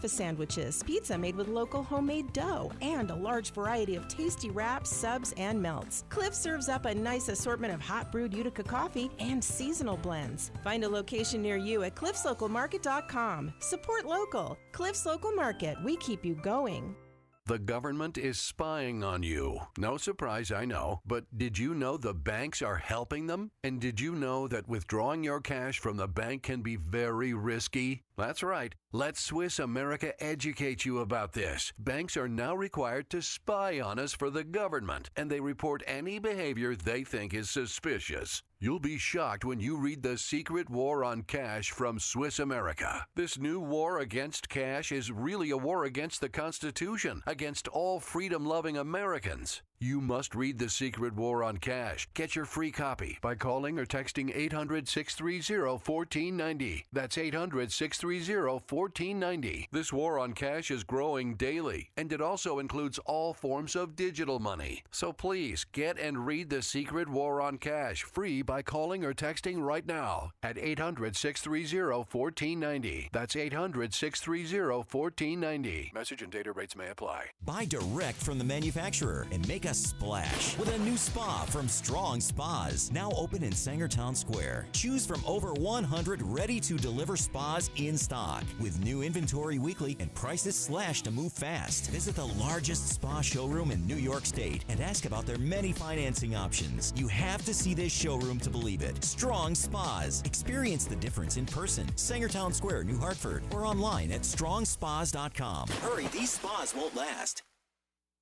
breakfast sandwiches, pizza made with local homemade dough, and a large variety of tasty wraps, subs, and melts. Cliff serves up a nice assortment of hot brewed Utica coffee and seasonal blends. Find a location near you at cliffslocalmarket.com. Support local. Cliff's Local Market. We keep you going. The government is spying on you. No surprise, I know. But did you know the banks are helping them? And did you know that withdrawing your cash from the bank can be very risky? That's right. Let Swiss America educate you about this. Banks are now required to spy on us for the government, and they report any behavior they think is suspicious. You'll be shocked when you read The Secret War on Cash from Swiss America. This new war against cash is really a war against the Constitution, against all freedom-loving Americans. You must read The Secret War on Cash. Get your free copy by calling or texting 800-630-1490. That's 800-630-1490. This war on cash is growing daily, and it also includes all forms of digital money. So please get and read The Secret War on Cash free by calling or texting right now at 800-630-1490. That's 800-630-1490. Message and data rates may apply. Buy direct from the manufacturer and make a splash with a new spa from Strong Spas, now open in Sangertown Square. Choose from over 100 ready-to-deliver spas in stock with new inventory weekly and prices slashed to move fast. Visit the largest spa showroom in New York State and ask about their many financing options. You have to see this showroom to believe it. Strong Spas. Experience the difference in person. Sangertown Square, New Hartford, or online at strongspas.com. Hurry, these spas won't last.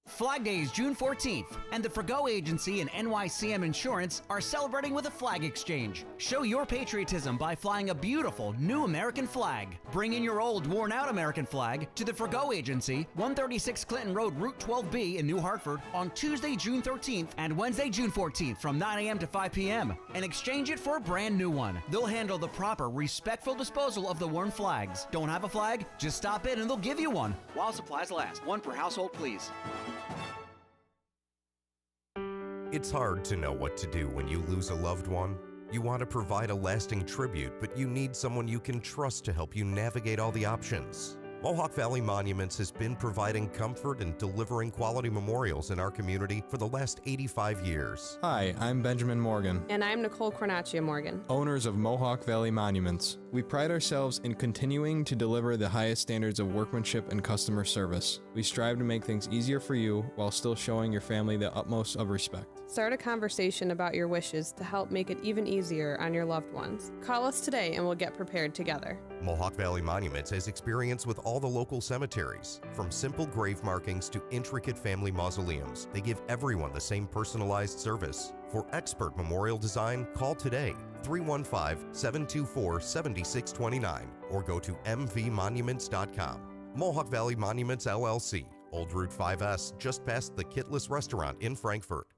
Flag Day is June 14th, and the Forgo Agency and NYCM Insurance are celebrating with a flag exchange. Show your patriotism by flying a beautiful new American flag. Bring in your old, worn-out American flag to the Forgo Agency, 136 Clinton Road, Route 12B in New Hartford on Tuesday, June 13th and Wednesday, June 14th from 9 a.m. to 5 p.m. and exchange it for a brand new one. They'll handle the proper, respectful disposal of the worn flags. Don't have a flag? Just stop in and they'll give you one. While supplies last. One per household, please. It's hard to know what to do when you lose a loved one. You want to provide a lasting tribute, but you need someone you can trust to help you navigate all the options. Mohawk Valley Monuments has been providing comfort and delivering quality memorials in our community for the last 85 years. Hi, I'm Benjamin Morgan. And I'm Nicole Cornacchia Morgan. Owners of Mohawk Valley Monuments. We pride ourselves in continuing to deliver the highest standards of workmanship and customer service. We strive to make things easier for you while still showing your family the utmost of respect. Start a conversation about your wishes to help make it even easier on your loved ones. Call us today and we'll get prepared together. Mohawk Valley Monuments has experience with all the local cemeteries. From simple grave markings to intricate family mausoleums, they give everyone the same personalized service. For expert memorial design, call today, 315-724-7629, or go to mvmonuments.com. Mohawk Valley Monuments, LLC, Old Route 5S, just past the Kitless Restaurant in Frankfort.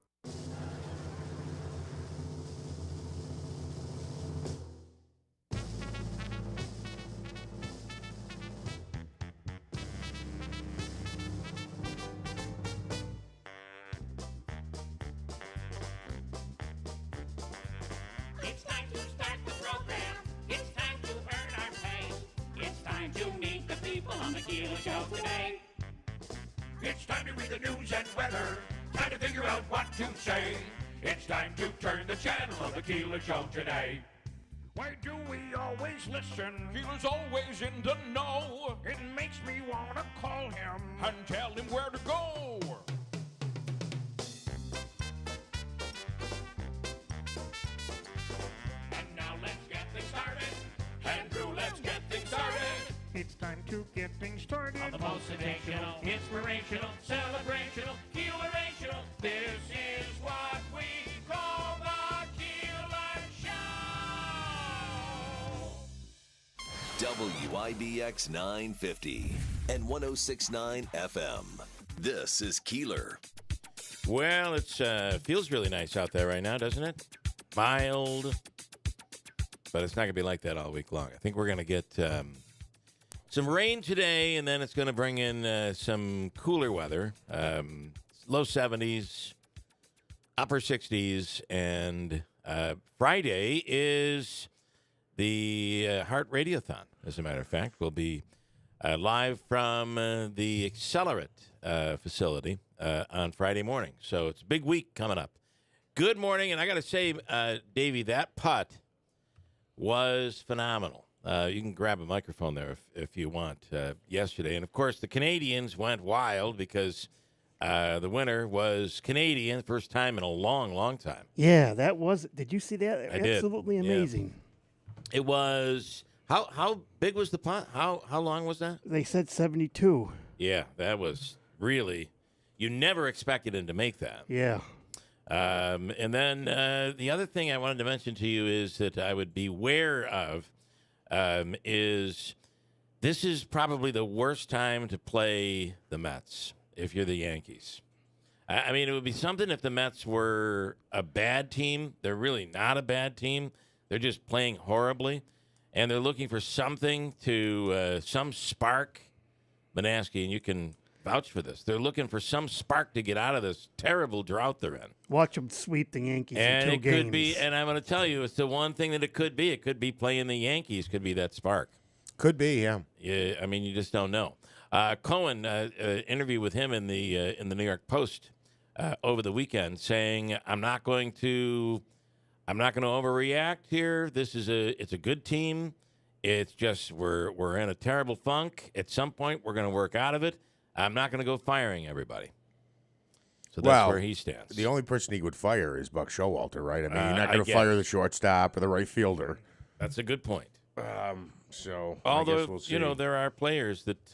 Keeler Show today. It's time to read the news and weather. Time to figure out what to say. It's time to turn the channel of the Keeler Show today. Why do we always listen? Keeler's always in the know. It makes me want to call him and tell him where to go. And now let's get things started. Andrew, let's get things started. It's time to get things started. On the most sensational, inspirational, celebrational, Keelerational. This is what we call the Keeler Show. WIBX 950 and 106.9 FM. This is Keeler. Well, it feels really nice out there right now, doesn't it? Mild. But it's not going to be like that all week long. I think we're going to get some rain today, and then it's going to bring in some cooler weather. Low 70s, upper 60s, and Friday is the Heart Radiothon, as a matter of fact. We'll be live from the Accelerate facility on Friday morning. So it's a big week coming up. Good morning, and I got to say, Davey, that putt was phenomenal. You can grab a microphone there if you want yesterday. And, of course, the Canadians went wild because the winner was Canadian, first time in a long, long time. Yeah, that was. Did you see that? I did. Absolutely amazing. Yeah. It was. How big was the putt? How long was that? They said 72. Yeah, that was really. You never expected him to make that. Yeah. And then the other thing I wanted to mention to you is that I would beware of is this is probably the worst time to play the Mets if you're the Yankees. I mean, it would be something if the Mets were a bad team. They're really not a bad team. They're just playing horribly, and they're looking for something to some spark. Manaski, and you can vouch for this. They're looking for some spark to get out of this terrible drought they're in. Watch them sweep the Yankees and in 2 games. Could be, and I'm going to tell you, it's the one thing that it could be. It could be playing the Yankees. Could be that spark. Could be, yeah. Yeah, I mean, you just don't know. Cohen, interview with him in the New York Post over the weekend, saying, "I'm not going to overreact here. It's a good team. It's just we're in a terrible funk. At some point, we're going to work out of it. I'm not going to go firing everybody." So that's where he stands. The only person he would fire is Buck Showalter, right? I mean, you're not going to I fire the shortstop or the right fielder. That's a good point. So, although I guess we'll see. There are players that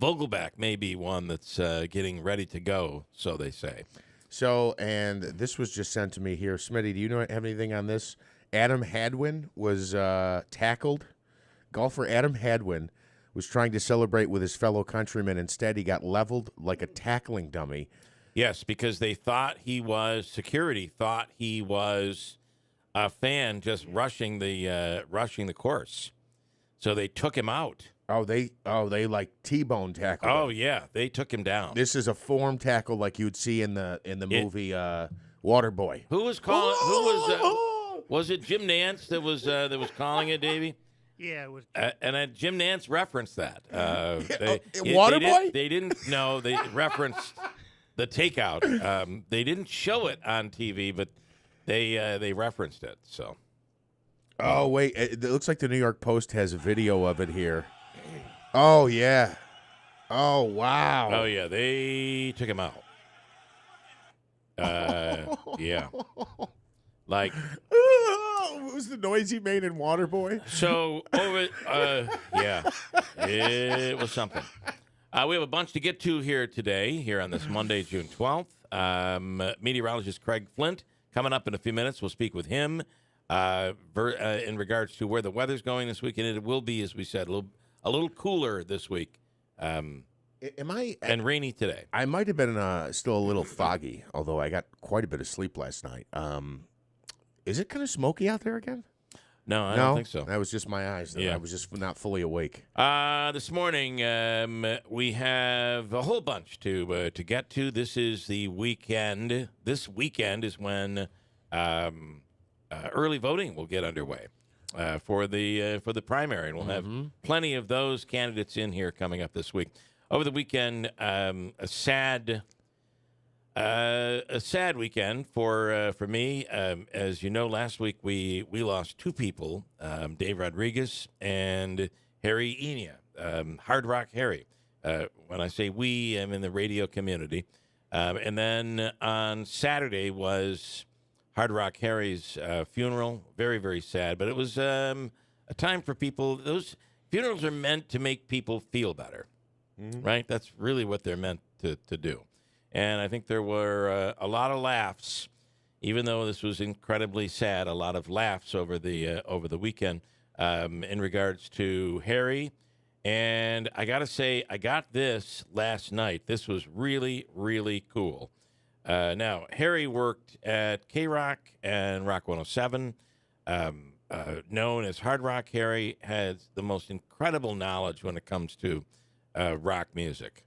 Vogelback may be one that's getting ready to go, so they say. So, and this was just sent to me here. Smitty, do you have anything on this? Adam Hadwin was tackled. Golfer Adam Hadwin was trying to celebrate with his fellow countrymen. Instead, he got leveled like a tackling dummy. Yes, because security thought he was a fan just rushing the course. So they took him out. They like T-bone tackled him. Oh yeah, they took him down. This is a form tackle like you'd see in the movie Waterboy. Who was calling? Who was? Was it Jim Nance that was calling it, Davey? Yeah, it was. And Jim Nance referenced that. Waterboy? They didn't know. They referenced the takeout. They didn't show it on TV, but they referenced it. So. Oh wait, it looks like the New York Post has a video of it here. Oh yeah. Oh wow. Oh yeah, they took him out. Yeah. Like. What was the noise he made in Waterboy? So, yeah, it was something. We have a bunch to get to here today, here on this Monday, June 12th. Meteorologist Craig Flint coming up in a few minutes. We'll speak with him in regards to where the weather's going this week, and it will be, as we said, a little cooler this week. And rainy today. I might have been still a little foggy, although I got quite a bit of sleep last night. Is it kind of smoky out there again? No, I don't think so. That was just my eyes. Yeah. I was just not fully awake. This morning, we have a whole bunch to get to. This is the weekend. This weekend is when early voting will get underway for the primary, and we'll have plenty of those candidates in here coming up this week. Over the weekend, a sad weekend for me. As you know, last week we lost 2 people, Dave Rodriguez and Harry Enya, Hard Rock Harry. When I say we, I'm in the radio community. And then on Saturday was Hard Rock Harry's funeral. Very, very sad. But it was a time for people. Those funerals are meant to make people feel better, right? That's really what they're meant to do. And I think there were a lot of laughs, even though this was incredibly sad. A lot of laughs over the weekend in regards to Harry. And I got to say, I got this last night. This was really, really cool. Now, Harry worked at K-Rock and Rock 107. Known as Hard Rock Harry, has the most incredible knowledge when it comes to rock music.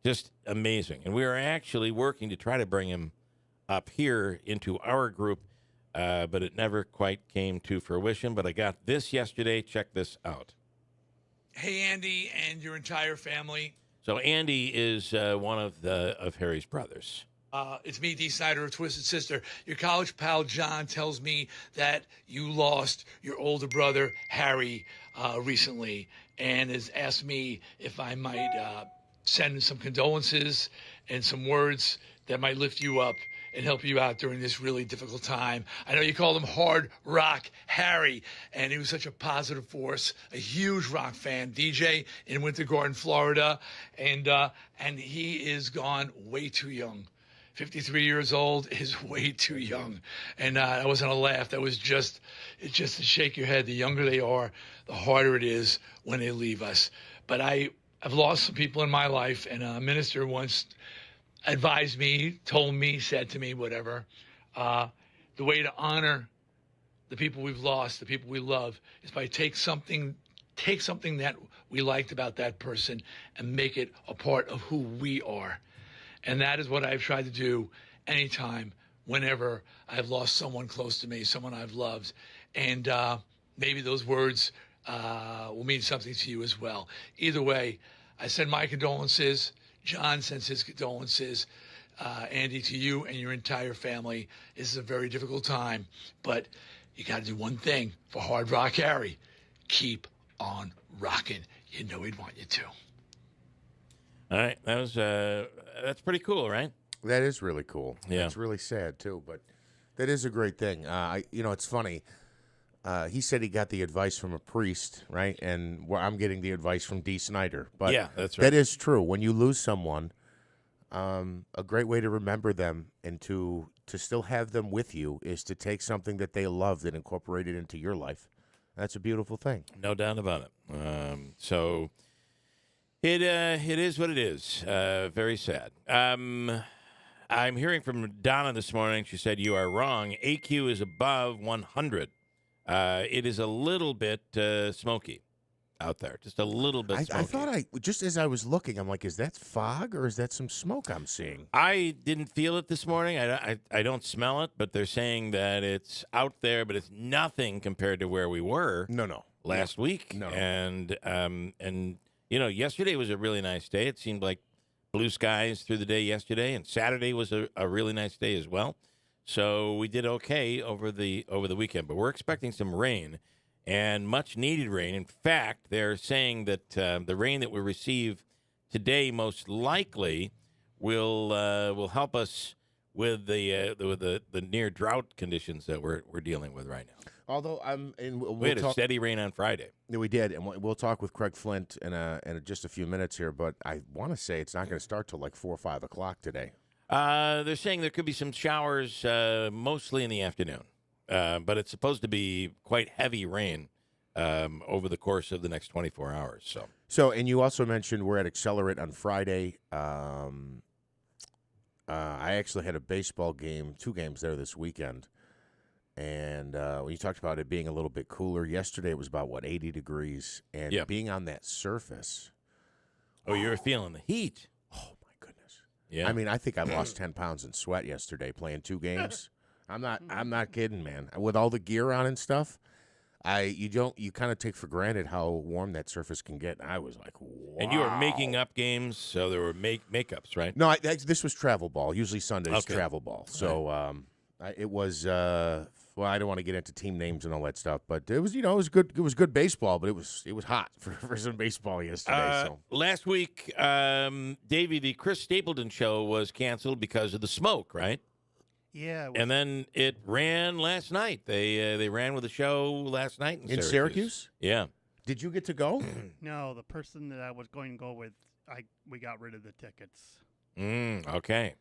Just amazing. And we are actually working to try to bring him up here into our group, but it never quite came to fruition. But I got this yesterday. Check this out. Hey, Andy, and your entire family. So Andy is one of Harry's brothers. It's me, Dee Snyder of Twisted Sister. Your college pal John tells me that you lost your older brother Harry recently, and has asked me if I might send some condolences and some words that might lift you up and help you out during this really difficult time. I know you called him Hard Rock Harry, and he was such a positive force, a huge rock fan, DJ in Winter Garden, Florida, and he is gone way too young. 53 years old is way too young. And that wasn't a laugh. That was it's just to shake your head. The younger they are, the harder it is when they leave us. But I've lost some people in my life, and a minister once advised me, told me, said to me, whatever, the way to honor the people we've lost, the people we love, is by take something that we liked about that person and make it a part of who we are. And that is what I've tried to do anytime, whenever I've lost someone close to me, someone I've loved. And maybe those words will mean something to you as well. Either way, I send my condolences. John sends his condolences. Andy, to you and your entire family. This is a very difficult time, but you got to do one thing for Hard Rock Harry. Keep on rocking. You know he'd want you to. All right, that's pretty cool, right? That is really cool. Yeah. It's really sad, too, but that is a great thing. It's funny. He said he got the advice from a priest, right? And I'm getting the advice from Dee Snyder. But yeah, that's right. That is true. When you lose someone, a great way to remember them and to still have them with you is to take something that they loved and incorporate it into your life. That's a beautiful thing. No doubt about it. So it is what it is. Very sad. I'm hearing from Donna this morning. She said you are wrong. AQ is above 100. It is a little bit smoky out there, just a little bit smoky. I thought just as I was looking, I'm like, is that fog or is that some smoke I'm seeing? I didn't feel it this morning. I don't smell it, but they're saying that it's out there, but it's nothing compared to where we were. No. Last week. No. And yesterday was a really nice day. It seemed like blue skies through the day yesterday, and Saturday was a really nice day as well. So we did okay over the weekend, but we're expecting some rain, and much needed rain. In fact, they're saying that the rain that we receive today most likely will help us with the near drought conditions that we're dealing with right now. Although we had a steady rain on Friday. Yeah, we did, and we'll talk with Craig Flint in just a few minutes here. But I want to say it's not going to start till like 4 or 5 o'clock today. They're saying there could be some showers, mostly in the afternoon, but it's supposed to be quite heavy rain over the course of the next 24 hours. So, and you also mentioned we're at Accelerate on Friday. I actually had a baseball game, 2 games there this weekend. And when you talked about it being a little bit cooler, yesterday it was about, 80 degrees. And being on that surface. Oh, you were feeling the heat. Oh, my goodness. Yeah. I mean, I think I lost 10 pounds in sweat yesterday playing 2 games. I'm not kidding, man. With all the gear on and stuff, you kind of take for granted how warm that surface can get. I was like, wow. And you were making up games, so there were makeups, right? No, this was travel ball. Usually Sundays travel ball. So it was. Well, I don't want to get into team names and all that stuff, but it was, it was good. It was good baseball, but it was hot for some baseball yesterday. Last week, Davey, the Chris Stapleton show was canceled because of the smoke, right? Yeah. And then it ran last night. They ran with the show last night in Syracuse. Yeah. Did you get to go? No, the person that I was going to go with, we got rid of the tickets. Okay.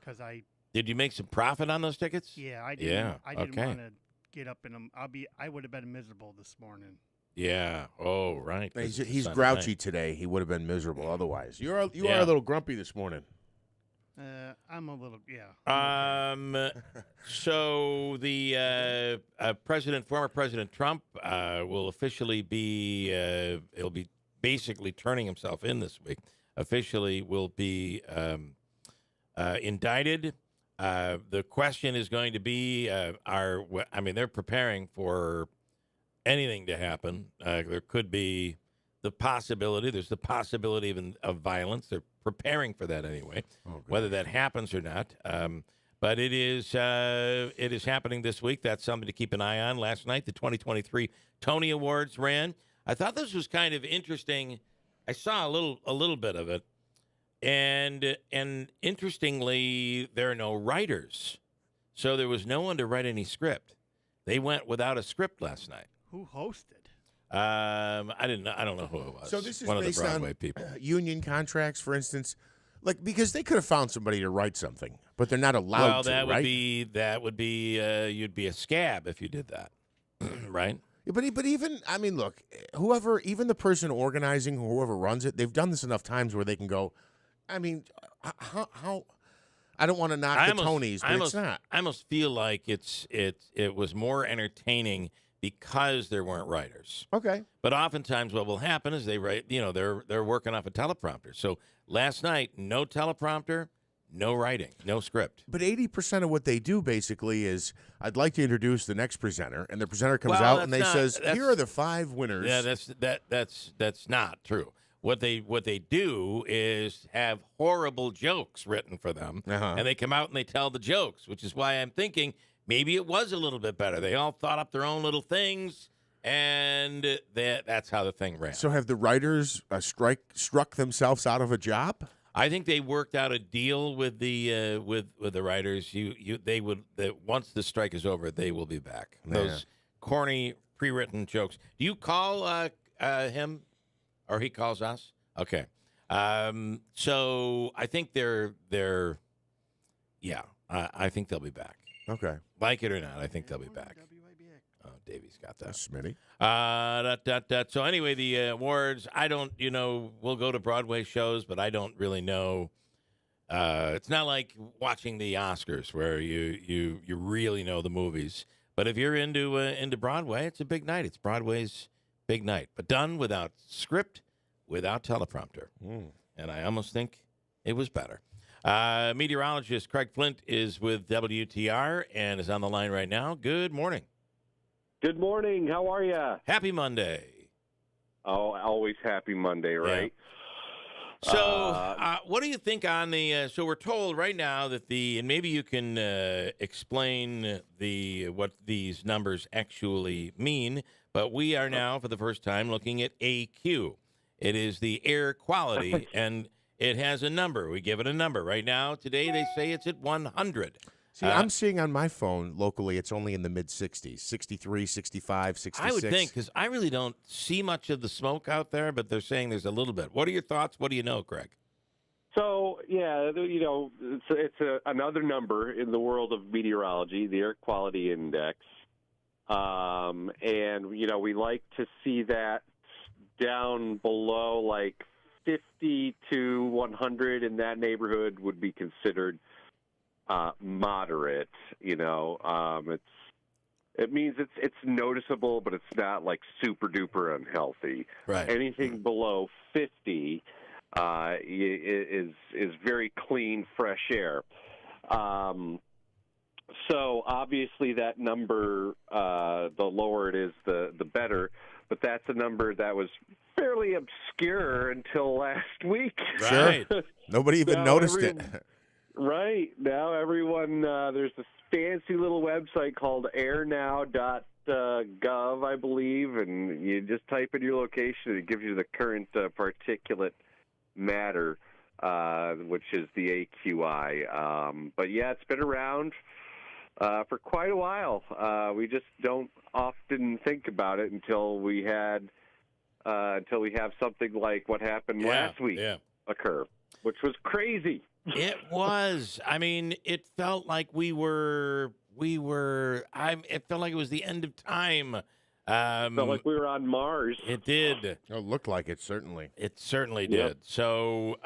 Because Did you make some profit on those tickets? Yeah, I did. Yeah. I didn't want to get up in them. I would have been miserable this morning. Yeah. Oh, right. He's grouchy today. He would have been miserable otherwise. You are a little grumpy this morning. I'm a little, yeah. So the former President Trump will officially be, he'll be basically turning himself in this week. Officially will be indicted. The question is going to be, they're preparing for anything to happen. There could be the possibility. There's the possibility of violence. They're preparing for that anyway, whether that happens or not. But it is happening this week. That's something to keep an eye on. Last night, the 2023 Tony Awards ran. I thought this was kind of interesting. I saw a little bit of it, and interestingly, there are no writers, so there was no one to write any script. They went without a script last night. Who hosted? I don't know who it was. So this is one based of the Broadway on people. Union contracts, for instance, like because they could have found somebody to write something, but they're not allowed to. Well, right? that would be you'd be a scab if you did that, right? But even, I mean, look, even the person organizing, whoever runs it, they've done this enough times where they can go, I mean, how I don't want to knock the Tonys, but it's not. I almost feel like it was more entertaining because there weren't writers. Okay. But oftentimes what will happen is they write, they're working off a teleprompter. So last night, no teleprompter, no writing, no script. But 80% of what they do basically is, I'd like to introduce the next presenter, and the presenter comes out and says, here are the 5 winners. Yeah, that's not true. What they do is have horrible jokes written for them, and they come out and they tell the jokes, which is why I'm thinking maybe it was a little bit better. They all thought up their own little things, and that's how the thing ran. So have the writers struck themselves out of a job? I think they worked out a deal with the writers. Once the strike is over, they will be back. Those corny pre-written jokes. Do you call him, or he calls us? Okay. So I think they're I think they'll be back. Okay. Like it or not, I think they'll be back. Oh, Davey's got that. Smitty. So anyway, the awards, I don't, we'll go to Broadway shows, but I don't really know. It's not like watching the Oscars where you really know the movies. But if you're into Broadway, it's a big night. It's Broadway's big night, but done without script, without teleprompter. And I almost think it was better. Meteorologist Craig Flint is with WTR and is on the line right now. Good morning. Good morning. How are you? Happy Monday. Oh, always happy Monday, right? Yeah. So what do you think on the so we're told right now that and maybe you can explain what these numbers actually mean, but we are now for the first time looking at AQ. It is the air quality, and it has a number. We give it a number. Right now, today, they say it's at 100. See, I'm seeing on my phone locally, it's only in the mid-60s, 63, 65, 66. I would think, because I really don't see much of the smoke out there, but they're saying there's a little bit. What are your thoughts? What do you know, Craig? So, yeah, it's another number in the world of meteorology, the Air Quality Index. And, we like to see that down below, like, 50 to 100 in that neighborhood would be considered moderate. It means it's noticeable, but it's not like super duper unhealthy. Right. Anything below 50 is very clean, fresh air. So obviously that number, the lower it is, the better. But that's a number that was fairly obscure until last week. Right. Nobody even noticed it. Right. Now everyone, there's this fancy little website called airnow.gov, I believe, and you just type in your location and it gives you the current particulate matter, which is the AQI. But yeah, it's been around for quite a while. We just don't often think about it until we have something like what happened last week occur, which was crazy. It was. I mean, it felt like it felt like it was the end of time. Felt like we were on Mars. It did. It looked like it, certainly. It certainly did. So,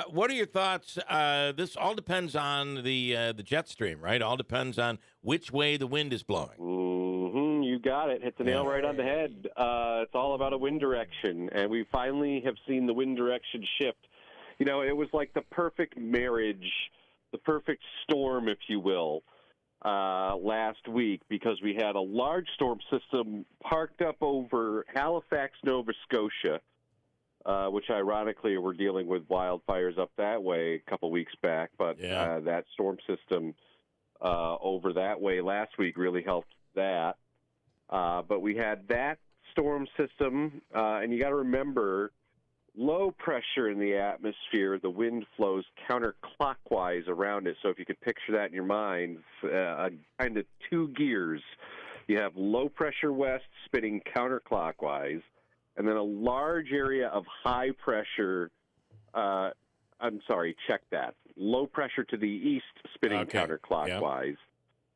what are your thoughts? This all depends on the jet stream, right? All depends on which way the wind is blowing. Mm-hmm. You got it. Hit the nail right on the head. It's all about a wind direction, and we finally have seen the wind direction shift. It was like the perfect marriage, the perfect storm, if you will. last week because we had a large storm system parked up over Halifax, Nova Scotia, which ironically we're dealing with wildfires up that way a couple weeks back. But that storm system over that way last week really helped that. But we had that storm system, and you got to remember, low pressure in the atmosphere, the wind flows counterclockwise around it. So if you could picture that in your mind, kind of two gears. You have low pressure west spinning counterclockwise, and then a large area of high pressure. Check that. Low pressure to the east spinning counterclockwise,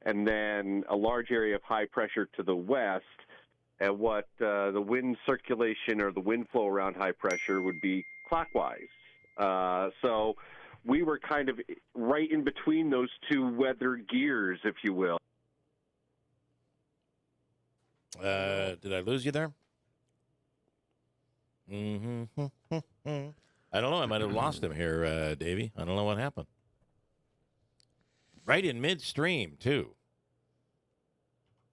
and then a large area of high pressure to the west. And what the wind circulation or the wind flow around high pressure would be clockwise. So we were kind of right in between those two weather gears, if you will. Did I lose you there? Mm-hmm. I don't know. I might have lost him here, Davey. I don't know what happened. Right in midstream, too.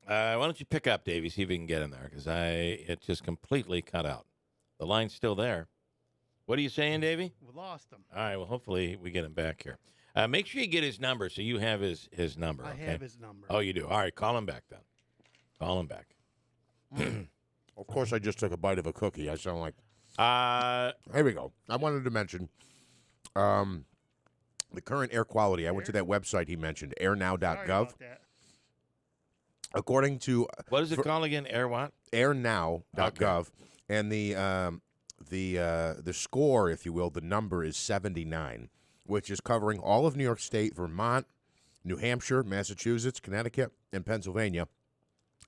Why don't you pick up, Davey, see if we can get in there, because it just completely cut out. The line's still there. What are you saying, Davey? We lost him. All right, well, hopefully we get him back here. Make sure you get his number so you have his number. I have his number. Oh, you do? All right, call him back then. Call him back. Of course, I just took a bite of a cookie. I sound like... Here we go. I wanted to mention the current air quality. I went to that website he mentioned, airnow.gov. According to what is it called again? Air what? Airnow.gov, and the score, if you will, the number is 79, which is covering all of New York State, Vermont, New Hampshire, Massachusetts, Connecticut, and Pennsylvania.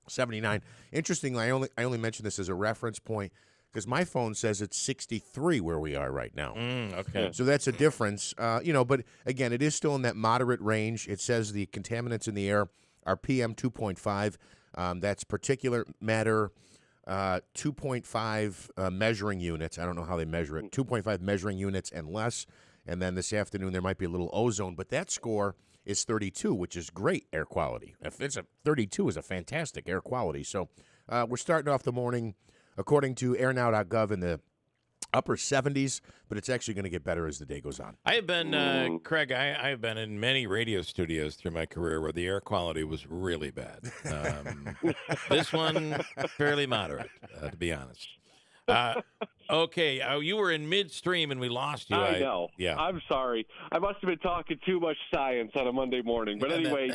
79. Interestingly, I only mention this as a reference point because my phone says it's 63 where we are right now. Okay. So that's a difference, But again, it is still in that moderate range. It says the contaminants in the air are PM 2.5. That's particulate matter 2.5 measuring units. I don't know how they measure it. 2.5 measuring units and less. And then this afternoon there might be a little ozone. But that score is 32, which is great air quality. If it's 32 is a fantastic air quality. So we're starting off the morning, according to airnow.gov, in the upper 70s, but it's actually going to get better as the day goes on. I have been, Craig, I have been in many radio studios through my career where the air quality was really bad. This one, fairly moderate, to be honest. Okay, you were in midstream and we lost you. I know. Yeah. I'm sorry. I must have been talking too much science on a Monday morning. But anyway,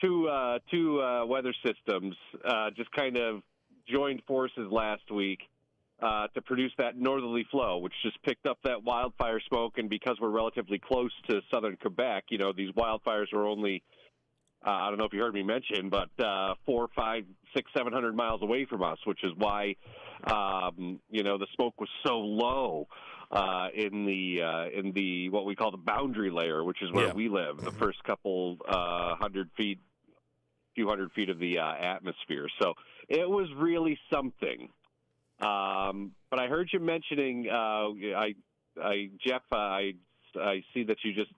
two weather systems just kind of joined forces last week to produce that northerly flow, which just picked up that wildfire smoke. And because we're relatively close to southern Quebec, these wildfires are only, I don't know if you heard me mention, but 400, 500, 600, 700 miles away from us, which is why, the smoke was so low in the what we call the boundary layer, which is where we live, the first couple few hundred feet of the atmosphere. So it was really something. But I heard you mentioning, Jeff, I see that you just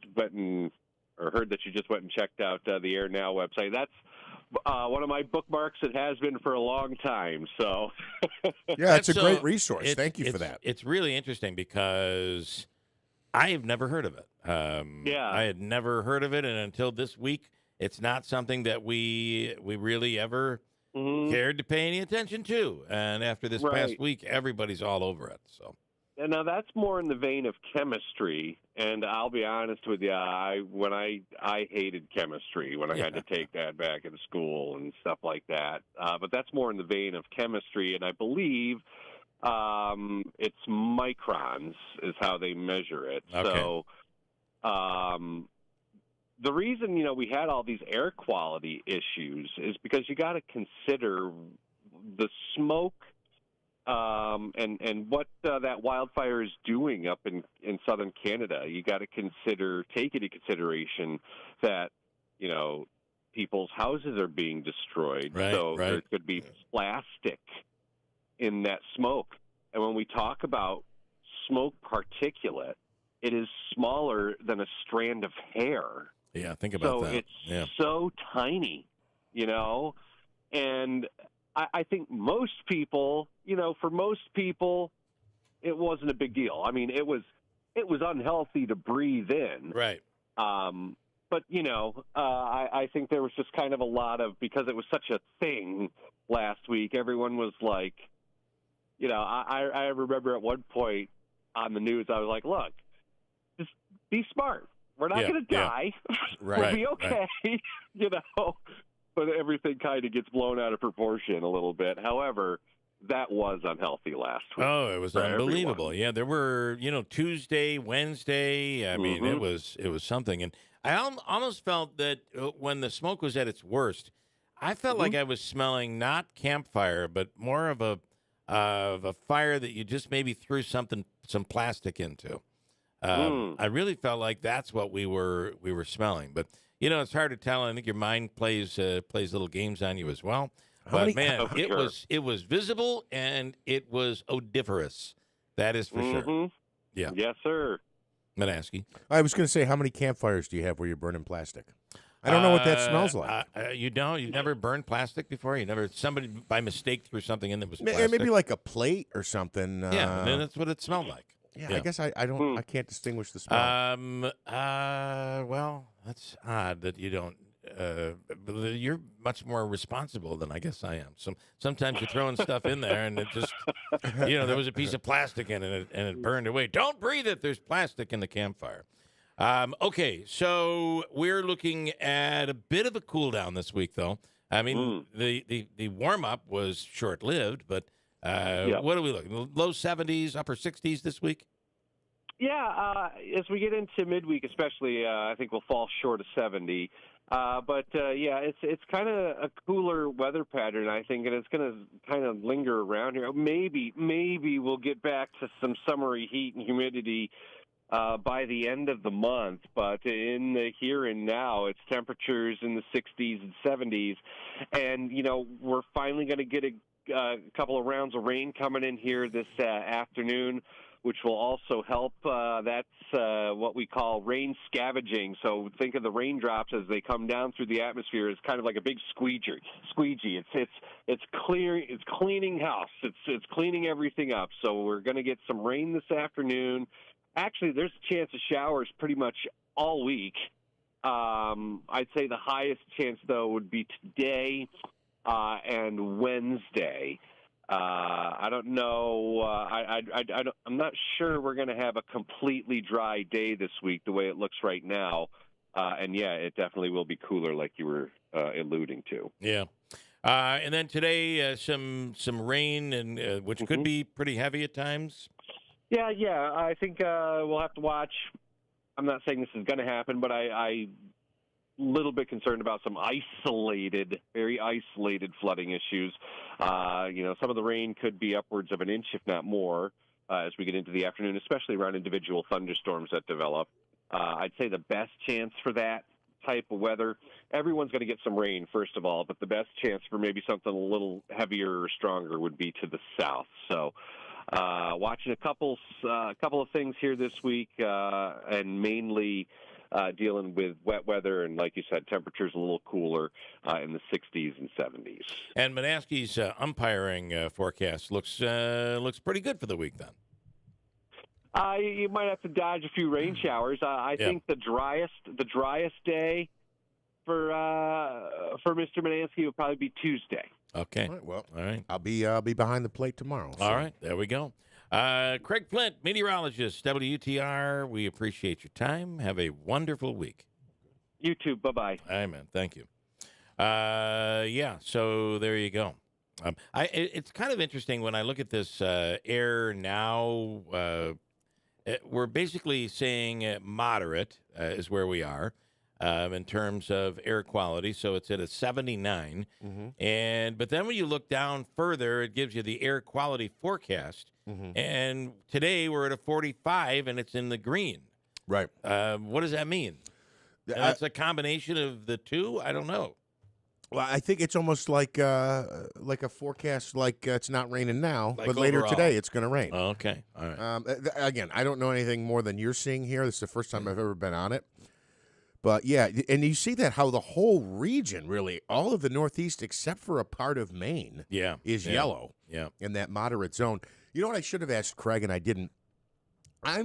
heard that you just went and checked out the Air Now website. That's one of my bookmarks. It has been for a long time. So yeah, it's a great resource. Thank you for that. It's really interesting because I have never heard of it. I had never heard of it, and until this week, it's not something that we really ever cared to pay any attention to. And after this past week, everybody's all over it. So. And now that's more in the vein of chemistry, and I'll be honest with you, I hated chemistry when I had to take that back in school and stuff like that. But that's more in the vein of chemistry, and I believe it's microns is how they measure it. Okay. So the reason we had all these air quality issues is because you got to consider the smoke. And what that wildfire is doing up in southern Canada. You got to take into consideration that, people's houses are being destroyed. There could be plastic in that smoke. And when we talk about smoke particulate, it is smaller than a strand of hair. Yeah, think about that. So it's so tiny, and I think most people, for most people, it wasn't a big deal. I mean, it was unhealthy to breathe in. Right. But, I think there was just kind of a lot of, because it was such a thing last week, everyone was like, I remember at one point on the news, I was like, look, just be smart. We're not going to die. We'll be okay, But everything kind of gets blown out of proportion a little bit. However, that was unhealthy last week. Oh, it was unbelievable. Everyone. Yeah, there were, Tuesday, Wednesday. I mean, it was something. And I almost felt that when the smoke was at its worst, I felt like I was smelling not campfire, but more of a fire that you just maybe threw some plastic into. I really felt like that's what we were smelling. But it's hard to tell. I think your mind plays little games on you as well. But man, it was visible and it was odoriferous. That is for sure. Yeah. Yes, sir. Manaski. I was going to say, how many campfires do you have where you're burning plastic? I don't know what that smells like. You don't? You've never burned plastic before? Somebody by mistake threw something in that was plastic? Maybe like a plate or something. Yeah, and that's what it smelled like. Yeah, I guess I don't. I can't distinguish the smell. Well, that's odd that you don't. You're much more responsible than I guess I am. Sometimes you're throwing stuff in there and it just, there was a piece of plastic in it and it burned away. Don't breathe it. There's plastic in the campfire. Okay, so we're looking at a bit of a cool down this week, though. I mean, the warm up was short lived, but what are we looking? Low 70s, upper 60s this week? Yeah, as we get into midweek, especially, I think we'll fall short of 70. But it's kind of a cooler weather pattern, I think, and it's going to kind of linger around here. Maybe we'll get back to some summery heat and humidity by the end of the month, but in the here and now, it's temperatures in the 60s and 70s, and we're finally going to get a couple of rounds of rain coming in here this afternoon, which will also help. That's what we call rain scavenging. So think of the raindrops as they come down through the atmosphere as kind of like a big squeegee. It's cleaning house. It's cleaning everything up. So we're going to get some rain this afternoon. Actually, there's a chance of showers pretty much all week. I'd say the highest chance, though, would be today and Wednesday. I don't know. I'm not sure we're going to have a completely dry day this week the way it looks right now. And, yeah, it definitely will be cooler like you were alluding to. Yeah. And then today, some rain, and which could be pretty heavy at times. Yeah. I think we'll have to watch. I'm not saying this is going to happen, but I little bit concerned about some very isolated flooding issues. Some of the rain could be upwards of an inch, if not more, as we get into the afternoon, especially around individual thunderstorms that develop. I'd say the best chance for that type of weather, everyone's going to get some rain, first of all, but the best chance for maybe something a little heavier or stronger would be to the south. So watching a couple of things here this week, and mainly dealing with wet weather and, like you said, temperatures a little cooler in the 60s and 70s. And Manaski's umpiring forecast looks pretty good for the week then. You might have to dodge a few rain showers. I think the driest day for Mr. Manaski will probably be Tuesday. Okay. All right. I'll be behind the plate tomorrow. So. All right. There we go. Craig Flint, meteorologist, WTR. We appreciate your time. Have a wonderful week. You too. Bye-bye. All right, man. Thank you. So there you go. It's kind of interesting when I look at this air now. We're basically saying moderate is where we are in terms of air quality. So it's at a 79. Mm-hmm. But then when you look down further, it gives you the air quality forecast. Mm-hmm. And today we're at a 45, and it's in the green. Right. What does that mean? That's a combination of the two? I don't know. Well, I think it's almost like a forecast, like it's not raining now, but later overall. today it's going to rain. Oh, okay. All right. Again, I don't know anything more than you're seeing here. This is the first time I've ever been on it. But yeah, and you see that how the whole region, really, all of the Northeast except for a part of Maine, is yellow. Yeah. In that moderate zone. You know what I should have asked Craig and I didn't? I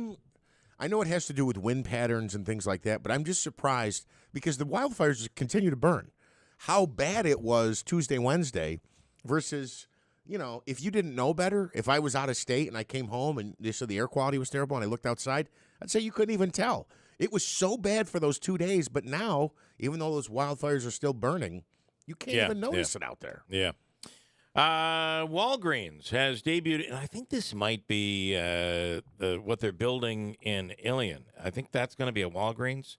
know it has to do with wind patterns and things like that, but I'm just surprised because the wildfires continue to burn. How bad it was Tuesday, Wednesday versus, if you didn't know better, if I was out of state and I came home and they said the air quality was terrible and I looked outside, I'd say you couldn't even tell. It was so bad for those 2 days, but now, even though those wildfires are still burning, you can't even notice it out there. Yeah. Walgreens has debuted, and I think this might be what they're building in Ilion. I think that's going to be a Walgreens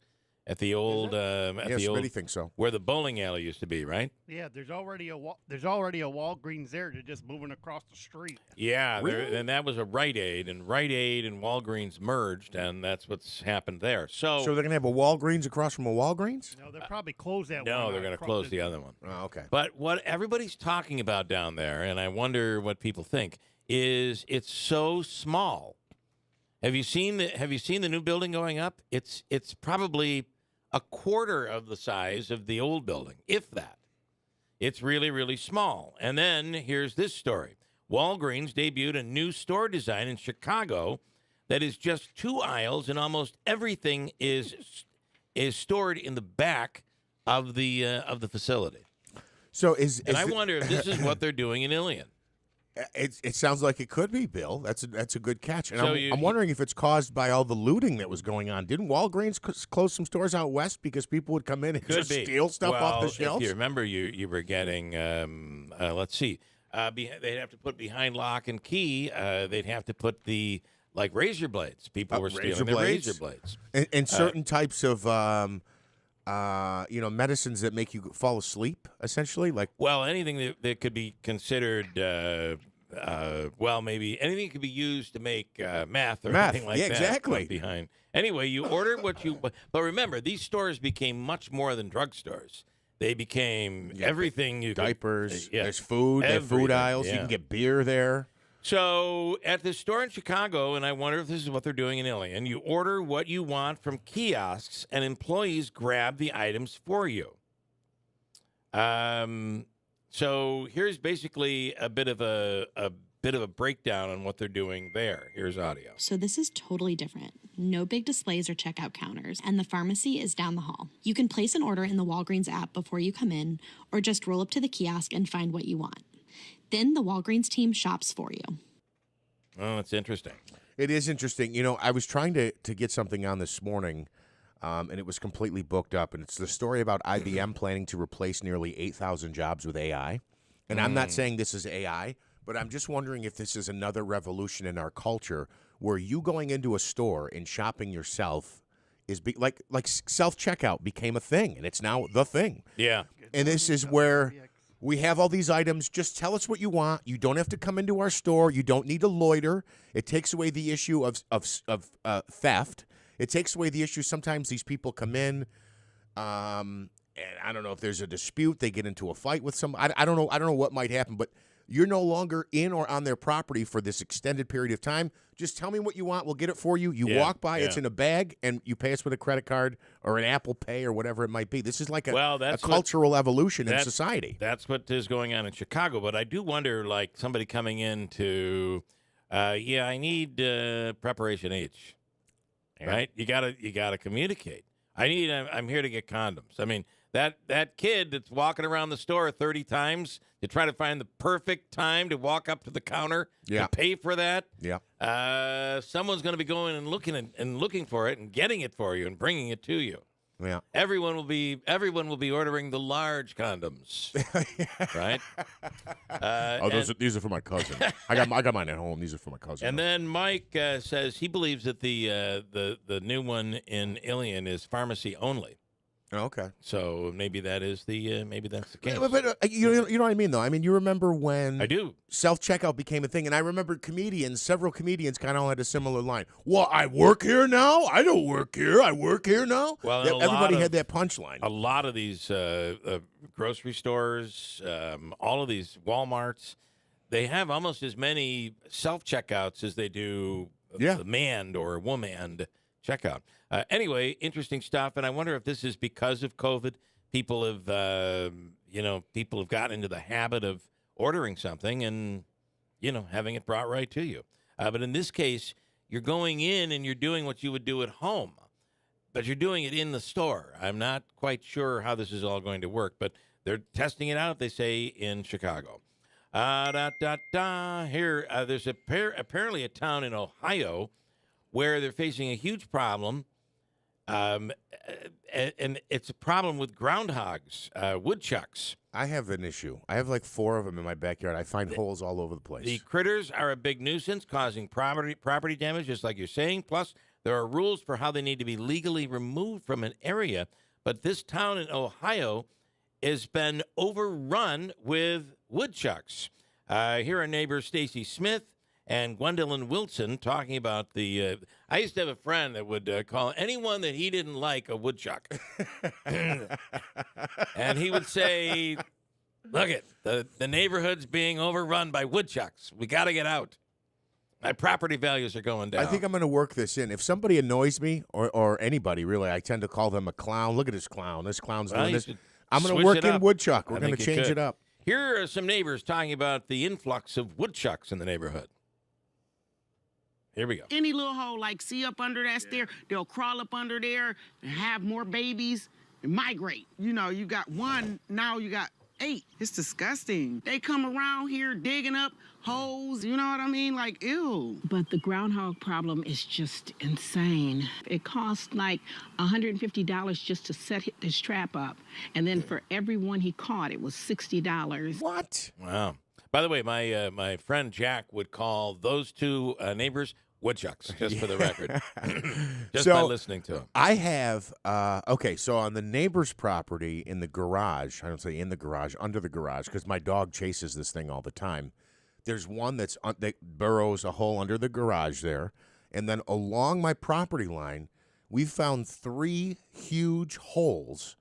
at the old, Smitty thinks so. Where the bowling alley used to be, right? Yeah, there's already a Walgreens there. They're just moving across the street. Yeah, Really? and that was a Rite Aid, and Rite Aid and Walgreens merged, and that's what's happened there. So they're going to have a Walgreens across from a Walgreens? No, they'll probably close that one. No, they're going to close the other one. Oh, okay. But what everybody's talking about down there, and I wonder what people think, is it's so small. Have you seen the new building going up? It's probably a quarter of the size of the old building, if that. It's really, really small. And then here's this story. Walgreens debuted a new store design in Chicago that is just 2 aisles, and almost everything is stored in the back of the facility. So I wonder if this is what they're doing in Ilion. It sounds like it could be, Bill. That's a good catch. And So I'm wondering if it's caused by all the looting that was going on. Didn't Walgreens close some stores out west because people would come in and just steal stuff off the shelves? If you remember, you were getting, let's see, they'd have to put behind lock and key, they'd have to put the, razor blades. People were stealing their razor blades. And certain types of, medicines that make you fall asleep, essentially? Anything that could be considered, maybe anything could be used to make meth or anything like that. Exactly. Behind. Anyway, you order what you... But remember, these stores became much more than drugstores. They became everything you diapers, could... there's food, they have food aisles, you can get beer there. So at the store in Chicago, and I wonder if this is what they're doing in Ilion, you order what you want from kiosks, and employees grab the items for you. So here's basically a bit of a breakdown on what they're doing there. Here's audio. So this is totally different. No big displays or checkout counters, and the pharmacy is down the hall. You can place an order in the Walgreens app before you come in, or just roll up to the kiosk and find what you want. Then the Walgreens team shops for you. Oh, it's interesting. It is interesting. I was trying to get something on this morning, and it was completely booked up. And it's the story about IBM planning to replace nearly 8,000 jobs with AI. And I'm not saying this is AI, but I'm just wondering if this is another revolution in our culture where you going into a store and shopping yourself is like self-checkout became a thing, and it's now the thing. Yeah. And this is where... we have all these items. Just tell us what you want. You don't have to come into our store. You don't need to loiter. It takes away the issue of theft. It takes away the issue. Sometimes these people come in, and I don't know if there's a dispute. They get into a fight with some. I don't know. I don't know what might happen. But you're no longer in or on their property for this extended period of time. Just tell me what you want. We'll get it for you. You walk by. It's in a bag, and you pay us with a credit card or an Apple Pay or whatever it might be. This is like a cultural evolution in society. That's what is going on in Chicago. But I do wonder, somebody coming in to, I need preparation H, right? You gotta communicate. I'm here to get condoms. I mean, that kid that's walking around the store 30 times to try to find the perfect time to walk up to the counter to pay for that. Yeah. Someone's going to be going and looking for it and getting it for you and bringing it to you. Yeah. Everyone will be ordering the large condoms, right? These are for my cousin. I got mine at home. These are for my cousin. And then Mike says he believes that the new one in Ilion is pharmacy only. Oh, okay. So maybe that's the case. But you know what I mean, though. I mean, you remember when I do self-checkout became a thing, and I remember several comedians kind of all had a similar line. Well, I work here now. I don't work here. I work here now. Well, everybody had that punchline. A lot of these grocery stores, all of these Walmarts, they have almost as many self-checkouts as they do manned or woman check out. Anyway, interesting stuff, and I wonder if this is because of COVID. People have gotten into the habit of ordering something and, having it brought right to you. But in this case, you're going in and you're doing what you would do at home, but you're doing it in the store. I'm not quite sure how this is all going to work, but they're testing it out, they say, in Chicago. Here, there's apparently a town in Ohio where they're facing a huge problem, and it's a problem with groundhogs, woodchucks. I have an issue. I have like 4 of them in my backyard. I find holes all over the place. The critters are a big nuisance, causing property damage, just like you're saying. Plus, there are rules for how they need to be legally removed from an area. But this town in Ohio has been overrun with woodchucks. Here are neighbors Stacy Smith and Gwendolyn Wilson talking about the... I used to have a friend that would call anyone that he didn't like a woodchuck. And he would say, look it, the neighborhood's being overrun by woodchucks. We got to get out. My property values are going down. I think I'm going to work this in. If somebody annoys me, or anybody really, I tend to call them a clown. Look at this clown. This clown's doing this. I'm going to work in woodchuck. We're going to change it up. Here are some neighbors talking about the influx of woodchucks in the neighborhood. Here we go. Any little hole, like see up under that stair, they'll crawl up under there and have more babies and migrate. You got 1, now you got 8. It's disgusting. They come around here digging up holes, you know what I mean? Like, ew. But the groundhog problem is just insane. It costs like $150 just to set his trap up. And then for every one he caught, it was $60. What? Wow. By the way, my friend Jack would call those 2 neighbors woodchucks, just for the record, just by listening to them. I have, so on the neighbor's property in the garage, I don't say in the garage, under the garage, because my dog chases this thing all the time. There's one that burrows a hole under the garage there. And then along my property line, we've found 3 huge holes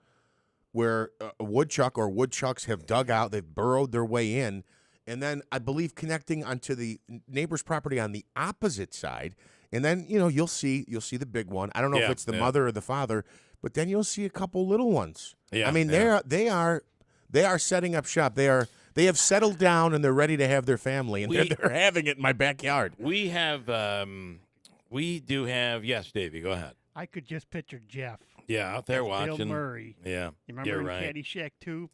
where a woodchuck or woodchucks have dug out. They've burrowed their way in. And then I believe connecting onto the neighbor's property on the opposite side. And then, you'll see the big one. I don't know if it's the mother or the father, but then you'll see a couple little ones. Yeah, I mean, they are setting up shop. They have settled down and they're ready to have their family, and they're having it in my backyard. We do have, yes, Davey, go ahead. I could just picture Jeff. Yeah, out there watching. Bill Murray. Yeah, you remember in Caddyshack 2,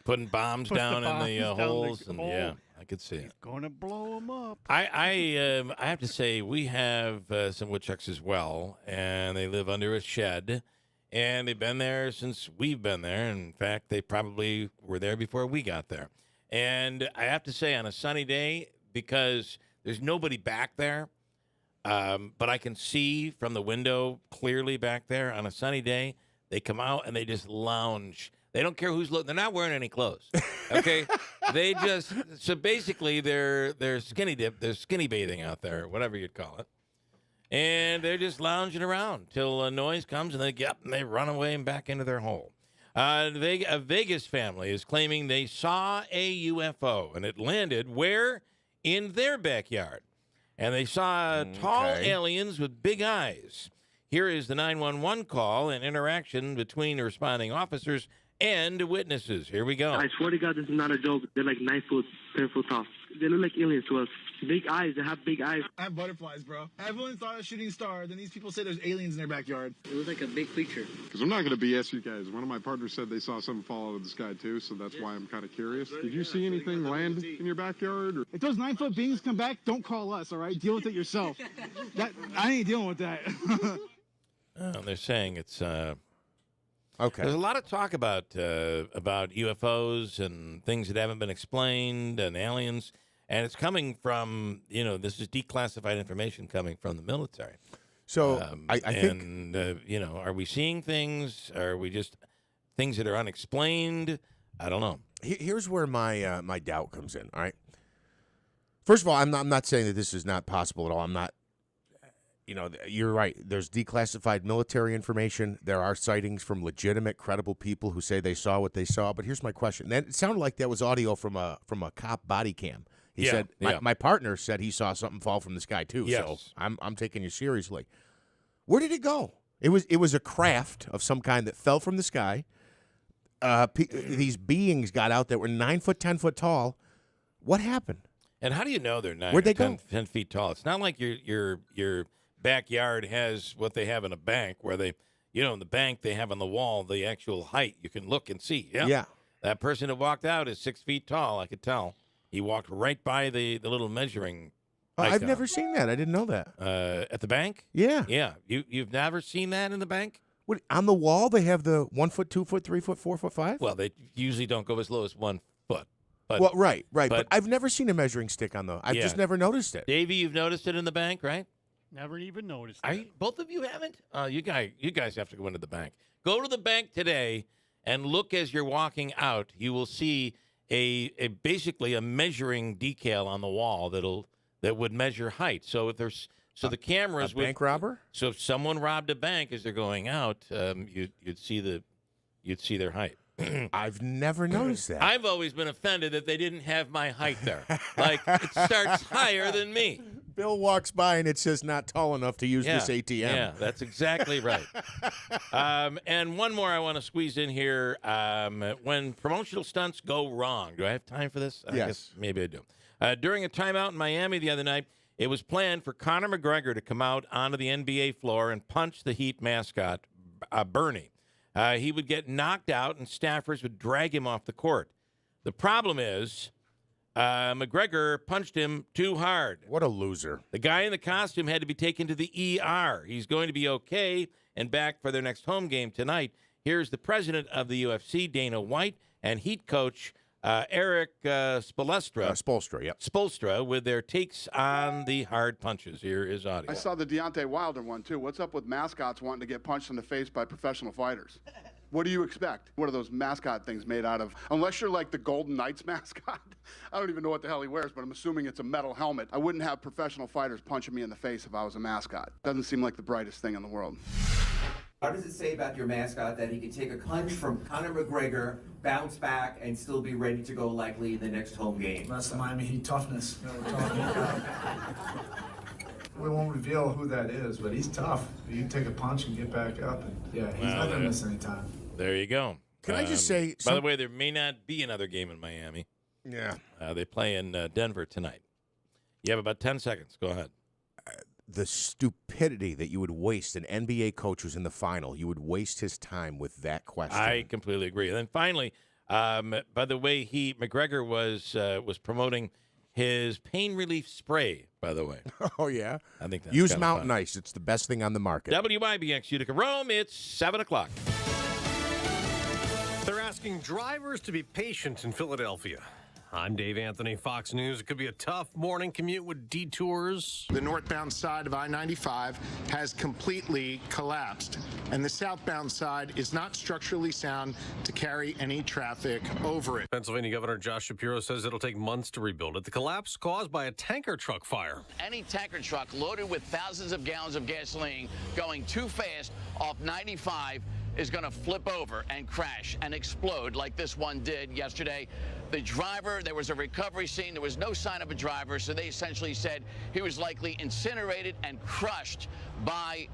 putting bombs down in the holes, and hole. I could see it. He's gonna blow them up. I have to say we have some woodchucks as well, and they live under a shed, and they've been there since we've been there. In fact, they probably were there before we got there. And I have to say, on a sunny day, because there's nobody back there. But I can see from the window clearly back there on a sunny day. They come out and they just lounge. They don't care who's looking. They're not wearing any clothes. Okay, so basically they're skinny dip. They're skinny bathing out there, whatever you'd call it, and they're just lounging around till a noise comes and they get up and they run away and back into their hole. A Vegas family is claiming they saw a UFO and it landed where? In their backyard. And they saw tall aliens with big eyes. Here is the 911 call and interaction between responding officers and witnesses. Here we go. I swear to God, this is not a joke. They're like 9 foot, 10 foot tall. They look like aliens to us. Big eyes. They have big eyes. I have butterflies, bro. Everyone saw a shooting star. Then these people say there's aliens in their backyard. It was like a big creature. Because I'm not going to BS you guys. One of my partners said they saw something fall out of the sky, too, so that's why I'm kind of curious. Did you see anything land in your backyard? Or? If those 9 foot beings come back, don't call us, all right? Deal with it yourself. I ain't dealing with that. They're saying it's... Okay. There's a lot of talk about UFOs and things that haven't been explained and aliens, and it's coming from, this is declassified information coming from the military. So I think, are we seeing things? Are we just things that are unexplained? I don't know. Here's where my my doubt comes in. All right. First of all, I'm not saying that this is not possible at all. I'm not. You're right. There's declassified military information. There are sightings from legitimate, credible people who say they saw what they saw. But here's my question. It sounded like that was audio from a cop body cam. He said, my partner said he saw something fall from the sky, too. Yes. So I'm taking you seriously. Where did it go? It was a craft of some kind that fell from the sky. These beings got out that were 9 foot, 10 foot tall. What happened? And how do you know they're 9 Where'd or they go? 10 feet tall? It's not like your backyard has what they have in a bank where they, in the bank they have on the wall the actual height. You can look and see. Yeah. That person that walked out is 6 feet tall. I could tell. He walked right by the little measuring I've icon. never seen that. I didn't know that. At the bank? Yeah. Yeah. You've never seen that in the bank? What, on the wall, they have the 1 foot, 2 foot, 3 foot, 4 foot, 5? Well, they usually don't go as low as 1 foot. But, Well, right. But I've never seen a measuring stick on the. I've Yeah. just never noticed it. Davey, you've noticed it in the bank, right? Never even noticed Both of you haven't? You guys have to go into the bank. Go to the bank today and look as you're walking out. You will see a basically a measuring decal on the wall that would measure height. So if there's the cameras A bank robber? So if someone robbed a bank as they're going out, you'd see their height. I've never noticed that. I've always been offended that they didn't have my height there. Like, it starts higher than me. Bill walks by and it says not tall enough to use this ATM. Yeah, that's exactly right. And one more I want to squeeze in here. When promotional stunts go wrong, do I have time for this? I Yes. guess maybe I do. During a timeout in Miami the other night, it was planned for Conor McGregor to come out onto the NBA floor and punch the Heat mascot, Bernie. He would get knocked out, and staffers would drag him off the court. The problem is McGregor punched him too hard. What a loser. The guy in the costume had to be taken to the ER. He's going to be okay and back for their next home game tonight. Here's the president of the UFC, Dana White, and Heat coach Eric Spoelstra, with their takes on the hard punches. Here is audio. I saw the Deontay Wilder one, too. What's up with mascots wanting to get punched in the face by professional fighters? What do you expect? What are those mascot things made out of? Unless you're like the Golden Knights mascot. I don't even know what the hell he wears, but I'm assuming it's a metal helmet. I wouldn't have professional fighters punching me in the face if I was a mascot. Doesn't seem like the brightest thing in the world. How does it say about your mascot that he can take a punch from Conor McGregor, bounce back, and still be ready to go likely in the next home game? That's the Miami Heat toughness that we're talking about. We won't reveal who that is, but he's tough. You can take a punch and get back up. And yeah, he's not going to miss any time. There you go. Can I just say... By the way, there may not be another game in Miami. Yeah. They play in Denver tonight. You have about 10 seconds. Go ahead. The stupidity that you would waste, an NBA coach who's in the final, you would waste his time with that question. I completely agree. And then finally, by the way, McGregor was promoting his pain relief spray, by the way. Oh, yeah? I think that's Use kinda Mountain fun. Ice. It's the best thing on the market. WIBX Utica Rome, it's 7 o'clock. They're asking drivers to be patient in Philadelphia. I'm Dave Anthony, Fox News. It could be a tough morning commute with detours. The northbound side of I-95 has completely collapsed, and the southbound side is not structurally sound to carry any traffic over it. Pennsylvania Governor Josh Shapiro says it'll take months to rebuild it. The collapse caused by a tanker truck fire. Any tanker truck loaded with thousands of gallons of gasoline going too fast off 95 is going to flip over and crash and explode like this one did yesterday. The driver, there was a recovery scene. There was no sign of a driver, so they essentially said he was likely incinerated and crushed by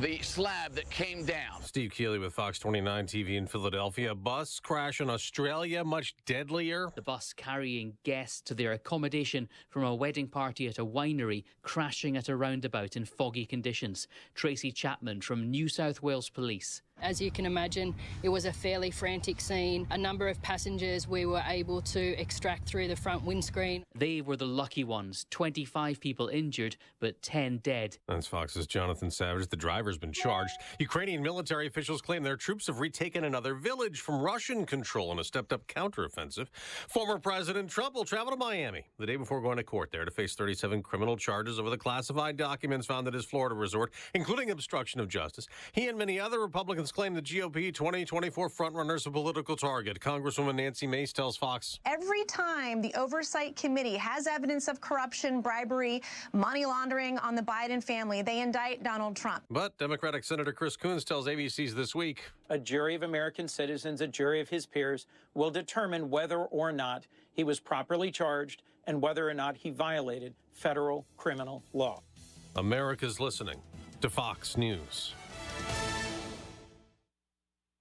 the slab that came down. Steve Keeley with Fox 29 TV in Philadelphia. A bus crash in Australia, much deadlier. The bus carrying guests to their accommodation from a wedding party at a winery, crashing at a roundabout in foggy conditions. Tracy Chapman from New South Wales Police. As you can imagine, it was a fairly frantic scene. A number of passengers we were able to extract through the front windscreen. They were the lucky ones. 25 people injured, but 10 dead. That's Fox's Jonathan Savage. The driver's been charged. Ukrainian military officials claim their troops have retaken another village from Russian control in a stepped-up counteroffensive. Former President Trump will travel to Miami the day before going to court there to face 37 criminal charges over the classified documents found at his Florida resort, including obstruction of justice. He and many other Republicans claim the GOP 2024 frontrunner's a political target. Congresswoman Nancy Mace tells Fox. Every time the Oversight Committee has evidence of corruption, bribery, money laundering on the Biden family, they indict Donald Trump. But Democratic Senator Chris Coons tells ABC's This Week. A jury of American citizens, a jury of his peers, will determine whether or not he was properly charged and whether or not he violated federal criminal law. America's listening. to Fox News.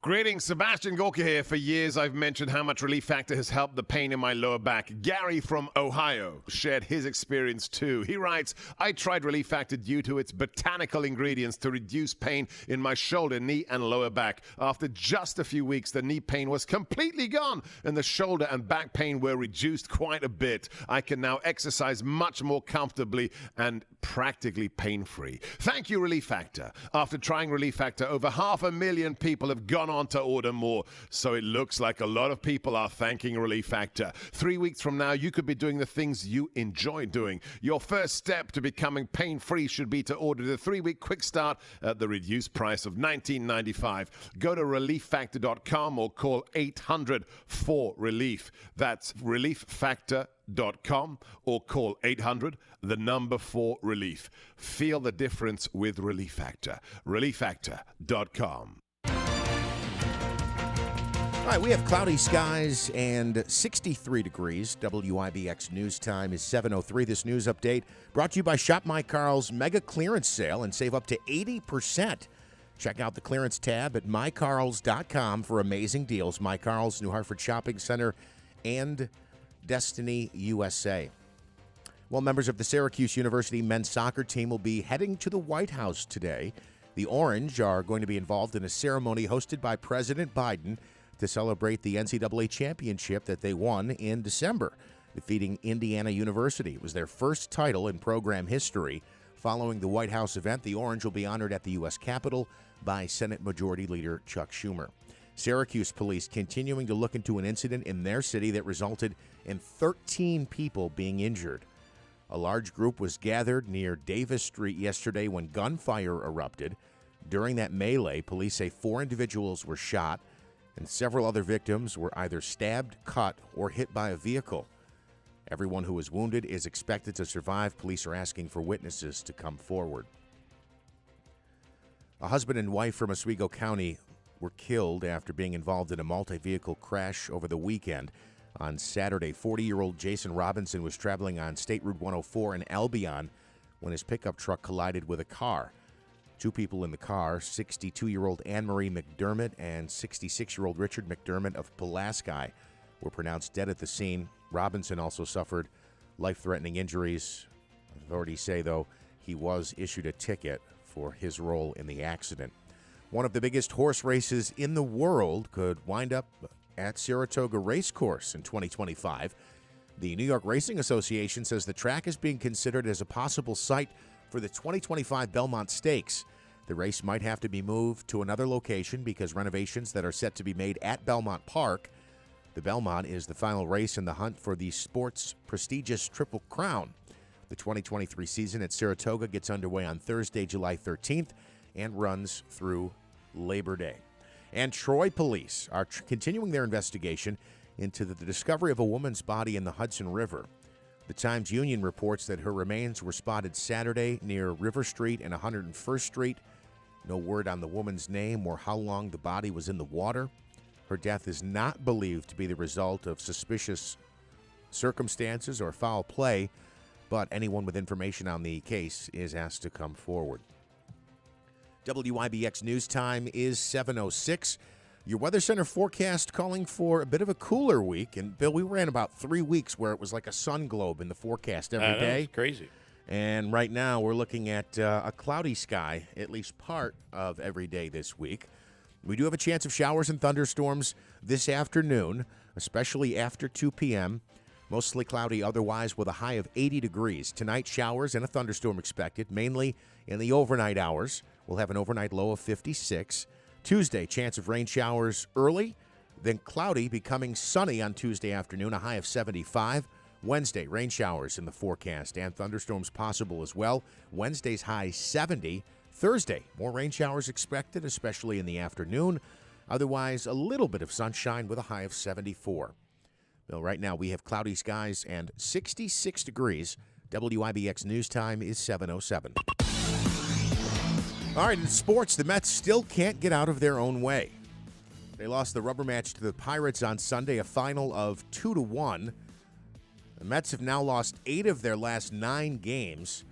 Greetings, Sebastian Gorka here. For years, I've mentioned how much Relief Factor has helped the pain in my lower back. Gary from Ohio shared his experience too. He writes, I tried Relief Factor due to its botanical ingredients to reduce pain in my shoulder, knee, and lower back. After just a few weeks, the knee pain was completely gone, and the shoulder and back pain were reduced quite a bit. I can now exercise much more comfortably and practically pain-free. Thank you, Relief Factor. After trying Relief Factor, over 500,000 people have gone on to order more, so it looks like a lot of people are thanking Relief Factor. 3 weeks from now, you could be doing the things you enjoy doing. Your first step to becoming pain-free should be to order the 3-week quick start at the reduced price of $19.95. Go to relieffactor.com or call 800-4RELIEF. That's relieffactor.com or call 800-4RELIEF. Feel the difference with Relief Factor. relieffactor.com. All right, we have cloudy skies and 63 degrees. WIBX News Time is 7:03. This news update brought to you by Shop My Carl's mega clearance sale and save up to 80%. Check out the clearance tab at mycarls.com for amazing deals. My Carl's, New Hartford Shopping Center, and Destiny USA. Well, members of the Syracuse University men's soccer team will be heading to the White House today. The Orange are going to be involved in a ceremony hosted by President Biden to celebrate the NCAA championship that they won in December, defeating Indiana University. It was their first title in program history. Following the White House event, the Orange will be honored at the U.S. Capitol by Senate Majority Leader Chuck Schumer. Syracuse police continuing to look into an incident in their city that resulted in 13 people being injured. A large group was gathered near Davis Street yesterday when gunfire erupted. During that melee, police say 4 individuals were shot, and several other victims were either stabbed, cut, or hit by a vehicle. Everyone who was wounded is expected to survive. Police are asking for witnesses to come forward. A husband and wife from Oswego County were killed after being involved in a multi-vehicle crash over the weekend. On Saturday, 40-year-old Jason Robinson was traveling on State Route 104 in Albion when his pickup truck collided with a car. 2 people in the car, 62-year-old Anne-Marie McDermott and 66-year-old Richard McDermott of Pulaski, were pronounced dead at the scene. Robinson also suffered life-threatening injuries. Authorities say, though, he was issued a ticket for his role in the accident. One of the biggest horse races in the world could wind up at Saratoga Racecourse in 2025. The New York Racing Association says the track is being considered as a possible site for the 2025 Belmont Stakes. The race might have to be moved to another location because renovations that are set to be made at Belmont Park. The Belmont is the final race in the hunt for the sport's prestigious Triple Crown. The 2023 season at Saratoga gets underway on Thursday, July 13th, and runs through Labor Day. And Troy police are continuing their investigation into the discovery of a woman's body in the Hudson River. The Times-Union reports that her remains were spotted Saturday near River Street and 101st Street. No word on the woman's name or how long the body was in the water. Her death is not believed to be the result of suspicious circumstances or foul play, but anyone with information on the case is asked to come forward. WIBX News Time is 7:06. Your Weather Center forecast calling for a bit of a cooler week. And, Bill, we ran about 3 weeks where it was like a sun globe in the forecast every day. That's crazy. And right now we're looking at a cloudy sky at least part of every day this week. We do have a chance of showers and thunderstorms this afternoon, especially after 2 p.m. Mostly cloudy otherwise with a high of 80 degrees. Tonight, showers and a thunderstorm expected, mainly in the overnight hours. We'll have an overnight low of 56. Tuesday, chance of rain showers early, then cloudy, becoming sunny on Tuesday afternoon, a high of 75. Wednesday, rain showers in the forecast and thunderstorms possible as well. Wednesday's high 70. Thursday, more rain showers expected, especially in the afternoon. Otherwise, a little bit of sunshine with a high of 74. Well, right now we have cloudy skies and 66 degrees. WIBX News Time is 7:07. All right, in sports, the Mets still can't get out of their own way. They lost the rubber match to the Pirates on Sunday, a final of 2-1. The Mets have now lost 8 of their last 9 games.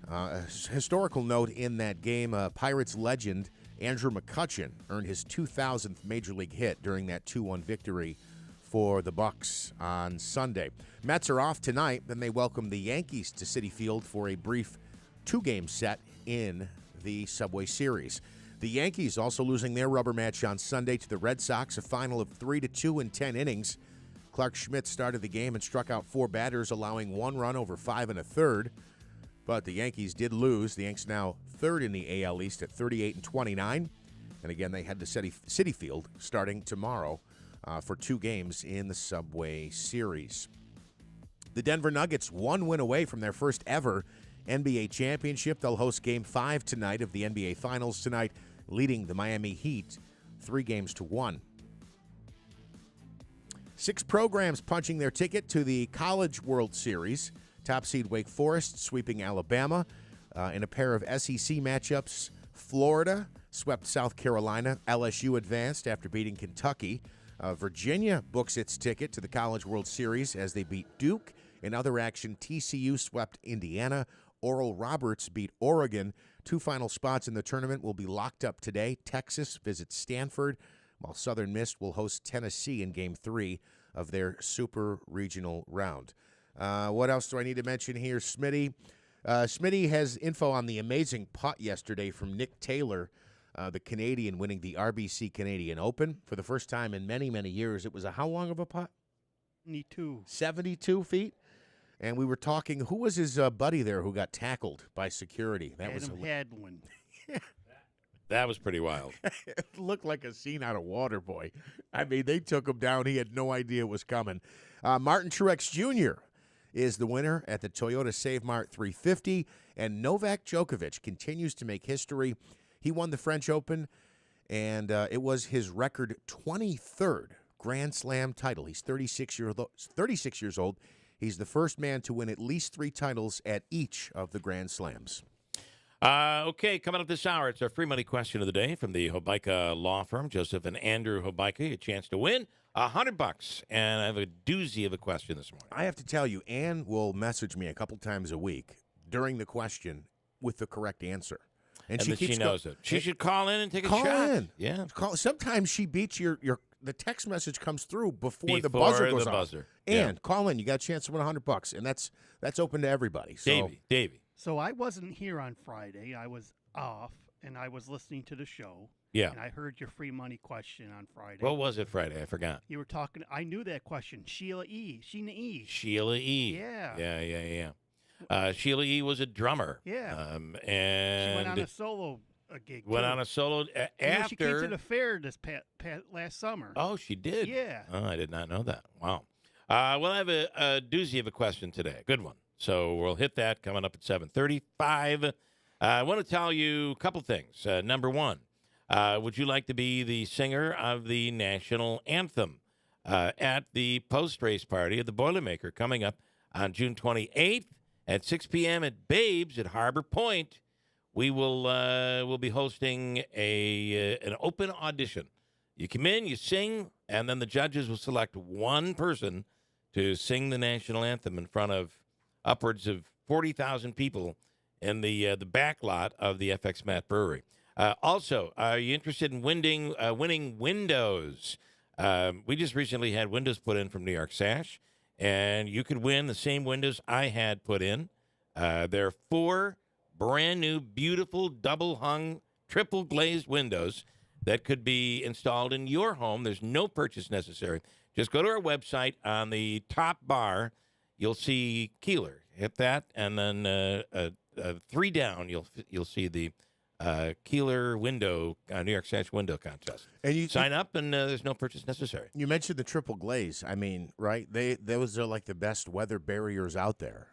A historical note in that game, Pirates legend Andrew McCutchen earned his 2,000th Major League hit during that 2-1 victory for the Bucks on Sunday. Mets are off tonight, then they welcome the Yankees to Citi Field for a brief 2-game set in the Subway Series. The Yankees also losing their rubber match on Sunday to the Red Sox, a final of 3-2 in 10 innings. Clark Schmidt started the game and struck out 4 batters, allowing 1 run over 5 1/3. But the Yankees did lose. The Yanks now third in the AL East at 38-29. And again, they head to Citi Field starting tomorrow for 2 games in the Subway Series. The Denver Nuggets 1 win away from their first ever NBA championship. They'll host Game 5 tonight of the NBA Finals tonight, leading the Miami Heat 3-1. 6 programs punching their ticket to the College World Series. Top seed Wake Forest sweeping Alabama. In a pair of SEC matchups, Florida swept South Carolina. LSU advanced after beating Kentucky. Virginia books its ticket to the College World Series as they beat Duke. In other action, TCU swept Indiana. Oral Roberts beat Oregon. 2 final spots in the tournament will be locked up today. Texas visits Stanford, while Southern Miss will host Tennessee in Game 3 of their Super Regional round. What else do I need to mention here? Smitty has info on the amazing putt yesterday from Nick Taylor, the Canadian, winning the RBC Canadian Open for the first time in many, many years. It was how long of a putt? 72 feet. And we were talking, who was his buddy there who got tackled by security? That Adam Hadwin. That was pretty wild. It looked like a scene out of Waterboy. I mean, they took him down. He had no idea it was coming. Martin Truex Jr. is the winner at the Toyota Save Mart 350, and Novak Djokovic continues to make history. He won the French Open, and it was his record 23rd Grand Slam title. He's 36 years old. He's the first man to win at least 3 titles at each of the Grand Slams. Okay, coming up this hour, it's our free money question of the day from the Hobeika Law Firm, Joseph and Andrew Hobeika. A chance to win $100, and I have a doozy of a question this morning. I have to tell you, Ann will message me a couple times a week during the question with the correct answer. And she knows it. She should call in and take a shot. Call in. Yeah. Sometimes she beats the text message comes through before the buzzer goes off. And call in. You got a chance to win $100, and that's open to everybody. So. Davey. So I wasn't here on Friday. I was off, and I was listening to the show. Yeah. And I heard your free money question on Friday. What was it Friday? I forgot. You were talking. I knew that question. Sheila E. Sheila E. Yeah. Yeah. Sheila E. was a drummer. Yeah. And she went on a solo gig. On a solo after. She came to the fair this last summer. Oh, she did? Yeah. Oh, I did not know that. Wow. Well, I have a doozy of a question today. A good one. So we'll hit that coming up at 7:35. I want to tell you a couple things. Number one, would you like to be the singer of the national anthem at the post-race party of the Boilermaker coming up on June 28th at 6 p.m. at Babes at Harbor Point? We will be hosting an open audition. You come in, you sing, and then the judges will select one person to sing the national anthem in front of upwards of 40,000 people in the back lot of the FX Matt Brewery. Also, are you interested in winning windows? We just recently had windows put in from New York Sash, and you could win the same windows I had put in. There are 4 brand new, beautiful, double-hung, triple-glazed windows that could be installed in your home. There's no purchase necessary. Just go to our website. On the top bar, you'll see Keeler. Hit that, and then 3 down, you'll see the Keeler window, New York Sash window contest. And you sign up, and there's no purchase necessary. You mentioned the triple glaze. I mean, right? Those are like the best weather barriers out there.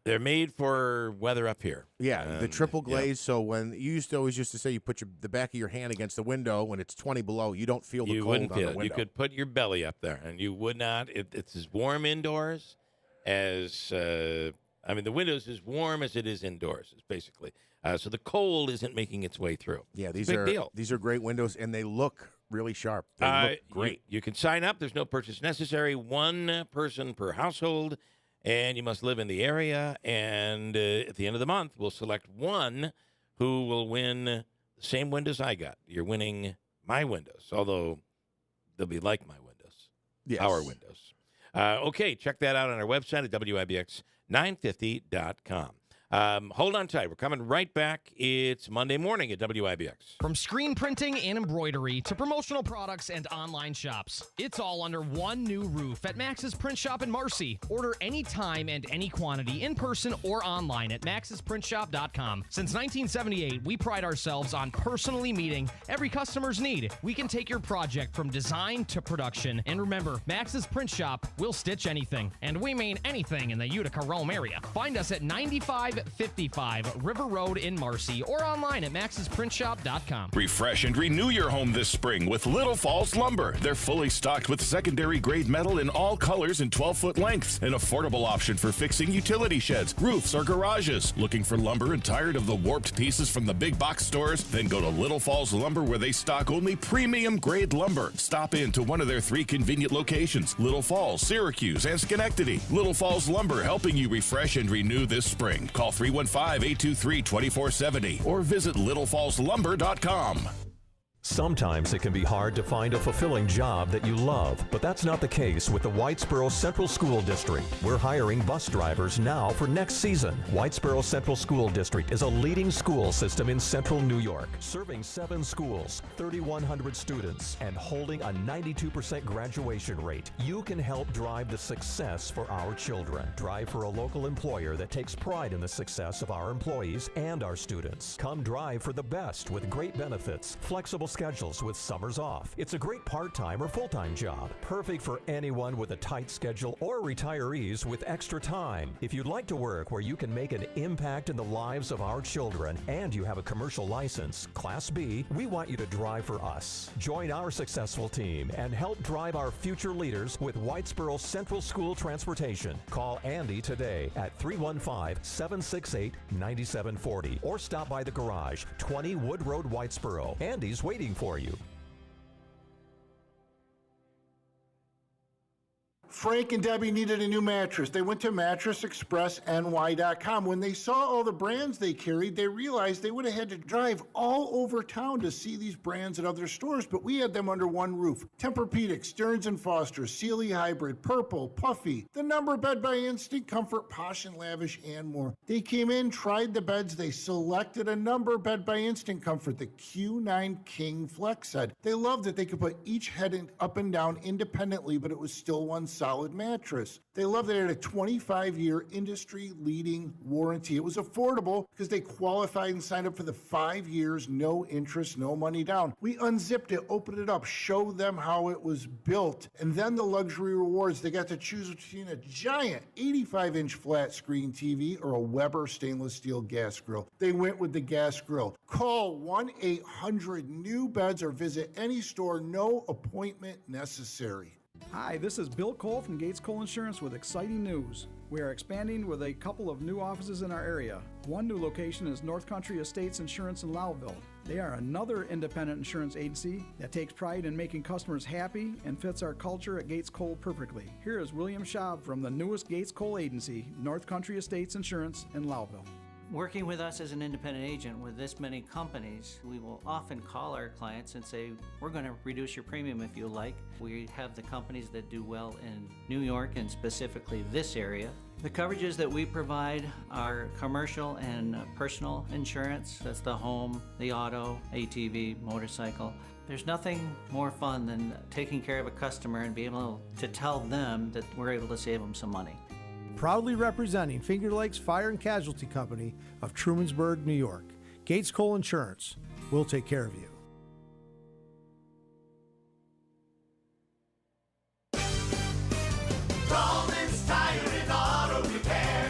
They're made for weather up here. Yeah, the triple glaze. Yeah. So when you always used to say you put the back of your hand against the window when it's 20 below, you don't feel the cold on the window. You could put your belly up there, and you would not. It's as warm indoors as the window's as warm as it is indoors. It's basically so the cold isn't making its way through. Yeah, these are great windows, and they look really sharp. They look great. You can sign up. There's no purchase necessary. One person per household. and you must live in the area. And at the end of the month, we'll select one who will win the same windows I got. You're winning my windows, although they'll be like my windows, our windows. Okay, check that out on our website at WIBX950.com. Hold on tight. We're coming right back. It's Monday morning at WIBX. From screen printing and embroidery to promotional products and online shops, it's all under one new roof at Max's Print Shop in Marcy. Order anytime and any quantity in person or online at maxsprintshop.com. Since 1978, we pride ourselves on personally meeting every customer's need. We can take your project from design to production. And remember, Max's Print Shop will stitch anything. And we mean anything in the Utica-Rome area. Find us at 9555 River Road in Marcy or online at maxsprintshop.com. Refresh and renew your home this spring with Little Falls Lumber. They're fully stocked with secondary grade metal in all colors and 12-foot lengths. An affordable option for fixing utility sheds, roofs, or garages. Looking for lumber and tired of the warped pieces from the big box stores? Then go to Little Falls Lumber, where they stock only premium grade lumber. Stop in to one of their 3 convenient locations: Little Falls, Syracuse, and Schenectady. Little Falls Lumber, helping you refresh and renew this spring. Call 315-823-2470 or visit littlefallslumber.com. Sometimes it can be hard to find a fulfilling job that you love, but that's not the case with the Whitesboro Central School District. We're hiring bus drivers now for next season. Whitesboro Central School District is a leading school system in central New York, serving 7 schools, 3,100 students, and holding a 92% graduation rate. You can help drive the success for our children. Drive for a local employer that takes pride in the success of our employees and our students. Come drive for the best with great benefits, flexible schedules with summers off. It's a great part-time or full-time job, perfect for anyone with a tight schedule or retirees with extra time. If you'd like to work where you can make an impact in the lives of our children and you have a commercial license, Class B, we want you to drive for us. Join our successful team and help drive our future leaders with Whitesboro Central School Transportation. Call Andy today at 315-768-9740 or stop by the garage, 20 Wood Road, Whitesboro. Andy's waiting for you. Frank and Debbie needed a new mattress. They went to MattressExpressNY.com. When they saw all the brands they carried, they realized they would have had to drive all over town to see these brands at other stores, but we had them under one roof. Tempur-Pedic, Stearns & Foster, Sealy Hybrid, Purple, Puffy, The Number Bed by Instinct, Comfort, Posh and Lavish, and more. They came in, tried the beds, they selected a Number Bed by Instinct Comfort, the Q9 King Flex Head. They loved that they could put each head up and down independently, but it was still one solid mattress. They loved that it had a 25-year industry-leading warranty. It was affordable because they qualified and signed up for the 5 years, no interest, no money down. We unzipped it, opened it up, showed them how it was built, and then the luxury rewards. They got to choose between a giant 85-inch flat screen TV or a Weber stainless steel gas grill. They went with the gas grill. Call 1-800-NEW-BEDS or visit any store, no appointment necessary. Hi, this is Bill Cole from Gates Cole Insurance with exciting news. We are expanding with a couple of new offices in our area. One new location is North Country Estates Insurance in Lowville. They are another independent insurance agency that takes pride in making customers happy and fits our culture at Gates Cole perfectly. Here is William Schaub from the newest Gates Cole agency, North Country Estates Insurance in Lowville. Working with us as an independent agent with this many companies, we will often call our clients and say, we're going to reduce your premium if you like. We have the companies that do well in New York and specifically this area. The coverages that we provide are commercial and personal insurance. That's the home, the auto, ATV, motorcycle. There's nothing more fun than taking care of a customer and being able to tell them that we're able to save them some money. Proudly representing Finger Lakes Fire and Casualty Company of Trumansburg, New York. Gates Cole Insurance. We'll take care of you. Tallmans Tire and Auto Repair.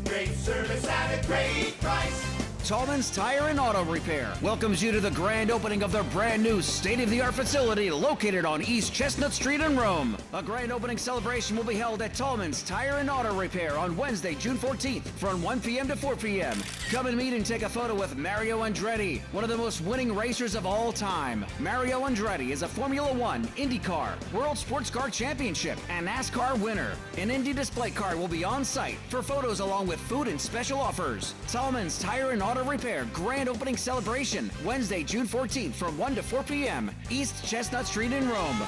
Great service at a great price. Tallmans Tire and Auto Repair welcomes you to the grand opening of their brand new state-of-the-art facility located on East Chestnut Street in Rome. A grand opening celebration will be held at Tallmans Tire and Auto Repair on Wednesday, June 14th from 1 p.m. to 4 p.m. Come and meet and take a photo with Mario Andretti, one of the most winning racers of all time. Mario Andretti is a Formula One, IndyCar, World Sports Car Championship, and NASCAR winner. An Indy display card will be on site for photos along with food and special offers. Tallmans Tire and Auto Repair grand opening celebration Wednesday, June 14th from 1 to 4 p.m. East Chestnut Street in Rome.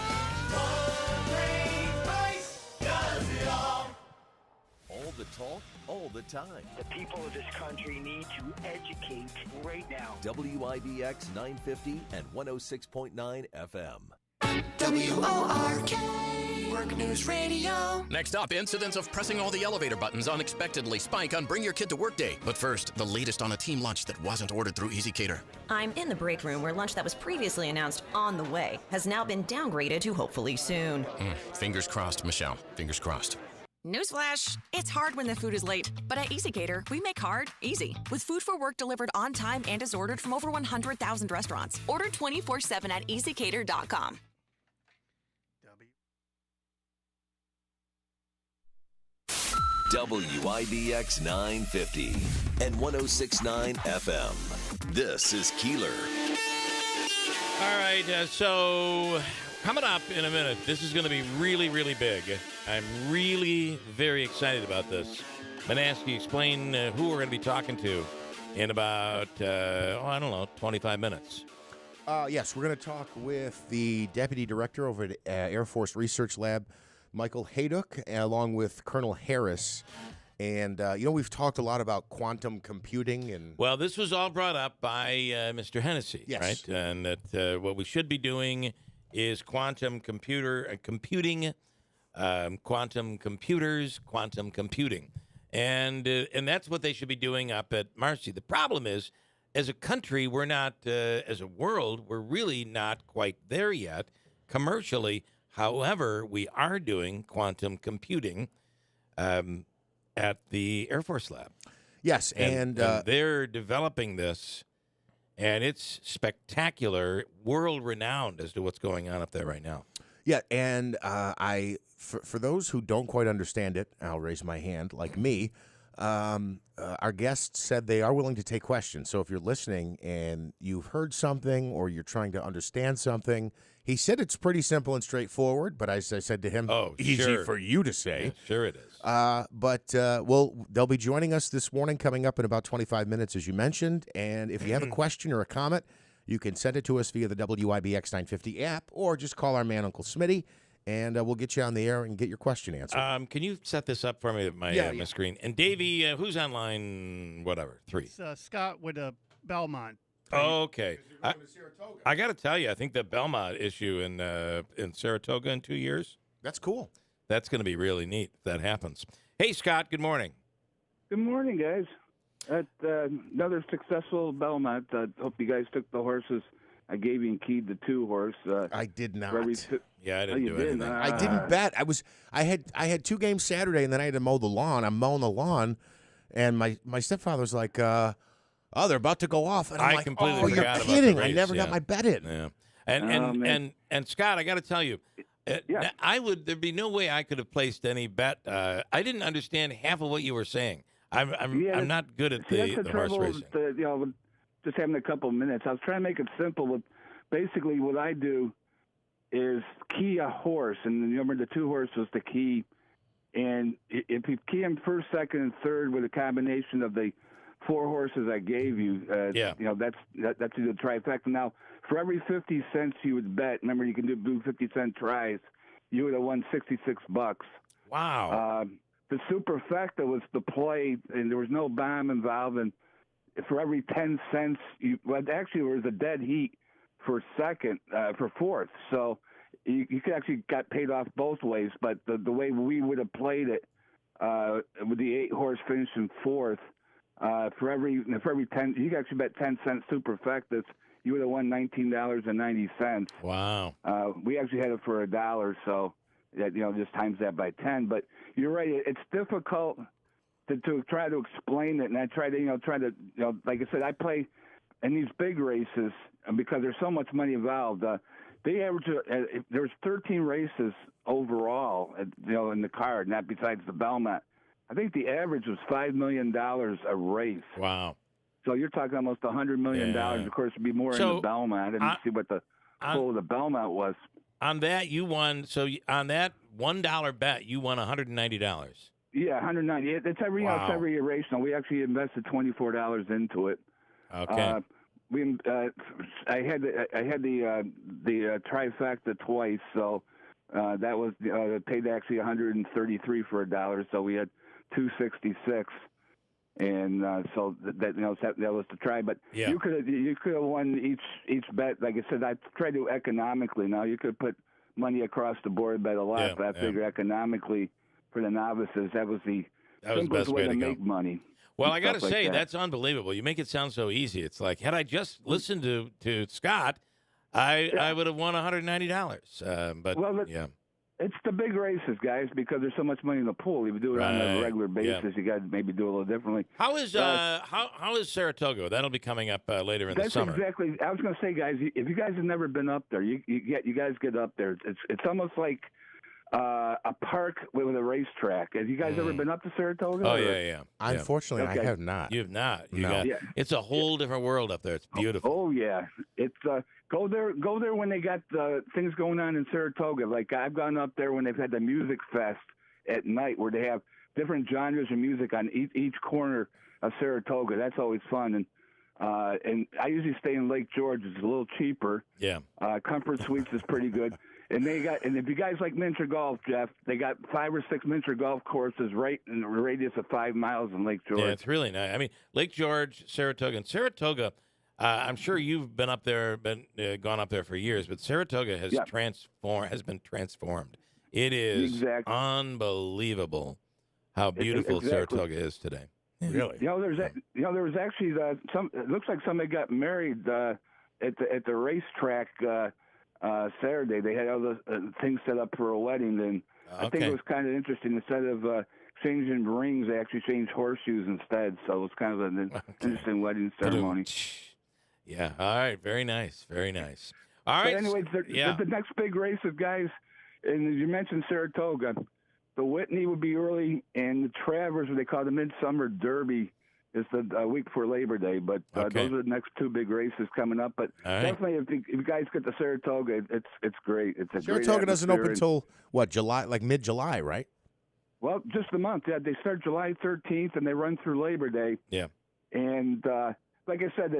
All the talk, all the time. The people of this country need to educate right now. WIBX 950 and 106.9 FM. WORK, Work News Radio. Next up, incidents of pressing all the elevator buttons unexpectedly spike on Bring Your Kid to Work Day. But first, the latest on a team lunch that wasn't ordered through EasyCater. I'm in the break room where lunch that was previously announced on the way has now been downgraded to hopefully soon. Fingers crossed, Michelle. Fingers crossed. Newsflash, it's hard when the food is late, but at EasyCater, we make hard easy. With food for work delivered on time and is ordered from over 100,000 restaurants. Order 24/7 at EasyCater.com. WIBX 950 and 106.9 FM. This is Keeler. All right, so coming up in a minute, this is going to be really, really big. I'm really very excited about this. I'm going to ask you to explain who we're going to be talking to in about, 25 minutes. Yes, we're going to talk with the Deputy Director over at Air Force Research Lab, Michael Haydock, along with Colonel Harris. And, we've talked a lot about quantum computing. Well, this was all brought up by Mr. Hennessy, yes. Right? And that what we should be doing is quantum computing, quantum computers, quantum computing. And that's what they should be doing up at Marcy. The problem is, as a country, we're not, as a world, we're really not quite there yet commercially. However, we are doing quantum computing at the Air Force Lab. Yes, and they're developing this, and it's spectacular, world-renowned as to what's going on up there right now. Yeah, and for those who don't quite understand it, I'll raise my hand, like me, our guests said they are willing to take questions. So if you're listening and you've heard something or you're trying to understand something, he said it's pretty simple and straightforward, but as I said to him, easy for you to say. Yeah, sure it is. But they'll be joining us this morning, coming up in about 25 minutes, as you mentioned. And if you have a question or a comment, you can send it to us via the WIBX 950 app or just call our man, Uncle Smitty, and we'll get you on the air and get your question answered. Can you set this up for me at my screen? And Davey, who's on line, 3? It's Scott with Belmont. Okay. I got to tell you, I think the Belmont issue in Saratoga in 2 years. That's cool. That's going to be really neat if that happens. Hey, Scott, good morning. Good morning, guys. Another successful Belmont. Hope you guys took the horses. I gave you and keyed the 2 horse. I did not. Yeah, I didn't do anything. I didn't bet. I had 2 games Saturday, and then I had to mow the lawn. I'm mowing the lawn, and my stepfather was like, "Oh, they're about to go off." And I'm like, completely forgot you're about kidding. the race, I never got my bet in. Yeah. And Scott, I got to tell you, there'd be no way I could have placed any bet. I didn't understand half of what you were saying. I'm not good at the horse racing. Just having a couple of minutes. I was trying to make it simple. Basically, what I do is key a horse, and remember the 2 horse was the key. And if you key him first, second, and third with a combination of the 4 horses I gave you, that's the trifecta. Now, for every 50 cents you would bet, remember you can do 50-cent tries, you would have won $66. Wow. The superfecta was the play, and there was no bomb involved. And for every 10 cents, actually there was a dead heat for second, for fourth. So you could actually got paid off both ways. But the way we would have played it, with the 8 horse finishing fourth, for every 10, you could actually bet 10 cent superfectas, you would have won $19.90. Wow. We actually had it for $1, so that just times that by 10. But you're right, it's difficult to try to explain it, and I try to like I said, I play in these big races because there's so much money involved. They average there's 13 races overall, in the card, and that besides the Belmont. I think the average was $5 million a race. Wow. So you're talking almost $100 million. Of course, it'd be more in the Belmont. I didn't see what the total of the Belmont was. On that, you won. So on that $1 bet, you won $190. Yeah, 190. It's every Wow. it's every race. Now we actually invested $24 into it. Okay. I had the trifecta twice, so that was paid actually $133 for $1, so we had $266, and so that was the try. But you could have won each bet. Like I said, I tried to economically. Now you could put money across the board, bet a lot, but I figure economically for the novices that was the simplest way to make money. Well, I got to say, that's unbelievable. You make it sound so easy. It's like, had I just listened to Scott, I would have won $190. But, it's the big races, guys, because there's so much money in the pool. If you do it on a regular basis, you got to maybe do it a little differently. How is Saratoga? That'll be coming up later in the summer. Exactly. I was going to say, guys, if you guys have never been up there, you guys get up there. It's almost like a park with a racetrack. Have you guys ever been up to Saratoga? Oh, yeah. Unfortunately, I have not. You have not. No. It's a whole different world up there. It's beautiful. Oh yeah. It's go there when they got things going on in Saratoga. Like I've gone up there when they've had the music fest at night, where they have different genres of music on each corner of Saratoga. That's always fun. And I usually stay in Lake George. It's a little cheaper. Yeah. Comfort Suites is pretty good. And if you guys like miniature golf, Jeff, they got 5 or 6 miniature golf courses right in a radius of 5 miles in Lake George. Yeah, it's really nice. I mean, Lake George, Saratoga, and Saratoga. I'm sure you've been up there, gone up there for years, but Saratoga has been transformed. It is unbelievable how beautiful Saratoga is today. Really? There was actually it looks like somebody got married at the racetrack. Saturday, they had all the things set up for a wedding, and I think it was kind of interesting. Instead of exchanging rings, they actually changed horseshoes instead. So it was kind of an interesting wedding ceremony. Yeah. All right. Very nice. Very nice. All right. But anyways, the next big races, guys, and you mentioned Saratoga, the Whitney would be early, and the Travers, what they call the Midsummer Derby, is the week before Labor Day, but those are the next 2 big races coming up. But definitely, if you guys get to Saratoga, it's great. It's a Saratoga doesn't open until what, July, like mid-July, right? Well, just a month. Yeah, they start July 13th and they run through Labor Day. Yeah, and like I said,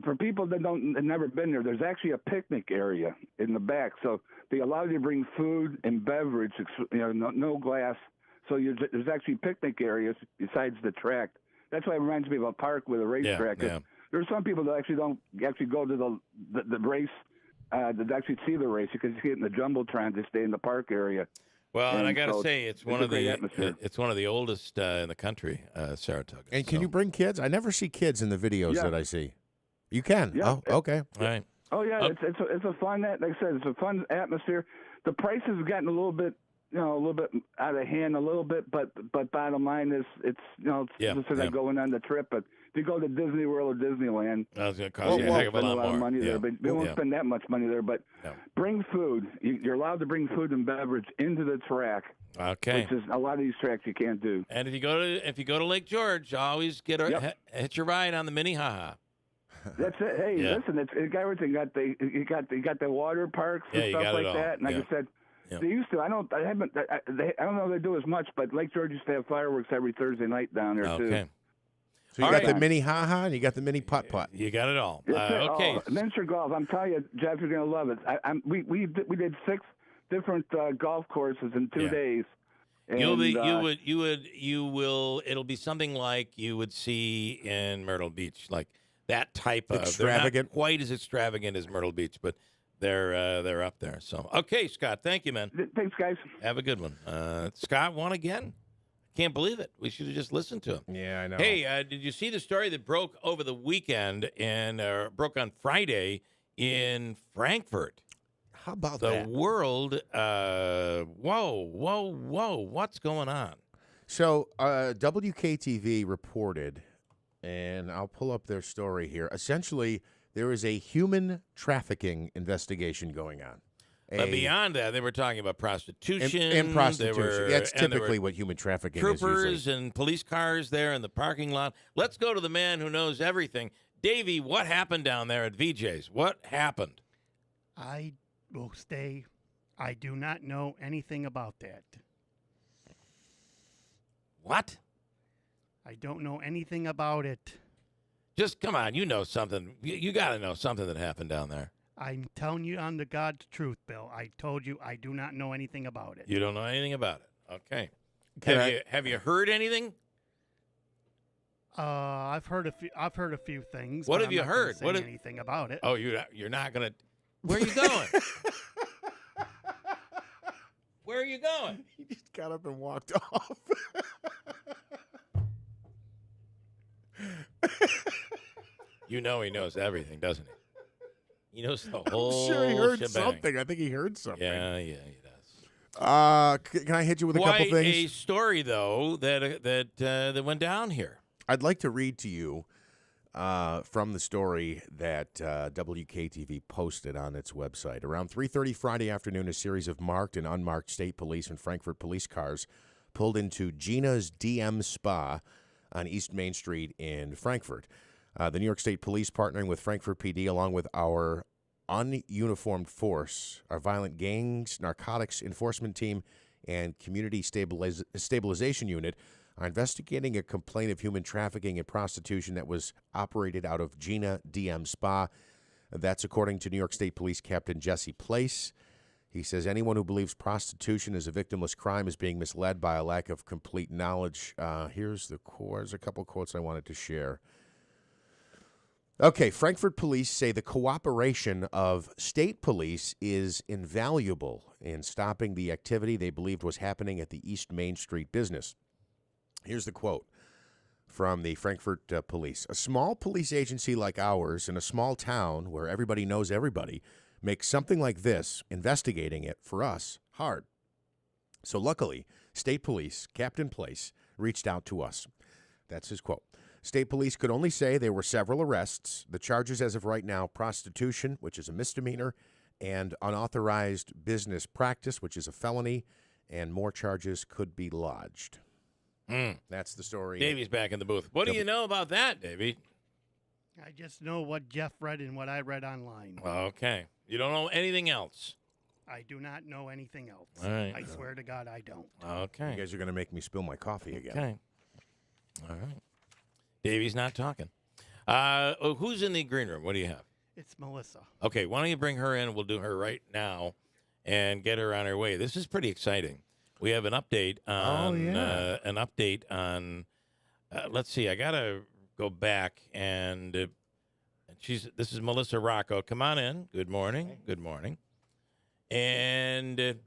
for people that have never been there, there's actually a picnic area in the back, so they allow you to bring food and beverage. No glass. So there's actually picnic areas besides the track. That's why it reminds me of a park with a racetrack. Yeah. There's some people that actually don't go to the race that actually see the race because you see it in the jumbotron. They stay in the park area. Well, and I got to say, it's one of the oldest in the country, Saratoga. And can you bring kids? I never see kids in the videos that I see. You can. Yeah. Oh, okay. All right. Oh yeah, it's a fun. Like I said, it's a fun atmosphere. The prices have gotten a little bit out of hand a little bit, but bottom line is it's just going on the trip. But if you go to Disney World or Disneyland, it's going to cost you a heck of a lot more money there. But we won't spend that much money there. But bring food. You're allowed to bring food and beverage into the track. Okay. Which is a lot of these tracks you can't do. And if you go to Lake George, always hit your ride on the Mini Haha. That's it. Hey, listen, it's got everything. You got the water parks and stuff like that. And like I said. Yep. They used to. I don't know if they do as much, but Lake George used to have fireworks every Thursday night down there too. So you got the mini ha-ha and you got the mini putt-putt. You got it all. Okay. Miniature golf. I'm telling you, Jeff, you're going to love it. We did 6 different golf courses in 2 days. And, it'll be something like you would see in Myrtle Beach, like that type of extravagant. They're not quite as extravagant as Myrtle Beach, but they're up there. So, okay, Scott, thank you, man. Thanks, guys. Have a good one. Scott won again. Can't believe it. We should have just listened to him. Yeah, I know. Hey, did you see the story that broke over the weekend and broke on Friday in Frankfurt? How about the world? Whoa! What's going on? So WKTV reported, and I'll pull up their story here. Essentially, there is a human trafficking investigation going on. But beyond that, they were talking about prostitution. And prostitution. That's typically what human trafficking is usually. Troopers and police cars there in the parking lot. Let's go to the man who knows everything. Davey, what happened down there at VJ's? What happened? I will stay. I do not know anything about that. What? I don't know anything about it. Just come on. You know something. You got to know something that happened down there. I'm telling you on the God's truth, Bill. I told you I do not know anything about it. You don't know anything about it. Okay. Have you heard anything? I've heard a few things. What but have I'm you not gonna heard? say What anything about it? Oh, you're not going to. Where are you going? Where are you going? He just got up and walked off. You know he knows everything, doesn't he? He knows the whole I'm sure he heard shebang. something. I think he heard something. Yeah, he does. Can I hit you with a couple things? Quite a story, though, that went down here. I'd like to read to you from the story that WKTV posted on its website. Around 3:30 Friday afternoon, a series of marked and unmarked state police and Frankfurt police cars pulled into Gina's DM Spa on East Main Street in Frankfurt. The New York State Police, partnering with Frankfurt PD, along with our ununiformed force, our violent gangs, narcotics enforcement team, and community stabilization unit, are investigating a complaint of human trafficking and prostitution that was operated out of Gina DM Spa. That's according to New York State Police Captain Jesse Place. He says anyone who believes prostitution is a victimless crime is being misled by a lack of complete knowledge. Here's a couple quotes I wanted to share. Okay, Frankfurt police say the cooperation of state police is invaluable in stopping the activity they believed was happening at the East Main Street business. Here's the quote from the Frankfurt police. A small police agency like ours in a small town where everybody knows everybody makes something like this, investigating it, for us, hard. So luckily, state police, Captain Place, reached out to us. That's his quote. State police could only say there were several arrests. The charges as of right now, prostitution, which is a misdemeanor, and unauthorized business practice, which is a felony, and more charges could be lodged. That's the story. Davey's back in the booth. What do you know about that, Davey? I just know what Jeff read and what I read online. Okay. You don't know anything else? I do not know anything else. All right. I swear to God I don't. Okay. You guys are going to make me spill my coffee again. Okay. All right. Davey's not talking. Who's in the green room? What do you have? It's Melissa. Okay, why don't you bring her in? We'll do her right now and get her on her way. This is pretty exciting. We have an update on let's see. I got to go back and this is Melissa Rocco. Come on in. Good morning. Good morning. And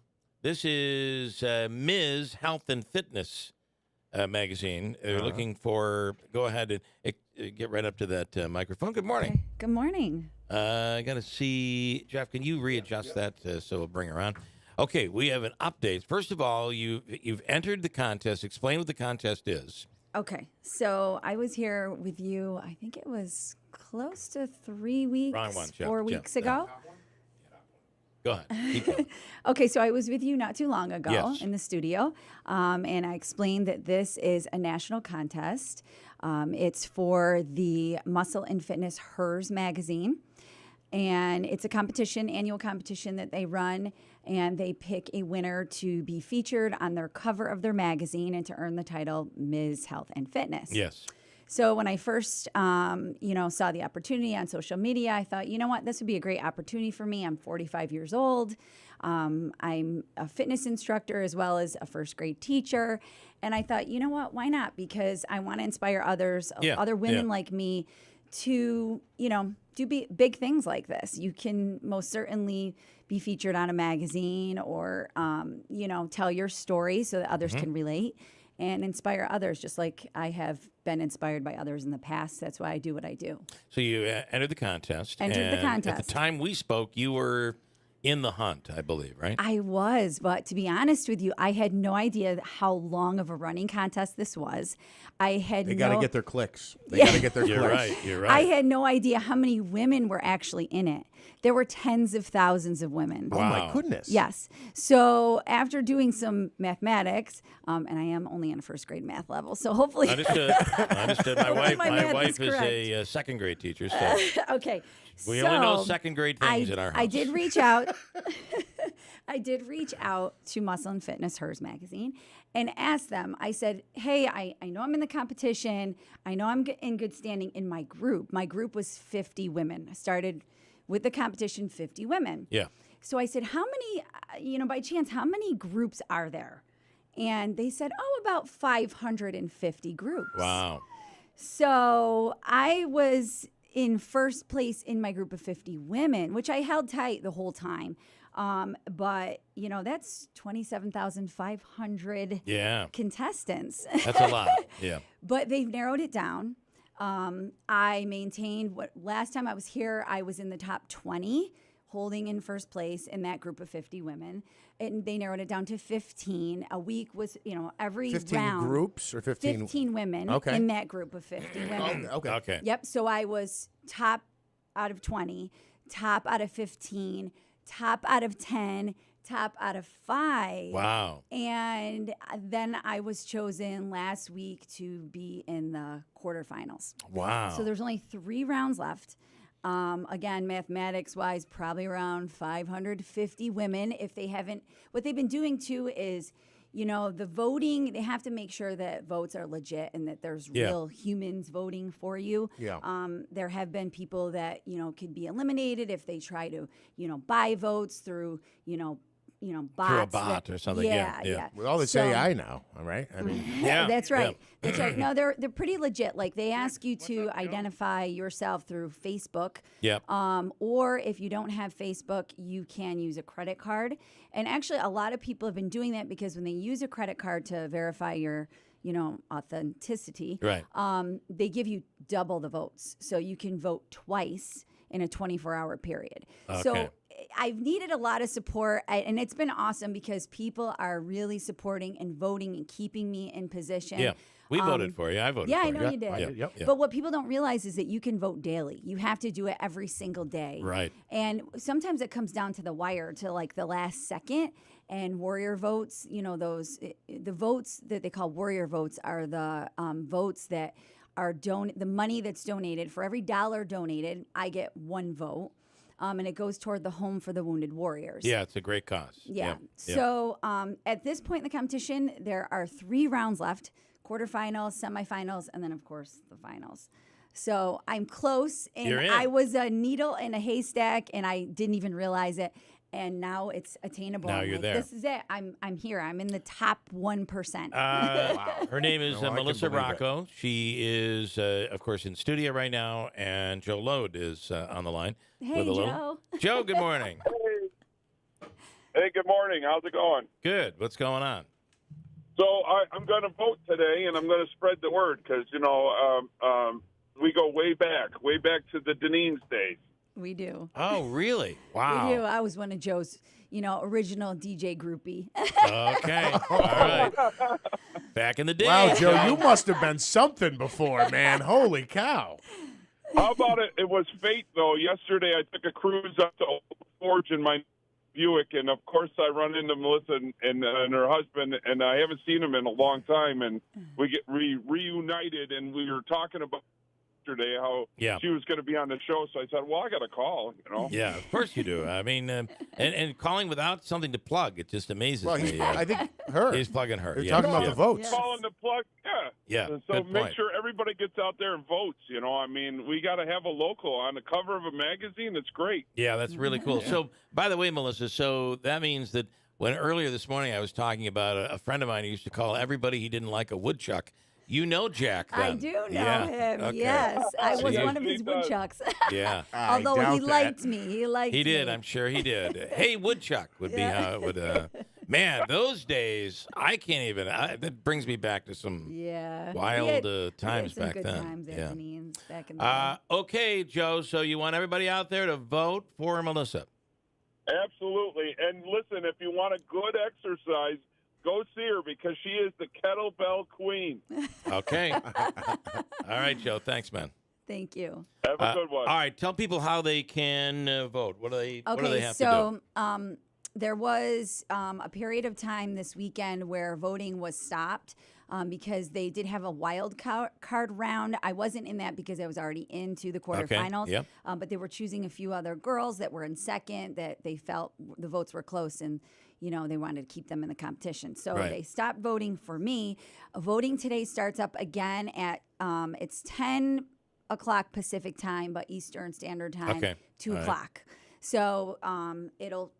this is Ms. Health and Fitness magazine. They're looking for, go ahead and get right up to that microphone. Good morning. Okay. Good morning. I got to see, Jeff, can you readjust that so we'll bring her on? Okay, we have an update. First of all, you've entered the contest. Explain what the contest is. Okay, so I was here with you, I think it was close to 3 weeks, Wrong one, Jeff. 4 weeks ago. Go ahead. Keep going. Okay, so I was with you not too long ago Yes. in the studio, and I explained that this is a national contest. It's for the Muscle and Fitness HERS magazine, and it's a competition, annual competition that they run, and they pick a winner to be featured on their cover of their magazine and to earn the title Ms. Health and Fitness. Yes. So when I first, saw the opportunity on social media, I thought, you know what, this would be a great opportunity for me. I'm 45 years old. I'm a fitness instructor as well as a first grade teacher. And I thought, you know what, why not? Because I want to inspire others, other women like me to, do big things like this. You can most certainly be featured on a magazine or, tell your story so that others can relate and inspire others, just like I have been inspired by others in the past. That's why I do what I do. So you entered the contest. Entered the contest. At the time we spoke, you were in the hunt, I believe, right? I was, but to be honest with you, I had no idea how long of a running contest this was. They got to get their clicks. They got to get their clicks. You're right. I had no idea how many women were actually in it. There were tens of thousands of women. Oh, my goodness. Yes. So after doing some mathematics, and I am only on a first grade math level, so hopefully. Understood. My wife is correct. a second grade teacher, so okay. we only know second grade things in our house. I did reach out. I did reach out to Muscle and Fitness, Hers magazine, and asked them. I said, hey, I know I'm in the competition. I know I'm in good standing in my group. My group was 50 women. I started with the competition, 50 women. Yeah. So I said, how many, by chance, how many groups are there? And they said, about 550 groups. Wow. So I was in first place in my group of 50 women, which I held tight the whole time. But, that's 27,500 contestants. That's a lot, yeah. But they've narrowed it down. I maintained last time I was here, I was in the top 20, holding in first place in that group of 50 women. And they narrowed it down to 15. A week was, every 15 round. groups or 15? 15 women in that group of 50 women. Okay. Yep. So I was top out of 20, top out of 15, top out of 10, top out of 5. Wow. And then I was chosen last week to be in the quarterfinals. Wow. So there's only 3 rounds left. Again, mathematics-wise, probably around 550 women. If they haven't, what they've been doing too is, the voting, they have to make sure that votes are legit and that there's real humans voting for you. Yeah. There have been people that, could be eliminated if they try to, buy votes through, bots. Through a bot or something. Yeah. With all this AI now, all right? I mean, That's right. That's right. No, they're pretty legit. Like they ask you to identify yourself through Facebook. Yep. Or if you don't have Facebook, you can use a credit card. And actually, a lot of people have been doing that because when they use a credit card to verify your authenticity, right. They give you double the votes. So you can vote twice in a 24-hour period. Okay. So I've needed a lot of support, and it's been awesome because people are really supporting and voting and keeping me in position. Yeah, we voted for you. I voted for you. Yeah, I know you did. Yeah. But what people don't realize is that you can vote daily. You have to do it every single day. Right. And sometimes it comes down to the wire, to like the last second. And warrior votes, the votes that they call warrior votes are the votes that are the money that's donated. For every $1 donated, I get 1 vote. And it goes toward the Home for the Wounded Warriors. Yeah, it's a great cause. Yeah. So at this point in the competition, there are 3 rounds left: quarterfinals, semifinals, and then, of course, the finals. So I'm close, and You're in. I was a needle in a haystack, and I didn't even realize it. And now it's attainable. Now I'm you're like, there. This is it. I'm here. I'm in the top 1%. Wow. Her name is No, I can Melissa believe it. Rocco. She is, of course, in studio right now, and Joe Lode is on the line. Hey, Joe. Joe, good morning. Hey, good morning. How's it going? Good. What's going on? So I'm going to vote today, and I'm going to spread the word because, we go way back to the Deneen's days. We do. Oh, really? Wow. We do. I was one of Joe's, original DJ groupie. Okay. All right. Back in the day. Wow, Joe, you must have been something before, man. Holy cow. How about it? It was fate, though. Yesterday, I took a cruise up to Old Forge in my Buick, and of course, I run into Melissa and her husband, and I haven't seen them in a long time, and we get reunited, and we were talking about yesterday how she was going to be on the show, so I said, well, I got a call, Yeah, of course you do. I mean, and calling without something to plug, it just amazes me. I think her. He's plugging her. You're talking about the votes. Calling the plug, Yeah. And so good make point. sure everybody gets out there and votes. I mean, we got to have a local on the cover of a magazine. That's great. Yeah, that's really cool. So, by the way, Melissa, so that means that when earlier this morning I was talking about a friend of mine who used to call everybody he didn't like a woodchuck. You know Jack, then. I do know him. Okay. Yes, I So was you- one of his woodchucks. Yeah. Although he liked me. He did. I'm sure he did. Hey, woodchuck would be how it would. Man, those days, I can't even. That brings me back to some wild times some back good then. times at Deneen's back in the day. Okay, Joe. So you want everybody out there to vote for Melissa? Absolutely. And listen, if you want a good exercise, go see her because she is the kettlebell queen. Okay. All right, Joe. Thanks, man. Thank you. Have a good one. All right. Tell people how they can vote. What do they have to do? So there was a period of time this weekend where voting was stopped because they did have a wild card round. I wasn't in that because I was already into the quarterfinals. Okay. Yep. But they were choosing a few other girls that were in second that they felt the votes were close and they wanted to keep them in the competition. So they stopped voting for me. Voting today starts up again at it's 10 o'clock Pacific time, but Eastern Standard Time, 2 o'clock. So it'll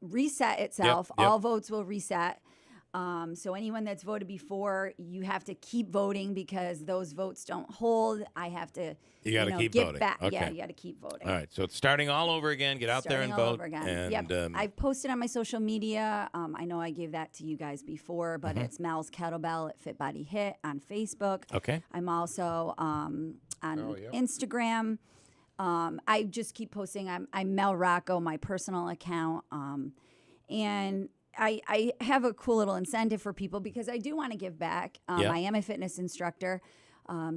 reset itself. Yep. All votes will reset. So anyone that's voted before, you have to keep voting because those votes don't hold. I have to, You got to keep get voting. back. Okay. Yeah, you got to keep voting. All right. So it's starting all over again. Get out there and vote. And, I've posted on my social media. I know I gave that to you guys before, but it's Mel's Kettlebell at Fit Body Hit on Facebook. Okay. I'm also on Instagram. I just keep posting. I'm Mel Rocco, my personal account. And I have a cool little incentive for people because I do want to give back. I am a fitness instructor.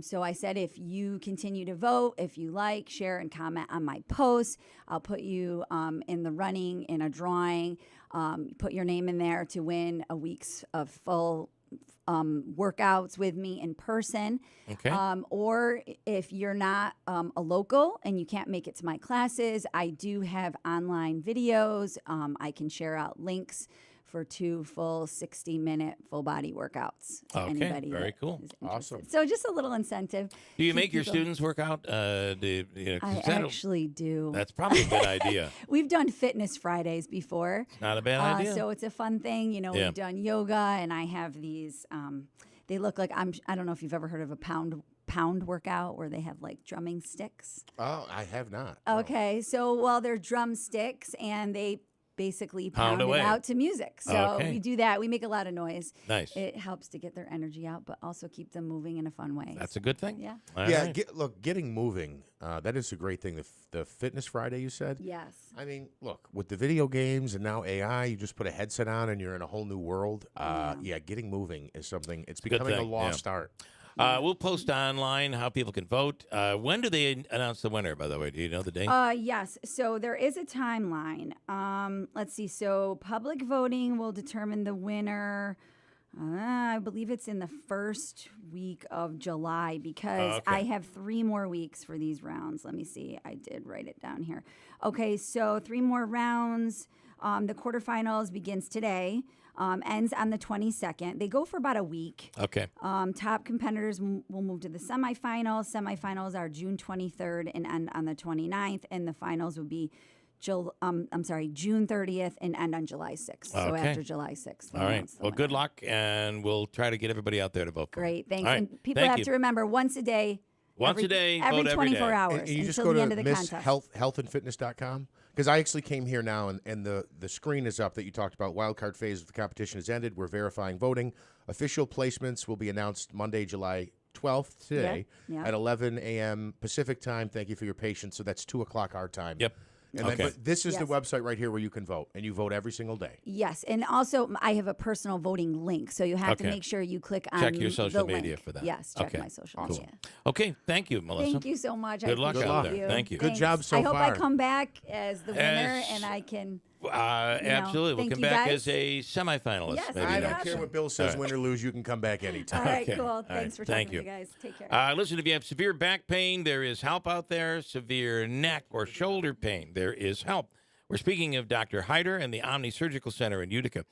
So I said, if you continue to vote, if you like, share, and comment on my posts, I'll put you in the running in a drawing, put your name in there to win a week's of full workouts with me in person. Okay. Or if you're not a local and you can't make it to my classes, I do have online videos. I can share out links for 2 full 60-minute full body workouts to anybody. Very cool. Awesome. So just a little incentive. Do you make your students work out? I actually do. That's probably a good idea. We've done fitness Fridays before. Not a bad idea. So it's a fun thing. We've done yoga, and I have these. They look like I don't know if you've ever heard of a pound workout where they have like drumming sticks. Oh, I have not. Okay, so they're drumsticks, and they basically pound it away out to music. So we do that. We make a lot of noise. Nice. It helps to get their energy out, but also keep them moving in a fun way. That's a good thing. Yeah. All right. Getting moving, that is a great thing. The Fitness Friday you said? Yes. I mean, look, with the video games and now AI, you just put a headset on and you're in a whole new world. Getting moving is something, it's becoming a lost art. We'll post online how people can vote. When do they announce the winner, by the way? Do you know the date? Yes. So there is a timeline. Let's see. So public voting will determine the winner. I believe it's in the first week of July because I have 3 more weeks for these rounds. Let me see. I did write it down here. Okay. So 3 more rounds. The quarterfinals begins today. Ends on the 22nd. They go for about a week. Okay. Top competitors will move to the semifinals. Semifinals are June 23rd and end on the 29th, and the finals will be June 30th and end on July 6th. So after July 6th. All right. Well, good luck, and we'll try to get everybody out there to vote for Great. Thanks. All right. And people have to remember once a day. Every 24 hours And you just until go the end to of the contest. misshealthandfitness.com. Because I actually came here now, and the screen is up that you talked about. Wildcard phase of the competition has ended. We're verifying voting. Official placements will be announced Monday, July 12th, today, at 11 a.m. Pacific time. Thank you for your patience. So that's 2 o'clock our time. Yep. And but this is the website right here where you can vote, and you vote every single day. Yes, and also I have a personal voting link, so you have to make sure you click on check your social the media link. for that. Yes, check my social media. Okay, thank you, Melissa. Thank you so much. Good luck out there. You. Thank you. Good job so far. I hope I come back as the winner, and I can. Absolutely. We'll come back as a semifinalist. Yes, I don't care what Bill says, win or lose, you can come back anytime. All right, cool. Thanks for talking to me, guys. Take care. Listen, if you have severe back pain, there is help out there. Severe neck or shoulder pain, there is help. We're speaking of Dr. Hyder and the Omni Surgical Center in Utica.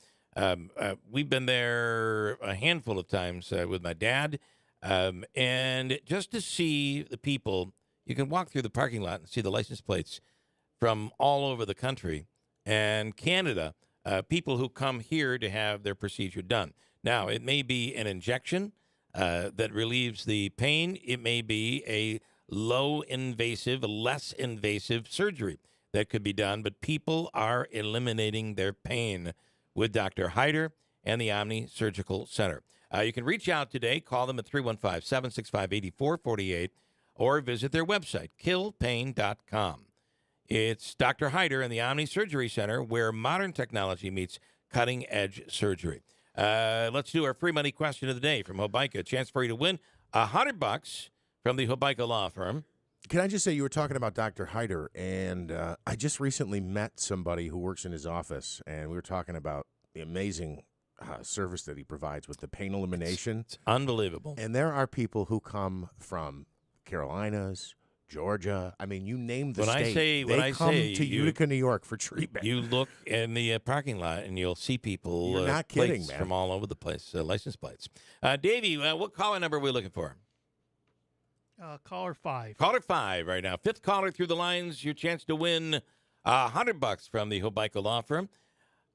We've been there a handful of times with my dad. And just to see the people, you can walk through the parking lot and see the license plates from all over the country and Canada, people who come here to have their procedure done. Now, it may be an injection that relieves the pain. It may be a low-invasive, less invasive surgery that could be done, but people are eliminating their pain with Dr. Hyder and the Omni Surgical Center. You can reach out today, call them at 315-765-8448, or visit their website, killpain.com. It's Dr. Hyder and the Omni Surgery Center, where modern technology meets cutting-edge surgery. Let's do our free money question of the day from Hobica. A chance for you to win $100 from the Hobica Law Firm. Can I just say, you were talking about Dr. Hyder, and I just recently met somebody who works in his office, and we were talking about the amazing service that he provides with the pain elimination. It's unbelievable. And there are people who come from Carolinas, Georgia. I mean, you name the state. They come to Utica, New York for treatment. You look in the parking lot and you'll see people. You're not kidding, plates man. From all over the place, license plates. Davey, what caller number are we looking for? Caller 5. Caller 5 right now. Fifth caller through the lines. Your chance to win $100 from the Hobica Law Firm.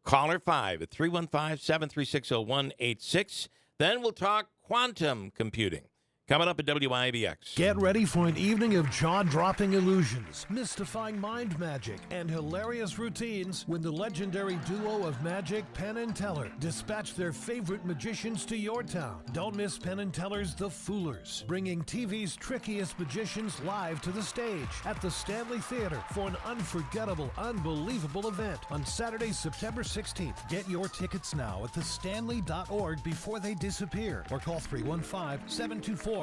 Caller 5 at 315-736-0186. Then we'll talk quantum computing. Coming up at WIBX. Get ready for an evening of jaw-dropping illusions, mystifying mind magic, and hilarious routines when the legendary duo of Magic, Penn and Teller dispatch their favorite magicians to your town. Don't miss Penn and Teller's The Foolers, bringing TV's trickiest magicians live to the stage at the Stanley Theater for an unforgettable, unbelievable event on Saturday, September 16th. Get your tickets now at thestanley.org before they disappear, or call 315-724-4000.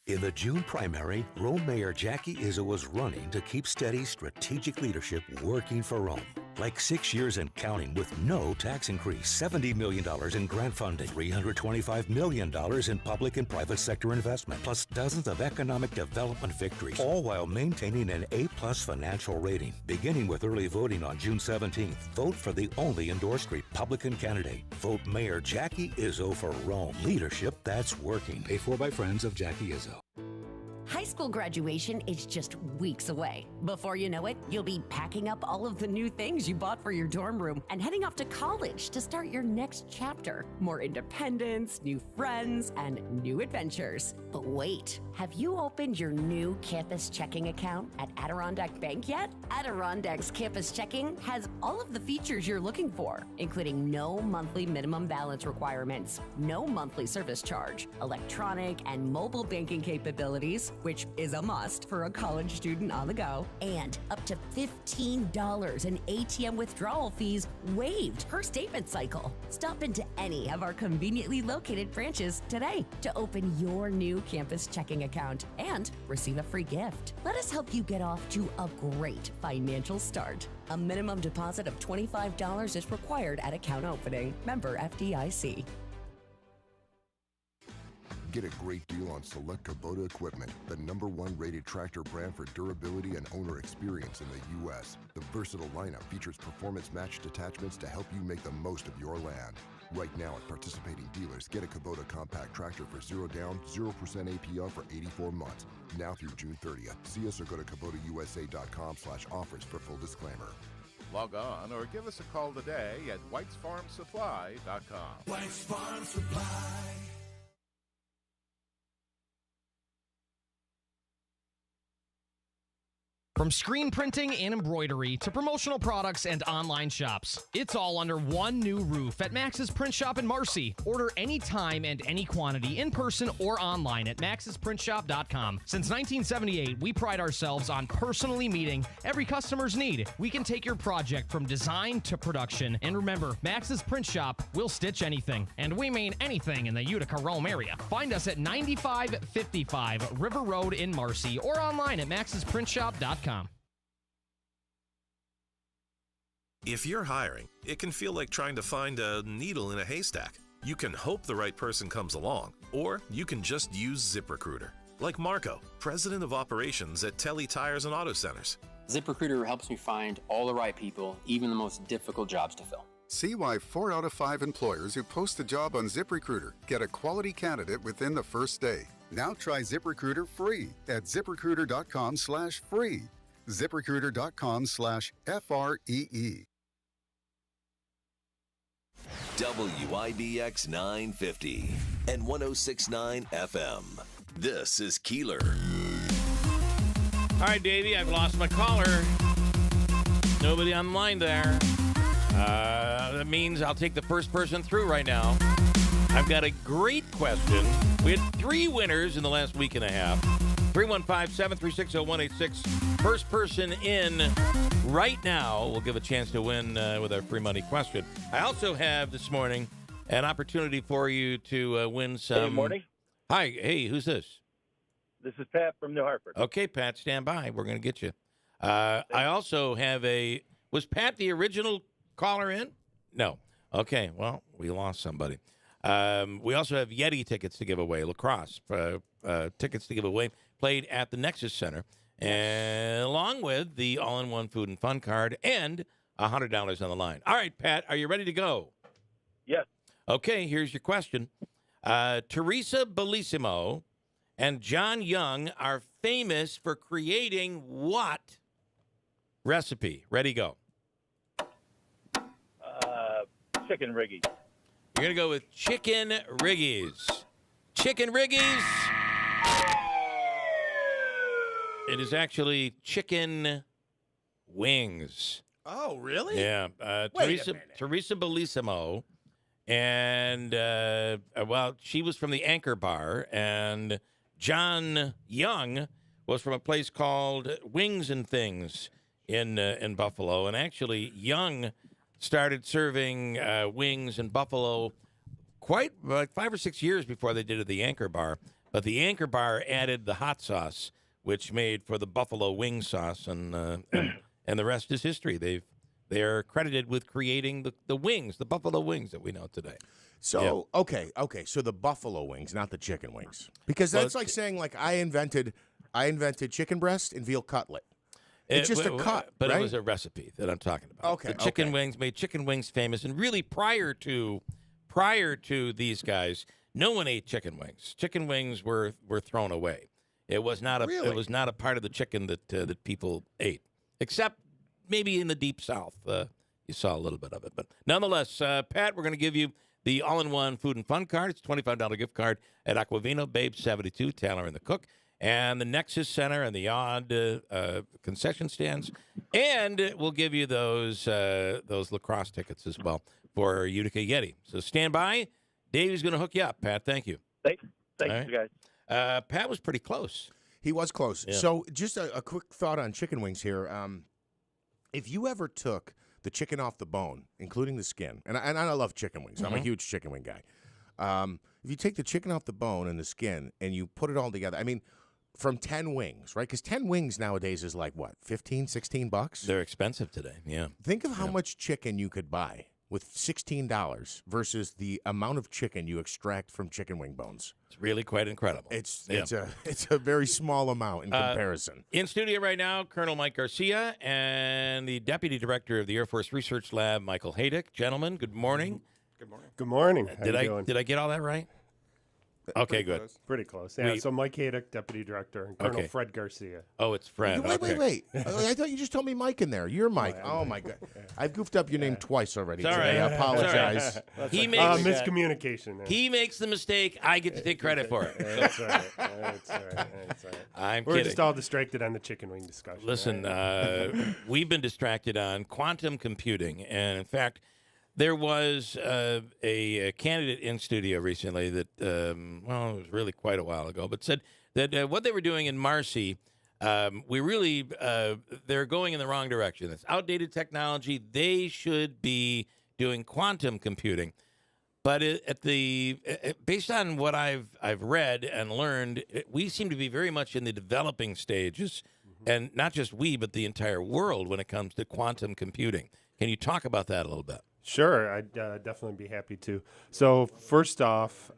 In the June primary, Rome Mayor Jackie Izzo was running to keep steady strategic leadership working for Rome. Like 6 years and counting with no tax increase, $70 million in grant funding, $325 million in public and private sector investment, plus dozens of economic development victories, all while maintaining an A-plus financial rating. Beginning with early voting on June 17th, vote for the only endorsed Republican candidate. Vote Mayor Jackie Izzo for Rome. Leadership that's working. Paid for by friends of Jackie Izzo. High school graduation is just weeks away. Before you know it, you'll be packing up all of the new things you bought for your dorm room and heading off to college to start your next chapter. More independence, new friends, and new adventures. But wait, have you opened your new campus checking account at Adirondack Bank yet? Adirondack's campus checking has all of the features you're looking for, including no monthly minimum balance requirements, no monthly service charge, electronic and mobile banking capabilities, which is a must for a college student on the go, and up to $15 in ATM withdrawal fees waived per statement cycle. Stop into any of our conveniently located branches today to open your new campus checking account and receive a free gift. Let us help you get off to a great financial start. A minimum deposit of $25 is required at account opening. Member FDIC. Get a great deal on select Kubota equipment, the #1 rated tractor brand for durability and owner experience in the U.S. The versatile lineup features performance-matched attachments to help you make the most of your land. Right now at participating dealers, get a Kubota compact tractor for 0 down, 0% APR for 84 months. Now through June 30th. See us or go to KubotaUSA.com/offers for full disclaimer. Log on or give us a call today at WhitesFarmSupply.com. White's Farm Supply. From screen printing and embroidery to promotional products and online shops, it's all under one new roof at Max's Print Shop in Marcy. Order anytime and any quantity in person or online at maxsprintshop.com. Since 1978, we pride ourselves on personally meeting every customer's need. We can take your project from design to production. And remember, Max's Print Shop will stitch anything. And we mean anything in the Utica-Rome area. Find us at 9555 River Road in Marcy or online at maxsprintshop.com. If you're hiring, it can feel like trying to find a needle in a haystack. You can hope the right person comes along, or you can just use ZipRecruiter. Like Marco, president of operations at Telly Tires and Auto Centers. ZipRecruiter helps me find all the right people, even the most difficult jobs to fill. See why 4 out of 5 employers who post a job on ZipRecruiter get a quality candidate within the first day. Now try ZipRecruiter free at ZipRecruiter.com/free. ZipRecruiter.com/FREE. WIBX 950 and 106.9 FM. This is Keeler. All right, Davey, I've lost my caller. Nobody on the line there. That means I'll take the first person through right now. I've got a great question. We had 3 winners in the last week and a half. 315-736-0186. First person in right now will give a chance to win with our free money question. I also have this morning an opportunity for you to win some. Good morning. Hi. Hey, who's this? This is Pat from New Hartford. Okay, Pat, stand by. We're going to get you. I also have a. Was Pat the original caller in? No. Okay, well, we lost somebody. We also have Yeti tickets to give away, lacrosse tickets to give away, played at the Nexus Center, and along with the all-in-one food and fun card and $100 on the line. All right, Pat, are you ready to go? Yes. Okay, here's your question. Teresa Bellissimo and John Young are famous for creating what recipe? Ready, go. Chicken riggies. You're going to go with chicken riggies. Chicken riggies. It is actually chicken wings. Oh, really? Yeah. Teresa Bellissimo. And, well, she was from the Anchor Bar. And John Young was from a place called Wings and Things in Buffalo. And actually, Young started serving wings in Buffalo quite like 5 or 6 years before they did it at the Anchor Bar. But the Anchor Bar added the hot sauce, which made for the buffalo wing sauce, and the rest is history. They are credited with creating the wings, the buffalo wings that we know today. So okay, so the buffalo wings, not the chicken wings, because that's like saying like I invented chicken breast and veal cutlet. It's just a cut, but right? It was a recipe that I'm talking about. Okay, the chicken wings made chicken wings famous, and really prior to these guys, no one ate chicken wings. Chicken wings were thrown away. It was not a part of the chicken that people ate, except maybe in the deep South. You saw a little bit of it, but nonetheless, Pat, we're going to give you the all-in-one food and fun card. It's a $25 gift card at Aquavino, Babe 72, Taylor and the Cook, and the Nexus Center and the odd concession stands. And we'll give you those lacrosse tickets as well for Utica Yeti. So stand by. Davey's going to hook you up, Pat. Thank you. Thanks, right. you guys. Pat was pretty close. He was close. Yeah. So just a quick thought on chicken wings here. If you ever took the chicken off the bone, including the skin, and I love chicken wings. I'm a huge chicken wing guy. If you take the chicken off the bone and the skin and you put it all together, I mean, from 10 wings, right? Because 10 wings nowadays is like, what, 15, 16 bucks? They're expensive today, yeah. Think of how much chicken you could buy with $16 versus the amount of chicken you extract from chicken wing bones. It's really quite incredible. It's a very small amount in comparison. In studio right now, Colonel Mike Garcia and the Deputy Director of the Air Force Research Lab, Michael Haydick. Gentlemen, good morning. Good morning. Good morning. How you doing? Did I get all that right? Okay, good. Pretty close. Yeah, so Mike Haydick, Deputy Director, and Colonel Fred Garcia. Oh, it's Fred. Wait. I thought you just told me Mike in there. You're Mike. Oh, my God. I've goofed up your name twice already today. I apologize. He makes miscommunication. There. He makes the mistake. I get to take credit for it. That's right. That's right. I'm We're kidding. just all distracted on the chicken wing discussion. Listen, we've been distracted on quantum computing, and in fact, there was a candidate in studio recently that, it was really quite a while ago, but said that what they were doing in Marcy, they're going in the wrong direction. It's outdated technology. They should be doing quantum computing. But based on what I've read and learned, we seem to be very much in the developing stages, and not just we, but the entire world when it comes to quantum computing. Can you talk about that a little bit? Sure, I'd definitely be happy to. So first off,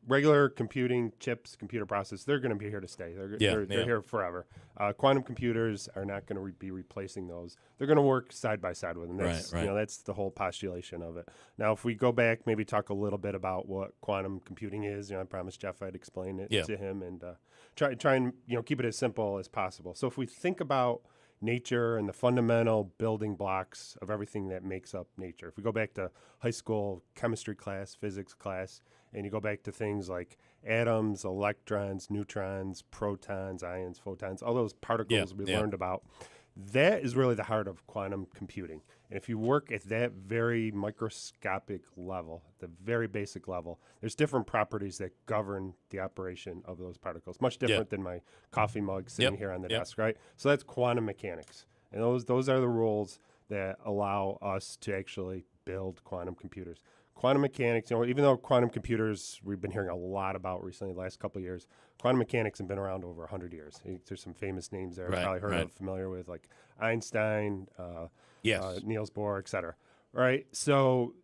regular computing chips, computer processors, they're going to be here to stay. They're here forever. Quantum computers are not going to be replacing those. They're going to work side by side with them. That's, right. That's the whole postulation of it. Now, if we go back, maybe talk a little bit about what quantum computing is. I promised Jeff I'd explain it to him and try and keep it as simple as possible. So if we think about nature and the fundamental building blocks of everything that makes up nature. If we go back to high school chemistry class, physics class, and you go back to things like atoms, electrons, neutrons, protons, ions, photons, all those particles we learned about, That is really the heart of quantum computing. And if you work at that very microscopic level, the very basic level, there's different properties that govern the operation of those particles. Much different than my coffee mug sitting here on the desk, right? So that's quantum mechanics. And those are the rules that allow us to actually build quantum computers. Quantum mechanics, even though quantum computers we've been hearing a lot about recently, the last couple of years, quantum mechanics have been around over 100 years. There's some famous names there, probably heard of, familiar with, like Einstein, Niels Bohr, et cetera. Right? So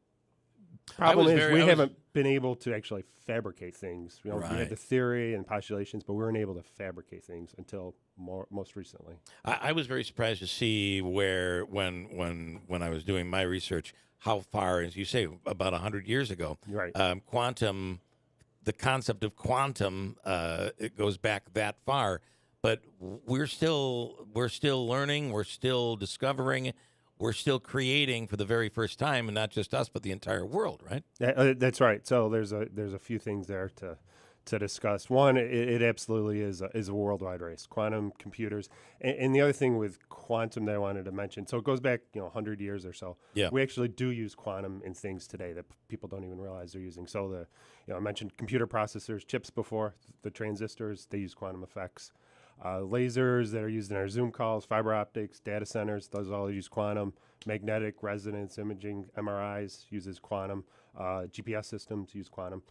problem is we haven't been able to actually fabricate things. We had the theory and postulations, but we weren't able to fabricate things until most recently. I was very surprised to see where, when I was doing my research, how far, as you say, about 100 years ago, quantum, the concept of quantum, it goes back that far. But we're still learning, we're still discovering, we're still creating for the very first time, and not just us, but the entire world, right? That's right. So there's a few things there to discuss. One, it absolutely is a worldwide race. Quantum computers, and the other thing with quantum that I wanted to mention. So it goes back, 100 years or so. Yeah. We actually do use quantum in things today that people don't even realize they're using. So I mentioned computer processors, chips before, the transistors, they use quantum effects. Lasers that are used in our Zoom calls, fiber optics, data centers, those all use quantum. Magnetic resonance imaging, MRIs, uses quantum. GPS systems use quantum.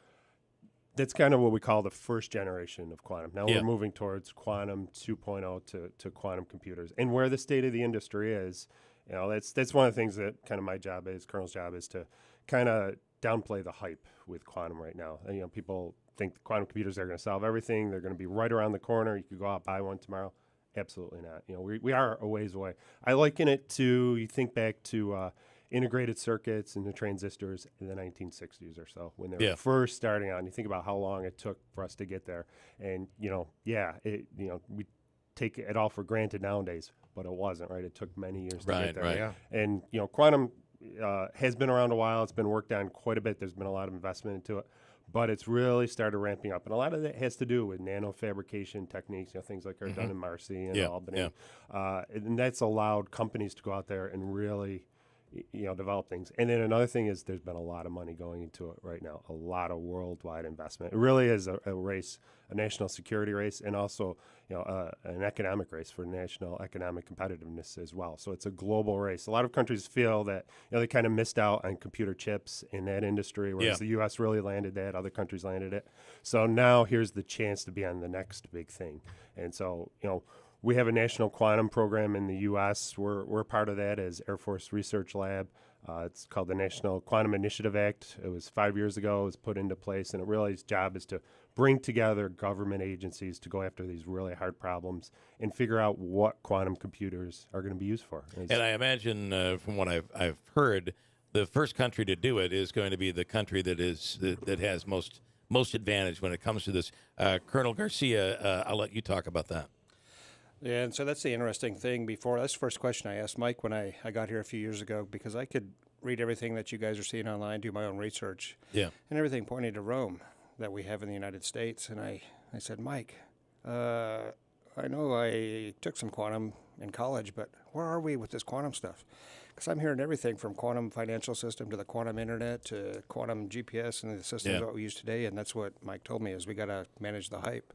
That's kind of what we call the first generation of quantum. Now we're moving towards quantum 2.0 to quantum computers. And where the state of the industry is, that's one of the things that kind of my job is, Colonel's job is to kind of downplay the hype with quantum right now. And, people think the quantum computers are going to solve everything. They're going to be right around the corner. You could go out, buy one tomorrow. Absolutely not. We are a ways away. I liken it to, you think back to integrated circuits and the transistors in the 1960s or so when they were first starting out. And you think about how long it took for us to get there. And, we take it all for granted nowadays, but it wasn't, right? It took many years to get there. Right. Yeah. And, quantum has been around a while. It's been worked on quite a bit. There's been a lot of investment into it. But it's really started ramping up. And a lot of that has to do with nanofabrication techniques, things like are done in Marcy and Albany. And that's allowed companies to go out there and really develop things. And then another thing is there's been a lot of money going into it right now, a lot of worldwide investment. It really is a race, a national security race, and also an economic race for national economic competitiveness as well. So it's a global race. A lot of countries feel that they kind of missed out on computer chips in that industry, whereas the U.S. really landed that, other countries landed it. So now here's the chance to be on the next big thing. And so, we have a national quantum program in the U.S. We're part of that as Air Force Research Lab. It's called the National Quantum Initiative Act. It was 5 years ago. It was put into place, and it really its job is to bring together government agencies to go after these really hard problems and figure out what quantum computers are going to be used for. And I imagine, from what I've heard, the first country to do it is going to be the country that has most advantage when it comes to this. Colonel Garcia, I'll let you talk about that. Yeah, and so that's the interesting thing. That's the first question I asked Mike when I got here a few years ago, because I could read everything that you guys are seeing online, do my own research, and everything pointed to Rome that we have in the United States. And I said, Mike, I know I took some quantum in college, but where are we with this quantum stuff? Because I'm hearing everything from quantum financial system to the quantum internet to quantum GPS and the systems that we use today. And that's what Mike told me is we got to manage the hype.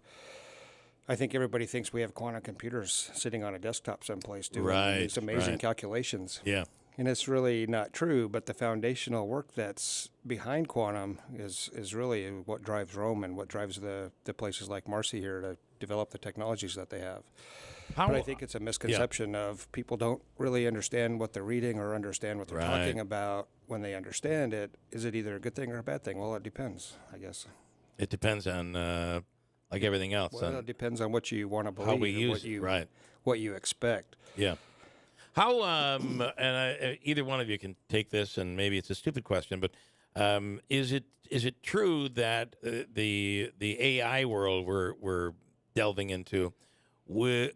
I think everybody thinks we have quantum computers sitting on a desktop someplace doing these amazing calculations. Yeah. And it's really not true, but the foundational work that's behind quantum is really what drives Rome and what drives the places like Marcy here to develop the technologies that they have. But I think it's a misconception of people don't really understand what they're reading or understand what they're talking about. When they understand it, is it either a good thing or a bad thing? Well, it depends, I guess. It depends on... like everything else. Well, it depends on what you want to believe. How we use it, what you expect. Yeah. How, and either one of you can take this, and maybe it's a stupid question, but is it true that the AI world we're delving into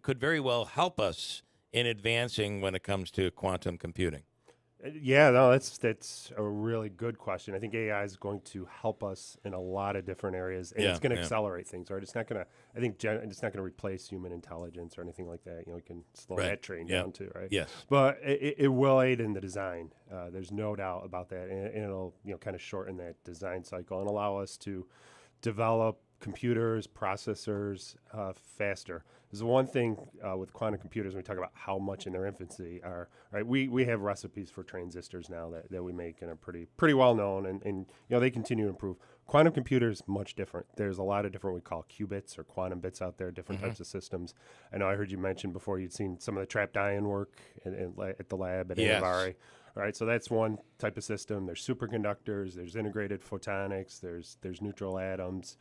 could very well help us in advancing when it comes to quantum computing? Yeah, no, that's a really good question. I think AI is going to help us in a lot of different areas, and it's going to accelerate things, right? It's not going to, I think, it's not going to replace human intelligence or anything like that. You know, we can slow that train down too, right? Yes. But it will aid in the design. There's no doubt about that, and it'll, you know, kind of shorten that design cycle and allow us to develop computers, processors faster. There's one thing with quantum computers when we talk about how much in their infancy are, right? We have recipes for transistors now that we make and are pretty well known, and you know, they continue to improve. Quantum computers, much different. There's a lot of different, we call qubits or quantum bits out there, different types of systems. I know I heard you mention before you'd seen some of the trapped ion work at the lab at Anavari. All right, so that's one type of system. There's superconductors, there's integrated photonics, there's neutral atoms.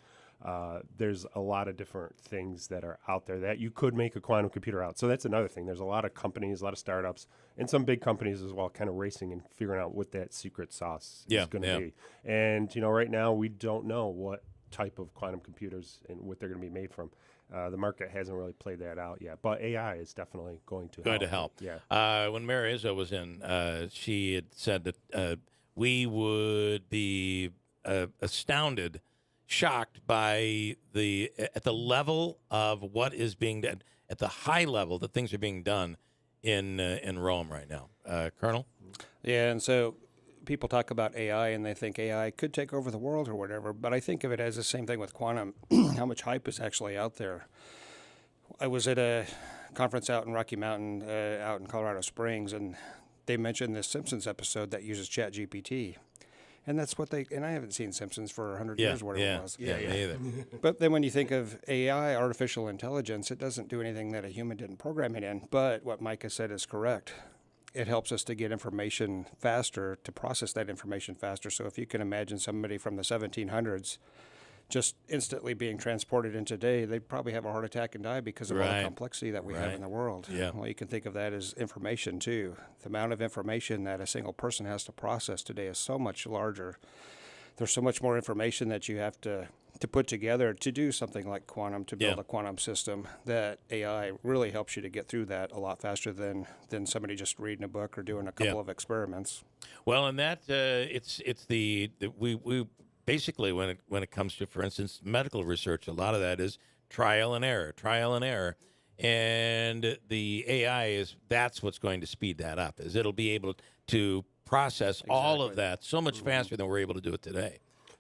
There's a lot of different things that are out there that you could make a quantum computer out. So that's another thing. There's a lot of companies, a lot of startups, and some big companies as well, kind of racing and figuring out what that secret sauce is going to be. And, you know, right now we don't know what type of quantum computers and what they're going to be made from. The market hasn't really played that out yet, but AI is definitely going to help. Yeah. When Mary Izzo was in, she had said that we would be astounded, shocked by at the level of what is being done, at the high level that things are being done in Rome right now. Colonel? Yeah, and so people talk about AI and they think AI could take over the world or whatever, but I think of it as the same thing with quantum, how much hype is actually out there. I was at a conference out in Rocky Mountain, out in Colorado Springs, and they mentioned this Simpsons episode that uses ChatGPT. And that's what and I haven't seen Simpsons for 100 years, whatever it was. Yeah, either. But then when you think of AI, artificial intelligence, it doesn't do anything that a human didn't program it in. But what Micah said is correct. It helps us to get information faster, to process that information faster. So if you can imagine somebody from the 1700s just instantly being transported in today, they'd probably have a heart attack and die because of all the complexity that we have in the world. Yeah. Well, you can think of that as information, too. The amount of information that a single person has to process today is so much larger. There's so much more information that you have to put together to do something like quantum, to build a quantum system, that AI really helps you to get through that a lot faster than somebody just reading a book or doing a couple of experiments. Well, and that we basically, when it comes to, for instance, medical research, a lot of that is trial and error, and the AI that's what's going to speed that up. Is it'll be able to process all of that so much faster than we're able to do it today.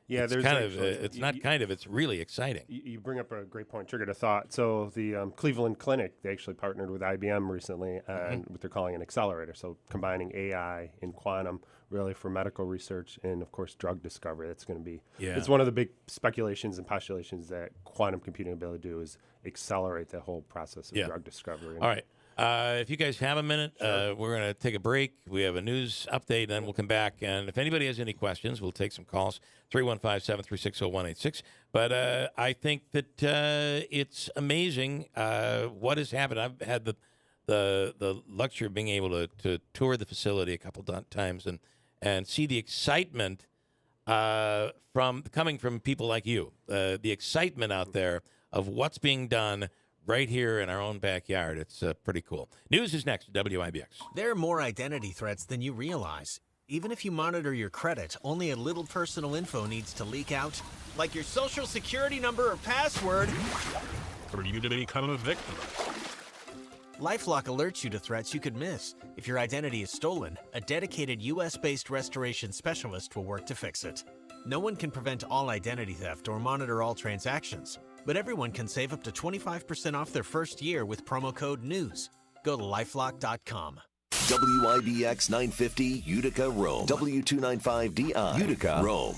Yeah, it's really exciting. You bring up a great point, triggered a thought. So the Cleveland Clinic, they actually partnered with IBM recently on what they're calling an accelerator. So combining AI and quantum really for medical research and, of course, drug discovery. That's going to be, it's one of the big speculations and postulations that quantum computing will be able to do is accelerate the whole process of drug discovery. All right. If you guys have a minute, we're going to take a break. We have a news update, and then we'll come back. And if anybody has any questions, we'll take some calls, 315-736-0186. But I think that it's amazing what has happened. I've had the luxury of being able to tour the facility a couple times and see the excitement coming from people like you, the excitement out there of what's being done right here in our own backyard. It's pretty cool. News is next at WIBX. There are more identity threats than you realize. Even if you monitor your credit, only a little personal info needs to leak out, like your social security number or password, for you to become a victim. LifeLock alerts you to threats you could miss. If your identity is stolen, a dedicated U.S.-based restoration specialist will work to fix it. No one can prevent all identity theft or monitor all transactions, but everyone can save up to 25% off their first year with promo code NEWS. Go to lifelock.com. WIBX 950 Utica, Rome. W295DI Utica, Rome.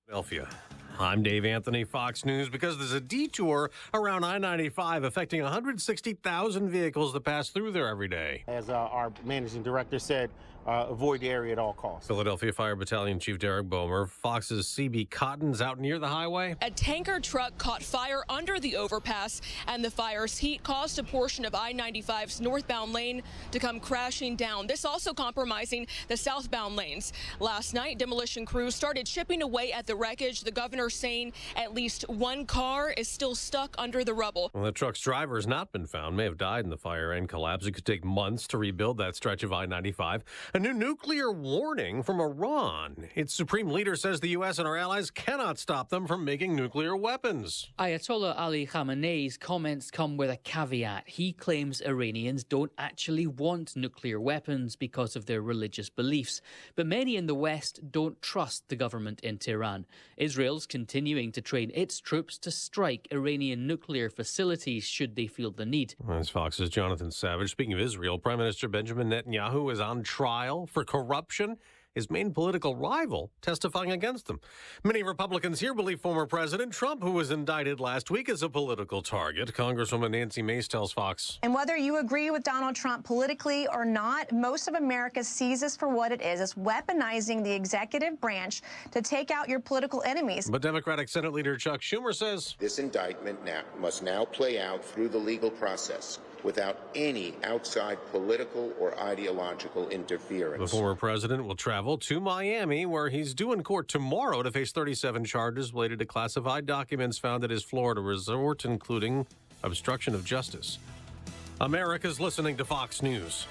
Philadelphia. I'm Dave Anthony, Fox News. Because there's a detour around I-95 affecting 160,000 vehicles that pass through there every day. As our managing director said, avoid the area at all costs. Philadelphia Fire Battalion Chief Derek Bomer. Fox's CB Cotton's out near the highway. A tanker truck caught fire under the overpass, and the fire's heat caused a portion of I-95's northbound lane to come crashing down. This also compromising the southbound lanes. Last night, demolition crews started chipping away at the wreckage. The governor are saying at least one car is still stuck under the rubble. Well, the truck's driver has not been found, may have died in the fire and collapse. It could take months to rebuild that stretch of I-95. A new nuclear warning from Iran. Its supreme leader says the U.S. and our allies cannot stop them from making nuclear weapons. Ayatollah Ali Khamenei's comments come with a caveat. He claims Iranians don't actually want nuclear weapons because of their religious beliefs. But many in the West don't trust the government in Tehran. Israel's continuing to train its troops to strike Iranian nuclear facilities should they feel the need. As Fox's Jonathan Savage. Speaking of Israel, Prime Minister Benjamin Netanyahu is on trial for corruption. His main political rival testifying against him. Many Republicans here believe former President Trump, who was indicted last week, is a political target. Congresswoman Nancy Mace tells Fox. And whether you agree with Donald Trump politically or not, most of America sees this for what it is. It's weaponizing the executive branch to take out your political enemies. But Democratic Senate Leader Chuck Schumer says this indictment must now play out through the legal process without any outside political or ideological interference. The former president will travel to Miami, where he's due in court tomorrow to face 37 charges related to classified documents found at his Florida resort, including obstruction of justice. America's listening to Fox News.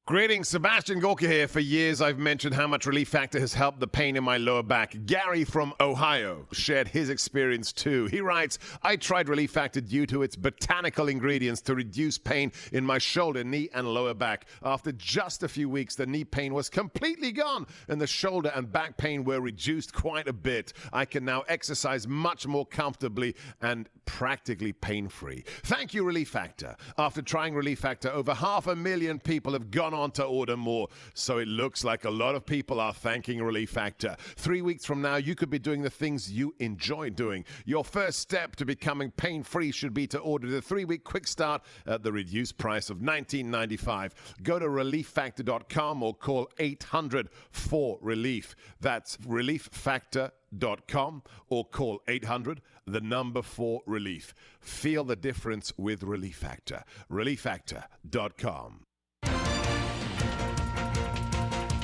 Greetings, Sebastian Gorka here. For years, I've mentioned how much Relief Factor has helped the pain in my lower back. Gary from Ohio shared his experience too. He writes, I tried Relief Factor due to its botanical ingredients to reduce pain in my shoulder, knee, and lower back. After just a few weeks, the knee pain was completely gone, and the shoulder and back pain were reduced quite a bit. I can now exercise much more comfortably and practically pain-free. Thank you, Relief Factor. After trying Relief Factor, over 500,000 people have gone on to order more. So it looks like a lot of people are thanking Relief Factor. 3 weeks from now, you could be doing the things you enjoy doing. Your first step to becoming pain-free should be to order the 3-week quick start at the reduced price of $19.95. Go to relieffactor.com or call 800-4RELIEF. That's relieffactor.com or call 800-4RELIEF. Feel the difference with Relief Factor. relieffactor.com.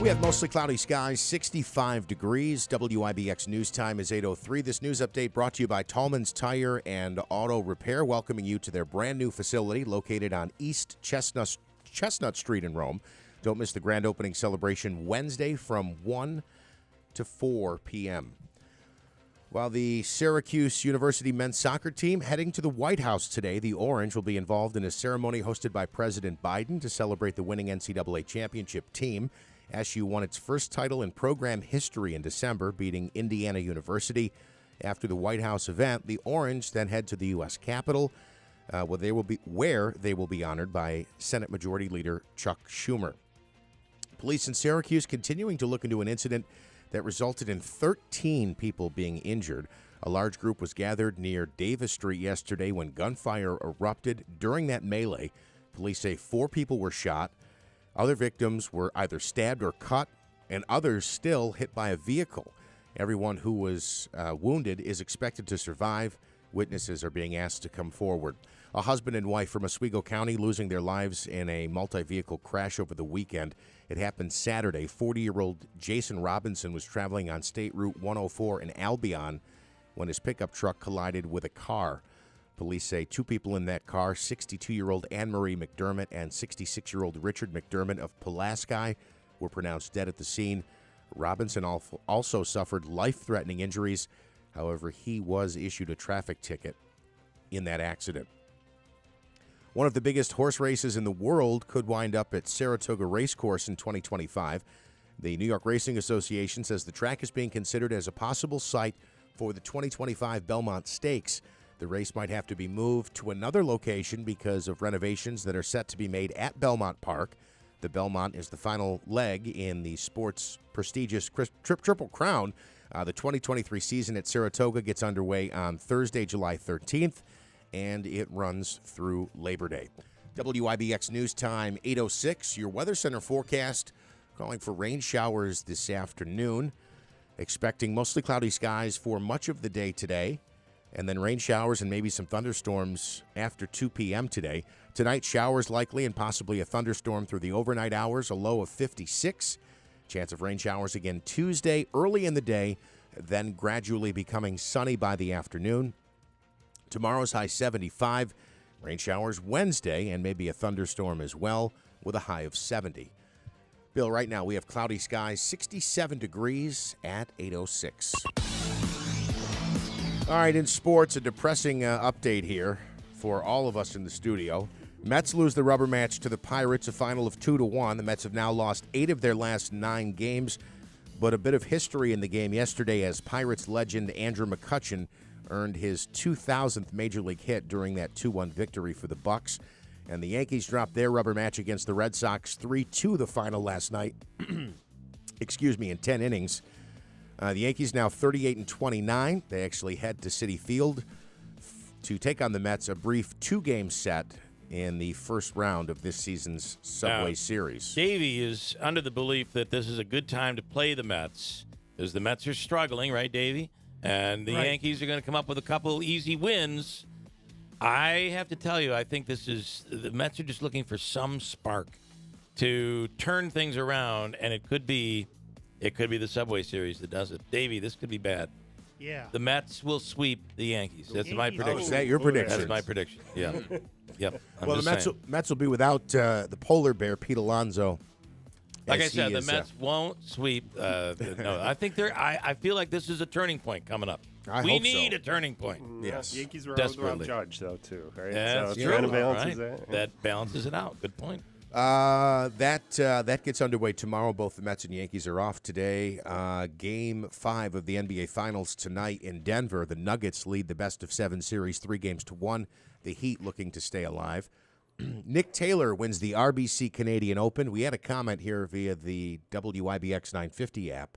We have mostly cloudy skies, 65 degrees. WIBX News Time is 8:03. This news update brought to you by Tallmans Tire and Auto Repair, welcoming you to their brand new facility located on East Chestnut Street in Rome. Don't miss the grand opening celebration Wednesday from 1 to 4 p.m. While the Syracuse University men's soccer team heading to the White House today, the Orange will be involved in a ceremony hosted by President Biden to celebrate the winning NCAA championship team. SU won its first title in program history in December, beating Indiana University. After the White House event, the Orange then head to the U.S. Capitol, where they will be honored by Senate Majority Leader Chuck Schumer. Police in Syracuse continuing to look into an incident that resulted in 13 people being injured. A large group was gathered near Davis Street yesterday when gunfire erupted. During that melee, police say 4 people were shot. Other victims were either stabbed or cut, and others still hit by a vehicle. Everyone who was wounded is expected to survive. Witnesses are being asked to come forward. A husband and wife from Oswego County losing their lives in a multi-vehicle crash over the weekend. It happened Saturday. 40-year-old Jason Robinson was traveling on State Route 104 in Albion when his pickup truck collided with a car. Police say 2 people in that car, 62-year-old Anne-Marie McDermott and 66-year-old Richard McDermott of Pulaski, were pronounced dead at the scene. Robinson also suffered life-threatening injuries. However, he was issued a traffic ticket in that accident. One of the biggest horse races in the world could wind up at Saratoga Racecourse in 2025. The New York Racing Association says the track is being considered as a possible site for the 2025 Belmont Stakes. The race might have to be moved to another location because of renovations that are set to be made at Belmont Park. The Belmont is the final leg in the sport's prestigious Triple Crown. The 2023 season at Saratoga gets underway on Thursday, July 13th, and it runs through Labor Day. WIBX News Time, 8:06. Your Weather Center forecast calling for rain showers this afternoon. Expecting mostly cloudy skies for much of the day today, and then rain showers and maybe some thunderstorms after 2 p.m. today. Tonight, showers likely and possibly a thunderstorm through the overnight hours, a low of 56. Chance of rain showers again Tuesday, early in the day, then gradually becoming sunny by the afternoon. Tomorrow's high 75. Rain showers Wednesday and maybe a thunderstorm as well with a high of 70. Bill, right now we have cloudy skies, 67 degrees at 8:06. All right, in sports, a depressing update here for all of us in the studio. Mets lose the rubber match to the Pirates, a final of 2-1. The Mets have now lost 8 of their last 9 games, but a bit of history in the game yesterday as Pirates legend Andrew McCutchen earned his 2,000th Major League hit during that 2-1 victory for the Bucks. And the Yankees dropped their rubber match against the Red Sox 3-2 the final last night. In 10 innings. The Yankees now 38-29. They actually head to Citi Field to take on the Mets, a brief 2-game set in the first round of this season's Subway Series. Davey is under the belief that this is a good time to play the Mets, because the Mets are struggling, right, Davey? And the Yankees are going to come up with a couple easy wins. I have to tell you, I think the Mets are just looking for some spark to turn things around, and it could be the Subway Series that does it. Davey, this could be bad. Yeah. The Mets will sweep the Yankees. That's my prediction. Oh, is that your prediction? That's my prediction. Yeah. Yep. Well, the Mets will be without the polar bear, Pete Alonso. Like I said, the Mets won't sweep. No, I think I feel like this is a turning point coming up. We need a turning point. Yes. Yankees were out without Judge, though, too, right? Yeah, so it's trying to true. balance That balances it out. Good point. That gets underway tomorrow. Both the Mets and Yankees are off today. Game 5 of the NBA Finals tonight in Denver. The Nuggets lead the best-of-7 series 3-1. The Heat looking to stay alive. Nick Taylor wins the RBC Canadian Open. We had a comment here via the WIBX 950 app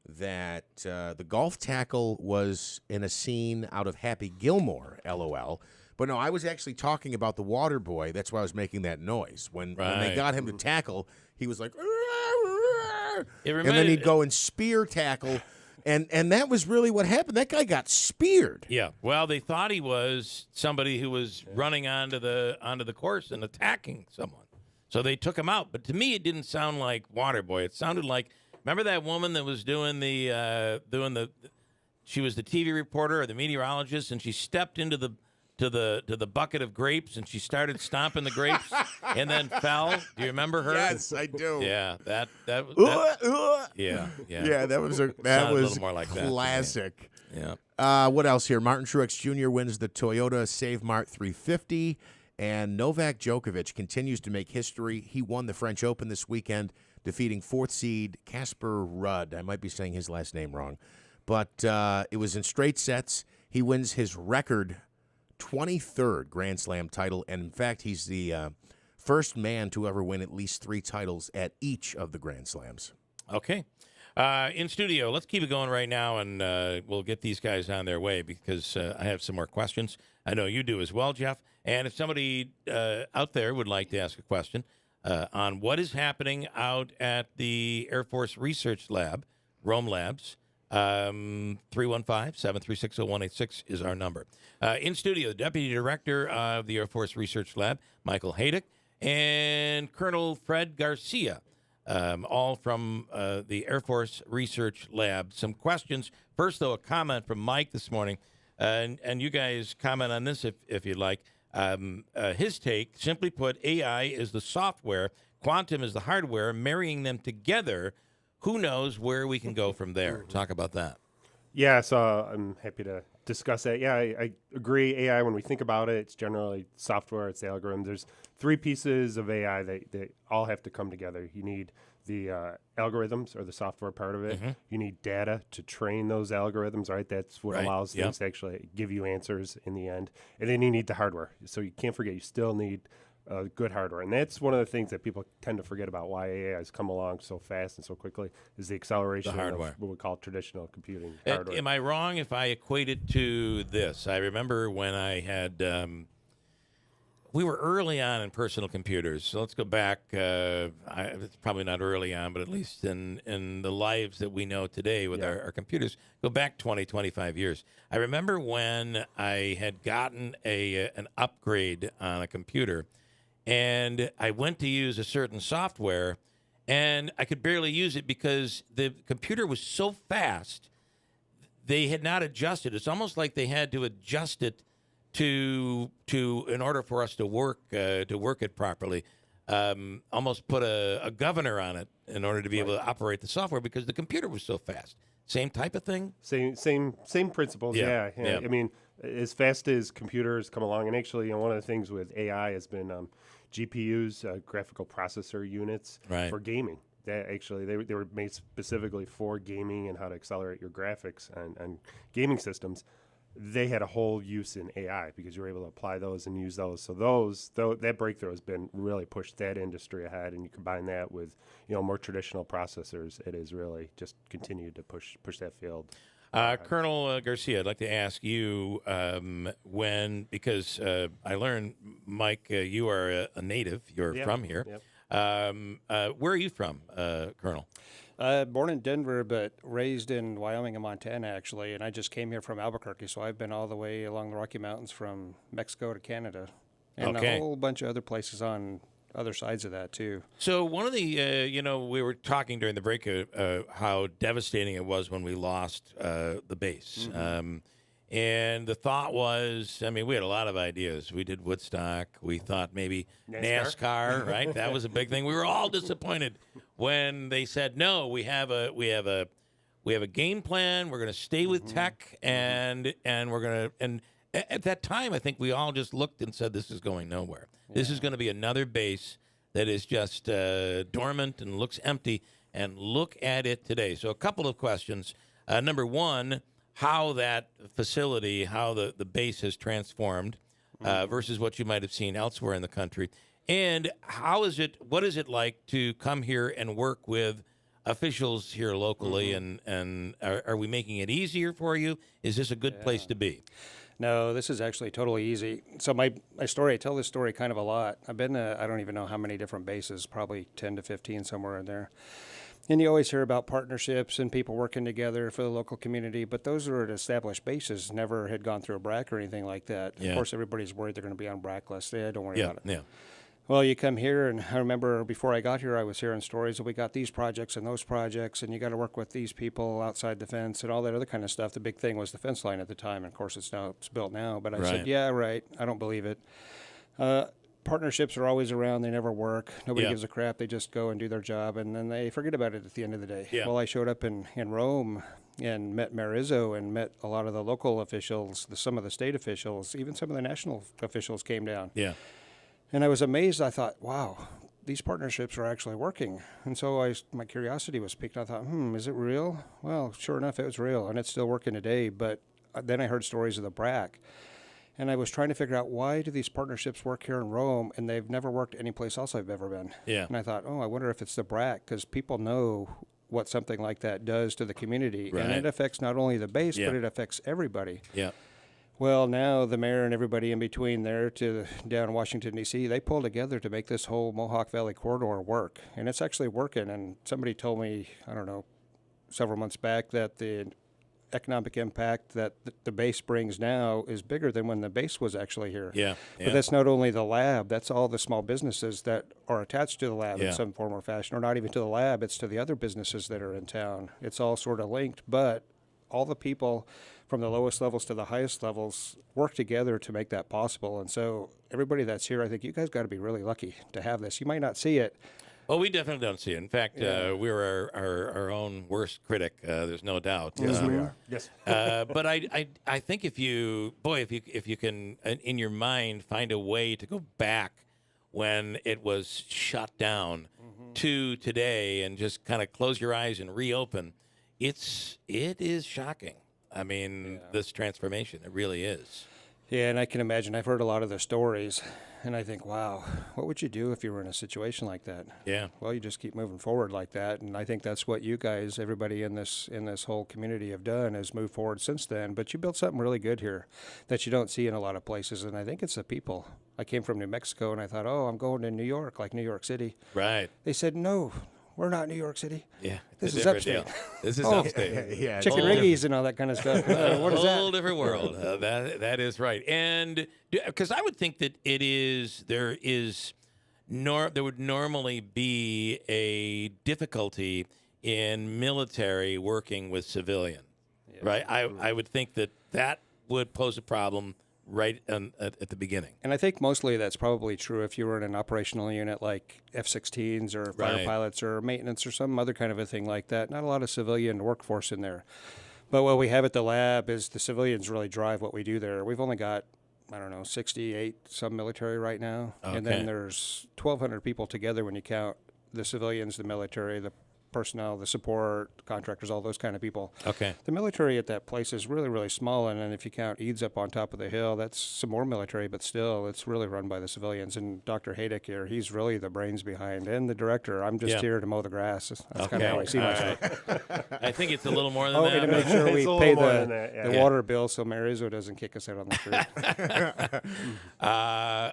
that the golf tackle was in a scene out of Happy Gilmore, LOL. But no, I was actually talking about the water boy. That's why I was making that noise. When they got him to tackle, he was like, and then he'd go and spear tackle. And that was really what happened. That guy got speared. Yeah. Well, they thought he was somebody who was running onto the course and attacking someone. So they took him out. But to me, it didn't sound like Waterboy. It sounded like, remember that woman that was doing she was the TV reporter or the meteorologist, and she stepped into the bucket of grapes, and she started stomping the grapes and then fell. Do you remember her? Yes, I do. Yeah, that yeah. Yeah, that was a little more like classic. That yeah. What else here? Martin Truex Jr. wins the Toyota Save Mart 350, and Novak Djokovic continues to make history. He won the French Open this weekend, defeating 4th seed Casper Ruud. I might be saying his last name wrong, but it was in straight sets. He wins his record 23rd Grand Slam title, and in fact, he's the first man to ever win at least 3 titles at each of the Grand Slams. Okay. In studio, let's keep it going right now, and we'll get these guys on their way because I have some more questions. I know you do as well, Jeff. And if somebody out there would like to ask a question on what is happening out at the Air Force Research Lab, Rome Labs, 315-736-0186 is our number. In studio, the Deputy Director of the Air Force Research Lab, Michael Haydick, and Colonel Fred Garcia, all from the Air Force Research Lab. Some questions. First, though, a comment from Mike this morning, and you guys comment on this if you'd like. His take, simply put, AI is the software, quantum is the hardware, marrying them together. Who knows where we can go from there? Talk about that. Yeah, so I'm happy to discuss that. Yeah, I agree. AI, when we think about it, it's generally software, it's the algorithm. There's 3 pieces of AI that all have to come together. You need the algorithms or the software part of it. Mm-hmm. You need data to train those algorithms, right? That's what allows things to actually give you answers in the end. And then you need the hardware. So you can't forget, you still need good hardware. And that's one of the things that people tend to forget about why AI has come along so fast and so quickly is the acceleration of what we call traditional computing hardware. Am I wrong if I equate it to this? I remember when I had, we were early on in personal computers. So let's go back, it's probably not early on, but at least in the lives that we know today with our computers, go back 20, 25 years. I remember when I had gotten an upgrade on a computer, and I went to use a certain software, and I could barely use it because the computer was so fast they had not adjusted. It's almost like they had to adjust it to in order for us to work it properly. Almost put a governor on it in order to be able to operate the software because the computer was so fast. Same type of thing? Same principles, yeah. Yeah. I mean, as fast as computers come along, and actually, one of the things with AI has been GPUs, graphical processor units, for gaming. That actually, they were made specifically for gaming and how to accelerate your graphics and gaming systems. They had a whole use in AI because you were able to apply those and use those. So that breakthrough has been really pushed that industry ahead, and you combine that with more traditional processors, it has really just continued to push that field. Colonel Garcia, I'd like to ask you because I learned, Mike, you are a native. You're from here. Yep. Where are you from, Colonel? Born in Denver, but raised in Wyoming and Montana, actually. And I just came here from Albuquerque, so I've been all the way along the Rocky Mountains from Mexico to Canada. And a whole bunch of other places on other sides of that, too. So one of the, we were talking during the break how devastating it was when we lost the base. Mm-hmm. And the thought was, we had a lot of ideas. We did Woodstock. We thought maybe NASCAR, right? That was a big thing. We were all disappointed when they said, no, we have a game plan. We're going to stay with tech, and we're going to. And at that time, I think we all just looked and said, this is going nowhere. Yeah. This is going to be another base that is just dormant and looks empty. And look at it today. So a couple of questions. Number one, how that facility, how the base has transformed versus what you might have seen elsewhere in the country. And what is it like to come here and work with officials here locally? And are we making it easier for you? Is this a good place to be? No, this is actually totally easy. So my story, I tell this story kind of a lot. I've been to, I don't even know how many different bases, probably 10 to 15, somewhere in there. And you always hear about partnerships and people working together for the local community, but those were at established bases, never had gone through a BRAC or anything like that. Yeah. Of course, everybody's worried they're going to be on BRAC lists. Yeah, don't worry about it. Yeah. Well, you come here, and I remember before I got here, I was hearing stories that we got these projects and those projects, and you got to work with these people outside the fence and all that other kind of stuff. The big thing was the fence line at the time, and of course, it's built now. But I said, yeah, right, I don't believe it. Partnerships are always around. They never work. Nobody gives a crap. They just go and do their job, and then they forget about it at the end of the day. Yeah. Well, I showed up in Rome and met Mayor Izzo and met a lot of the local officials, some of the state officials, even some of the national officials came down. Yeah. And I was amazed. I thought, wow, these partnerships are actually working. And so my curiosity was piqued. I thought, is it real? Well, sure enough, it was real, and it's still working today. But then I heard stories of the BRAC. And I was trying to figure out, why do these partnerships work here in Rome, and they've never worked anyplace else I've ever been. Yeah. And I thought, I wonder if it's the BRAC, because people know what something like that does to the community. Right. And it affects not only the base, but it affects everybody. Yeah. Well, now the mayor and everybody in between there to down Washington, D.C., they pull together to make this whole Mohawk Valley corridor work. And it's actually working. And somebody told me, I don't know, several months back that the economic impact that the base brings now is bigger than when the base was actually here. Yeah. But that's not only the lab, that's all the small businesses that are attached to the lab in some form or fashion, or not even to the lab, it's to the other businesses that are in town. It's all sort of linked, but all the people from the lowest levels to the highest levels work together to make that possible. And so everybody that's here, I think you guys got to be really lucky to have this. You might not see it. Well, we definitely don't see it. In fact, we're our own worst critic. There's no doubt. Yes, we are. Yes. But I think if you can in your mind find a way to go back when it was shut down to today and just kind of close your eyes and reopen, it is shocking. I mean, this transformation, it really is. Yeah, and I can imagine. I've heard a lot of the stories, and I think, wow, what would you do if you were in a situation like that? Yeah. Well, you just keep moving forward like that, and I think that's what you guys, everybody in this whole community have done, is move forward since then. But you built something really good here that you don't see in a lot of places, and I think it's the people. I came from New Mexico, and I thought, I'm going to New York, like New York City. Right. They said, no. We're not New York City. Yeah, this is upstate. This is upstate. Yeah, chicken riggies and all that kind of stuff. What is that? A whole different world. That is right. And because I would think that there would normally be a difficulty in military working with civilian. right? I would think that would pose a problem right at the beginning. And I think mostly that's probably true if you were in an operational unit like F-16s or fighter pilots or maintenance or some other kind of a thing like that. Not a lot of civilian workforce in there. But what we have at the lab is the civilians really drive what we do there. We've only got, 68 some military right now. Okay. And then there's 1,200 people together when you count the civilians, the military, the personnel, the support, contractors, all those kind of people. Okay. The military at that place is really, really small, and then if you count Eads up on top of the hill, that's some more military, but still, it's really run by the civilians. And Dr. Haydick here, he's really the brains behind, and the director. I'm just here to mow the grass. That's kind of how I see myself. I think it's a little more than that. And to make sure we pay the water bill so Marizo doesn't kick us out on the street.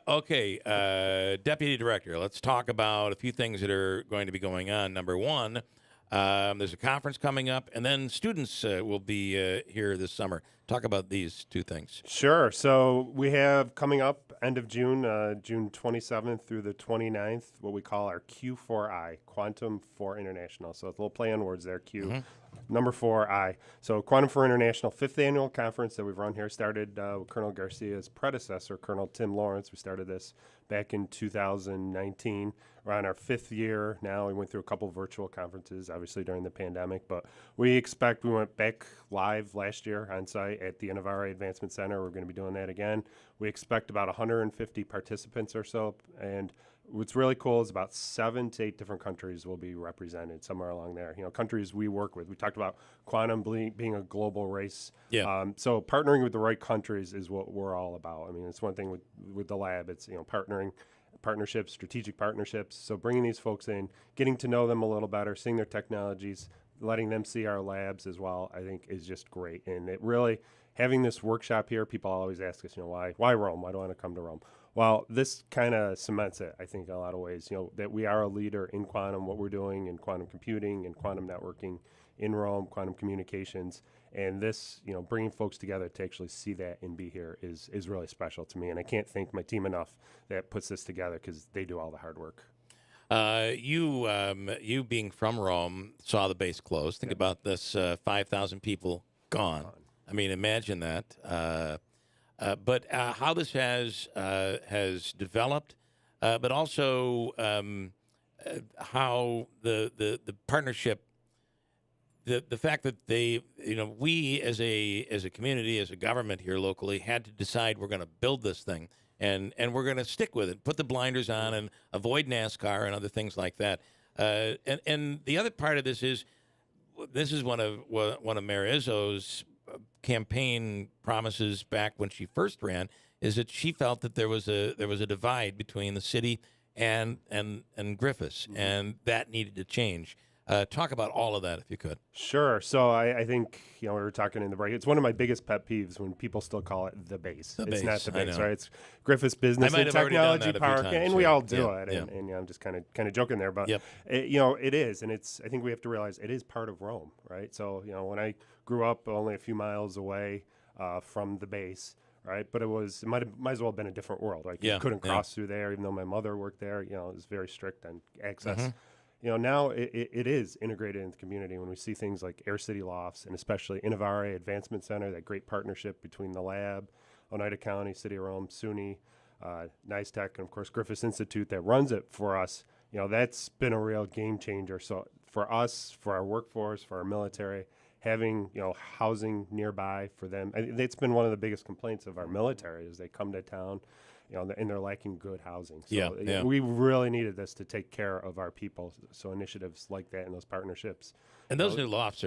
Okay, Deputy Director, let's talk about a few things that are going to be going on. Number one, there's a conference coming up, and then students will be here this summer. Talk about these two things. Sure. So we have coming up end of June, June 27th through the 29th, what we call our Q4I, Quantum for International. So it's a little play on words there, Q. Number 4I. So Quantum for International, 5th annual conference that we've run here, started with Colonel Garcia's predecessor, Colonel Tim Lawrence. We started this back in 2019. We're on our 5th year now. We went through a couple virtual conferences, obviously during the pandemic, but we went back live last year on site at the Innovare Advancement Center. We're going to be doing that again. We expect about 150 participants or so, and what's really cool is about 7 to 8 different countries will be represented somewhere along there. Countries we work with. We talked about quantum being a global race. Yeah. So partnering with the right countries is what we're all about. I mean, it's one thing with the lab. It's partnerships, strategic partnerships. So bringing these folks in, getting to know them a little better, seeing their technologies, letting them see our labs as well, I think is just great. And it really, having this workshop here, people always ask us, why Rome? Why do I want to come to Rome? Well, this kind of cements it, I think, in a lot of ways, that we are a leader in quantum, what we're doing in quantum computing and quantum networking in Rome, quantum communications. And this, bringing folks together to actually see that and be here is really special to me. And I can't thank my team enough that puts this together because they do all the hard work. You being from Rome, saw the base close. Think about this, 5,000 people gone. I mean, imagine that. But how this has developed, but also how the partnership, the fact that we as a community, as a government here locally, had to decide we're going to build this thing and we're going to stick with it, put the blinders on, and avoid NASCAR and other things like that. And the other part of this is one of Marizo's campaign promises back when she first ran, is that she felt that there was a divide between the city and Griffiths, and that needed to change. Talk about all of that if you could. Sure. So I think, we were talking in the break. It's one of my biggest pet peeves when people still call it the base. It's not the base, right? It's Griffiths Business and Technology Park, and we all do it. And I'm just kind of joking there, but it is, and I think we have to realize it is part of Rome, right? So when I grew up only a few miles away from the base, right? But it might as well have been a different world, right? You couldn't cross through there, even though my mother worked there. It was very strict on access. Now it is integrated in the community when we see things like Air City Lofts and especially Innovare Advancement Center, that great partnership between the lab, Oneida County, City of Rome, SUNY, NISTech, and of course Griffiths Institute that runs it for us. That's been a real game changer. So for us, for our workforce, for our military, having housing nearby for them, it's been one of the biggest complaints of our military is they come to town, and they're lacking good housing. So we really needed this to take care of our people. So initiatives like that and those partnerships. And those new lofts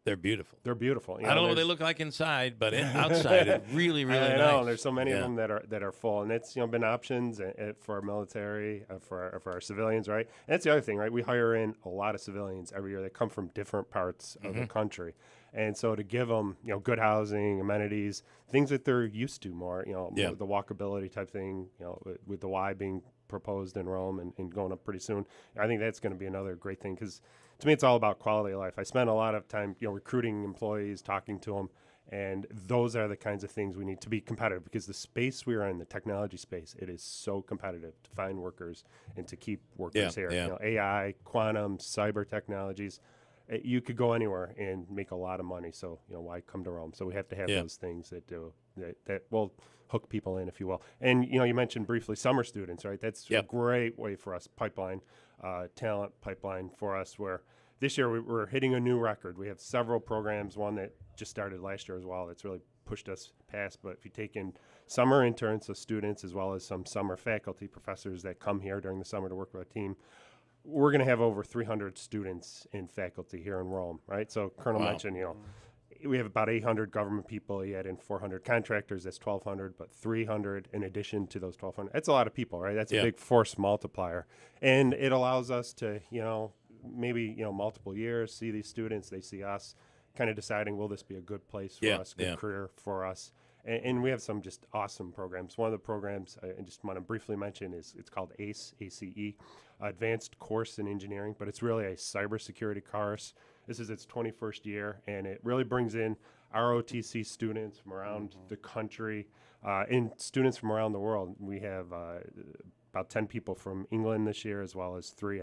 they're beautiful. They're beautiful. I don't know what they look like inside, but outside it's really, really nice. I know. There's so many of them that are full, and it's been options for our military, for our civilians, right? And that's the other thing, right? We hire in a lot of civilians every year. They come from different parts of the country. And so to give them, good housing, amenities, things that they're used to more, the walkability type thing, with the Y being proposed in Rome and going up pretty soon, I think that's going to be another great thing because to me it's all about quality of life. I spend a lot of time, recruiting employees, talking to them, and those are the kinds of things we need to be competitive because the space we are in, the technology space, it is so competitive to find workers and to keep workers here. AI, quantum, cyber technologies. you could go anywhere and make a lot of money. So, why come to Rome? So we have to have those things that will hook people in, if you will. And, you mentioned briefly summer students, right? That's a great way for us, talent pipeline for us, where this year we're hitting a new record. We have several programs, one that just started last year as well, that's really pushed us past. But if you take in summer interns, so students, as well as some summer faculty, professors that come here during the summer to work with our team, we're going to have over 300 students in faculty here in Rome, right? So Colonel mentioned, we have about 800 government people. You add in 400 contractors, that's 1,200, but 300 in addition to those 1,200. That's a lot of people, right? That's a big force multiplier. And it allows us to, maybe, multiple years, see these students, they see us, kind of deciding, will this be a good place for us, good career for us? And we have some just awesome programs. One of the programs I just want to briefly mention it's called ACE, ACE, Advanced Course in Engineering, but it's really a cybersecurity course. This is its 21st year, and it really brings in ROTC students from around the country and students from around the world. We have about 10 people from England this year, as well as three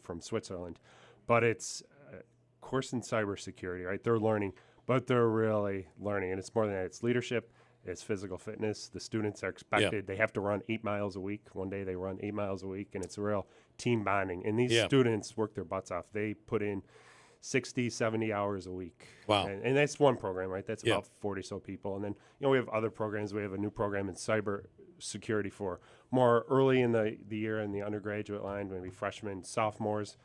from Switzerland. But it's a course in cybersecurity, right? They're learning, but they're really learning. And it's more than that. It's leadership. It's physical fitness. The students are expected. They have to run 8 miles a week. One day they run 8 miles a week, and it's a real team bonding. And these students work their butts off. They put in 60, 70 hours a week. Wow. And that's one program, right? That's about 40 so people. And then, we have other programs. We have a new program in cyber security for more early in the year in the undergraduate line, maybe freshmen, sophomores,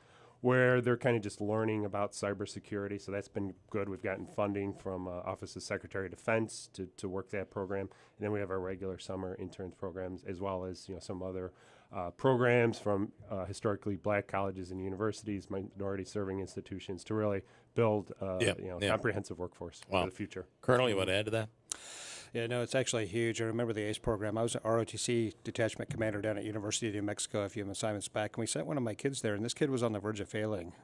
where they're kind of just learning about cybersecurity. So that's been good. We've gotten funding from Office of Secretary of Defense to work that program. And then we have our regular summer interns programs, as well as some other programs from historically black colleges and universities, minority serving institutions, to really build comprehensive workforce for the future. Colonel, you want to add to that? Yeah, no, it's actually huge. I remember the ACE program. I was an ROTC detachment commander down at University of New Mexico a few assignments back, and we sent one of my kids there, and this kid was on the verge of failing.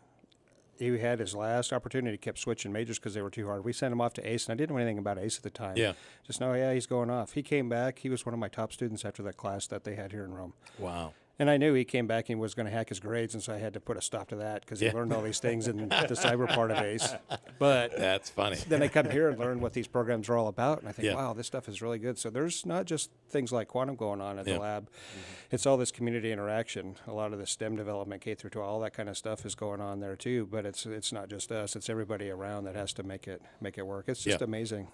He had his last opportunity, kept switching majors because they were too hard. We sent him off to ACE, and I didn't know anything about ACE at the time. Just know, he's going off. He came back. He was one of my top students after that class that they had here in Rome. Wow. And I knew he came back and was going to hack his grades, and so I had to put a stop to that because he learned all these things in the cyber part of ACE. But that's funny. Then I come here and learn what these programs are all about, and I think, wow, this stuff is really good. So there's not just things like quantum going on at the lab. It's all this community interaction. A lot of the STEM development, K through 12, all that kind of stuff is going on there too. But it's not just us; it's everybody around that has to make it work. It's just amazing.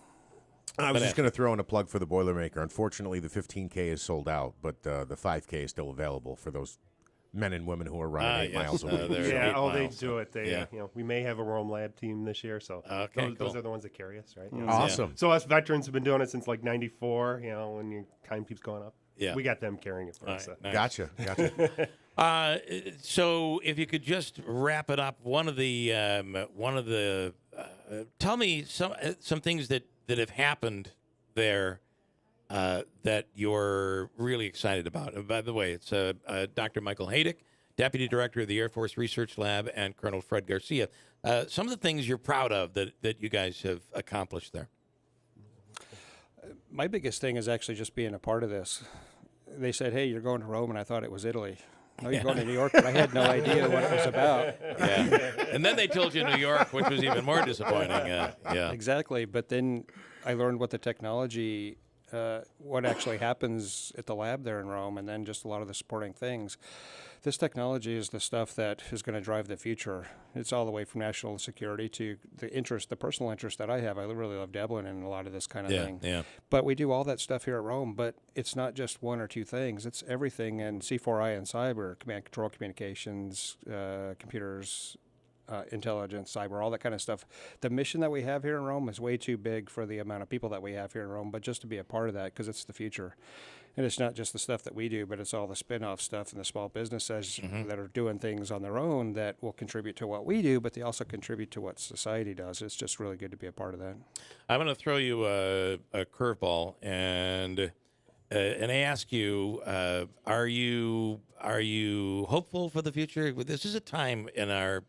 I was just going to throw in a plug for the Boilermaker. Unfortunately, the 15K is sold out, but the 5K is still available for those men and women who are running 8 miles a week. They do it. They, we may have a Rome Lab team this year, so those are the ones that carry us, right? Awesome. So us veterans have been doing it since like '94. When your time keeps going up, we got them carrying it for us. Nice. Gotcha. So if you could just wrap it up, one of the tell me some things that have happened there that you're really excited about. And by the way, it's Dr. Michael Haydick, Deputy Director of the Air Force Research Lab, and Colonel Fred Garcia. Some of the things you're proud of that you guys have accomplished there. My biggest thing is actually just being a part of this. They said, hey, you're going to Rome, and I thought it was Italy. No, you're going to New York, but I had no idea what it was about. And then they told you New York, which was even more disappointing. Exactly. But then I learned what the technology, what actually happens at the lab there in Rome, and then just a lot of the supporting things. This technology is the stuff that is going to drive the future. It's all the way from national security to the personal interest that I have. I really love dabbling in a lot of this kind of thing. But we do all that stuff here at Rome, but it's not just one or two things. It's everything, and C4I and cyber, command control communications, computers, intelligence, cyber, all that kind of stuff. The mission that we have here in Rome is way too big for the amount of people that we have here in Rome, but just to be a part of that, because it's the future. And it's not just the stuff that we do, but it's all the spin-off stuff and the small businesses that are doing things on their own that will contribute to what we do, but they also contribute to what society does. It's just really good to be a part of that. I'm going to throw you a curveball and ask you, are you hopeful for the future? This is a time in our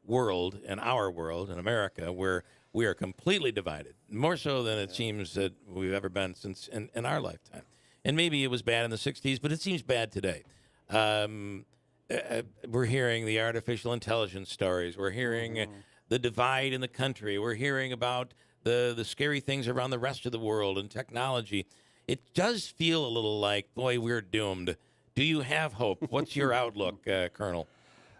world, in America, where we are completely divided, more so than it seems that we've ever been since in our lifetime. And maybe it was bad in the 60s, but it seems bad today. We're hearing the artificial intelligence stories. We're hearing the divide in the country. We're hearing about the scary things around the rest of the world and technology. It does feel a little like, boy, we're doomed. Do you have hope? What's your outlook, Colonel?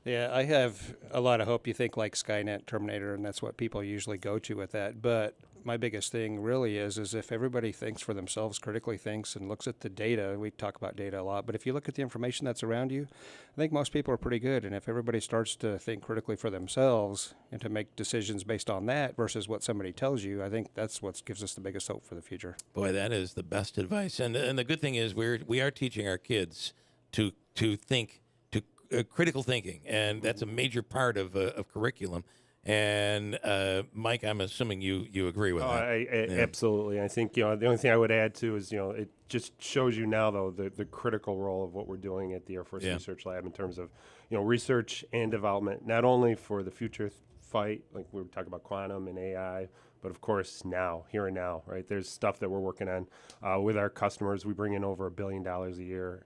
Yeah, I have a lot of hope. You think like Skynet, Terminator, and that's what people usually go to with that. But my biggest thing really is if everybody thinks for themselves, critically thinks, and looks at the data. We talk about data a lot, but if you look at the information that's around you, I think most people are pretty good. And if everybody starts to think critically for themselves and to make decisions based on that versus what somebody tells you, I think that's what gives us the biggest hope for the future. Boy, that is the best advice. And the good thing is we are teaching our kids to think, critical thinking, and that's a major part of curriculum. And Mike, I'm assuming you agree with that. Absolutely. I think the only thing I would add to is it just shows you now though the critical role of what we're doing at the Air Force Research Lab in terms of research and development, not only for the future fight, like we were talking about quantum and AI, but of course now, here and now, right? There's stuff that we're working on with our customers. We bring in over $1 billion a year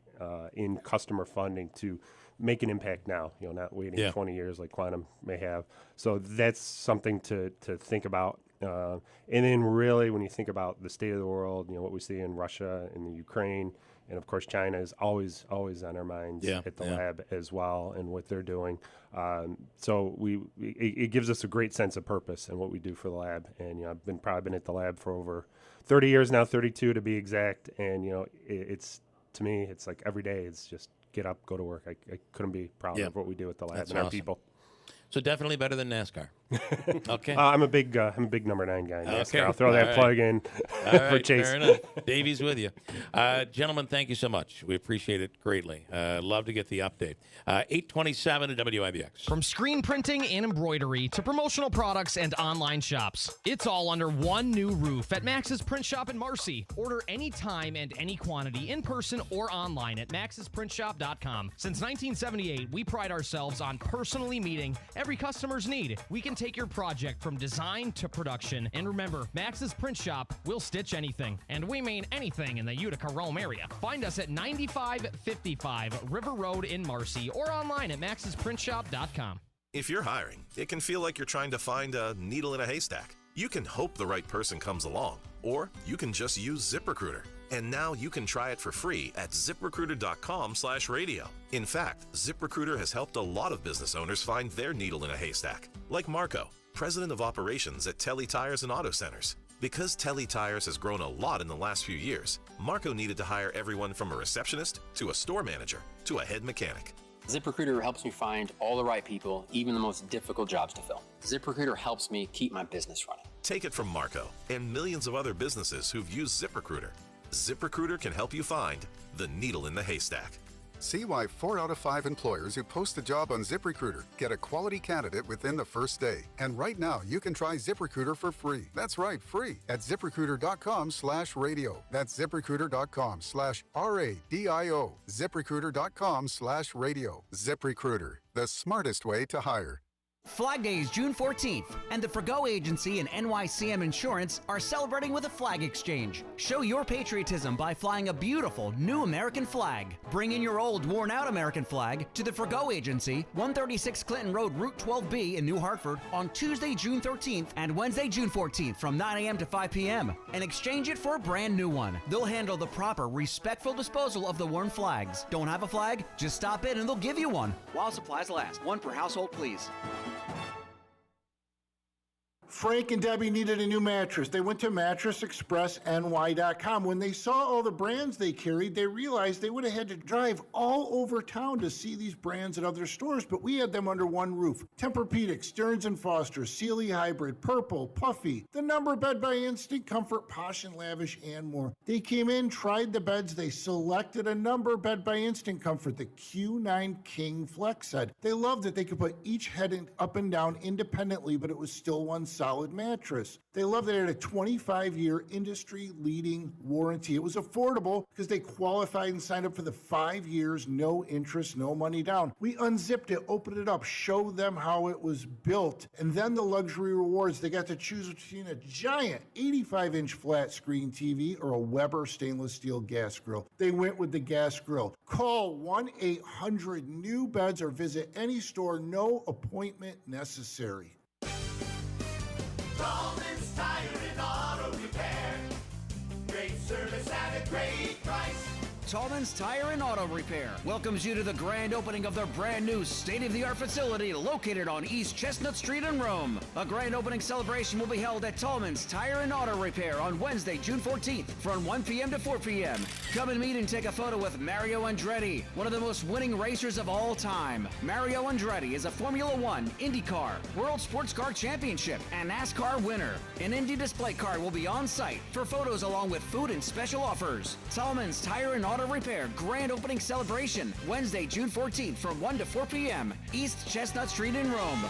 in customer funding to make an impact now, not waiting 20 years like quantum may have. So that's something to think about. And then really when you think about the state of the world, what we see in Russia and the Ukraine, and of course China is always on our minds at the lab as well and what they're doing. So it gives us a great sense of purpose in what we do for the lab. And I've probably been at the lab for over 30 years now, 32 to be exact. And it's, to me, it's like every day it's just get up, go to work. I couldn't be prouder of what we do at the lab. That's and our people. So definitely better than NASCAR. Okay. I'm a big number 9 guy in NASCAR. Okay. I'll throw that plug in for Chase. Fair enough. Davey's with you. Gentlemen, thank you so much. We appreciate it greatly. Love to get the update. 827 at WIBX. From screen printing and embroidery to promotional products and online shops, it's all under one new roof at Max's Print Shop in Marcy. Order anytime and any quantity in person or online at maxsprintshop.com. Since 1978, we pride ourselves on personally meeting every customer's need. We can take your project from design to production. And remember, Max's Print Shop will stitch anything. And we mean anything in the Utica-Rome area. Find us at 9555 River Road in Marcy or online at maxsprintshop.com. If you're hiring, it can feel like you're trying to find a needle in a haystack. You can hope the right person comes along, or you can just use ZipRecruiter. And now you can try it for free at ZipRecruiter.com/radio. In fact, ZipRecruiter has helped a lot of business owners find their needle in a haystack, like Marco, president of operations at Telly Tires and Auto Centers. Because Telly Tires has grown a lot in the last few years, Marco needed to hire everyone from a receptionist to a store manager to a head mechanic. ZipRecruiter helps me find all the right people, even the most difficult jobs to fill. ZipRecruiter helps me keep my business running. Take it from Marco and millions of other businesses who've used ZipRecruiter. ZipRecruiter can help you find the needle in the haystack. See why 4 out of 5 employers who post a job on ZipRecruiter get a quality candidate within the first day. And right now, you can try ZipRecruiter for free. That's right, free at ZipRecruiter.com/radio. That's ZipRecruiter.com/RADIO. ZipRecruiter.com/radio. ZipRecruiter, the smartest way to hire. Flag Day is June 14th, and the Forgo Agency and NYCM Insurance are celebrating with a flag exchange. Show your patriotism by flying a beautiful new American flag. Bring in your old, worn-out American flag to the Forgo Agency, 136 Clinton Road, Route 12B in New Hartford on Tuesday, June 13th and Wednesday, June 14th from 9 a.m. to 5 p.m. and exchange it for a brand new one. They'll handle the proper, respectful disposal of the worn flags. Don't have a flag? Just stop in and they'll give you one. While supplies last. One per household, please. Frank and Debbie needed a new mattress. They went to MattressExpressNY.com. When they saw all the brands they carried, they realized they would have had to drive all over town to see these brands at other stores, but we had them under one roof. Tempur-Pedic, Stearns & Foster, Sealy Hybrid, Purple, Puffy, the Number Bed by Instinct, Comfort, Posh and Lavish, and more. They came in, tried the beds, they selected a Number Bed by Instinct Comfort, the Q9 King Flex Head. They loved it. They could put each head up and down independently, but it was still one solid mattress. They loved it. It had a 25-year industry-leading warranty. It was affordable because they qualified and signed up for the 5 years, no interest, no money down. We unzipped it, opened it up, showed them how it was built, and then the luxury rewards. They got to choose between a giant 85-inch flat screen TV or a Weber stainless steel gas grill. They went with the gas grill. Call 1-800-NEW-BEDS or visit any store, no appointment necessary. Tallmans Tire and Auto Repair. Great service at a great price. Tallmans Tire and Auto Repair welcomes you to the grand opening of their brand new state-of-the-art facility located on East Chestnut Street in Rome. A grand opening celebration will be held at Tallmans Tire and Auto Repair on Wednesday, June 14th from 1 p.m. to 4 p.m. Come and meet and take a photo with Mario Andretti, one of the most winning racers of all time. Mario Andretti is a Formula One, IndyCar, World Sports Car Championship, and NASCAR winner. An Indy display car will be on site for photos along with food and special offers. Tallmans Tire and Auto Repair grand opening celebration Wednesday, June 14th from 1 to 4 p.m. East Chestnut Street in Rome.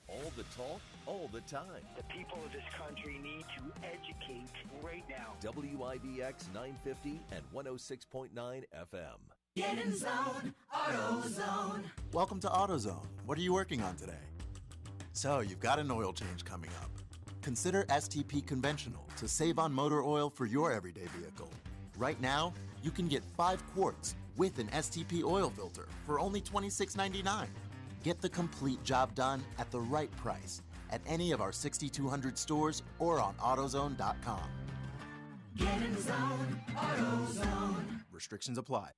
All the talk, all the time. The people of this country need to educate right now. WIBX 950 and 106.9 FM. Get in zone, AutoZone. Welcome to AutoZone. What are you working on today? So, you've got an oil change coming up. Consider STP Conventional to save on motor oil for your everyday vehicle. Right now, you can get 5 quarts with an STP oil filter for only $26.99. Get the complete job done at the right price at any of our 6,200 stores or on AutoZone.com. Get in zone, AutoZone. Restrictions apply.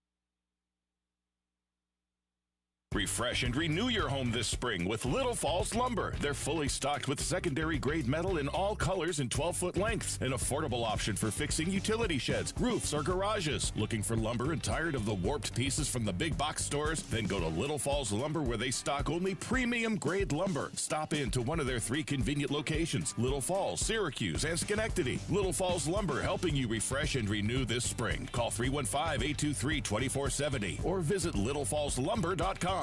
Refresh and renew your home this spring with Little Falls Lumber. They're fully stocked with secondary grade metal in all colors and 12-foot lengths. An affordable option for fixing utility sheds, roofs, or garages. Looking for lumber and tired of the warped pieces from the big box stores? Then go to Little Falls Lumber where they stock only premium grade lumber. Stop in to one of their 3 convenient locations: Little Falls, Syracuse, and Schenectady. Little Falls Lumber, helping you refresh and renew this spring. Call 315-823-2470 or visit littlefallslumber.com.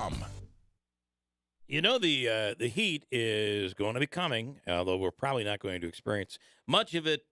You know, the heat is going to be coming, although we're probably not going to experience much of it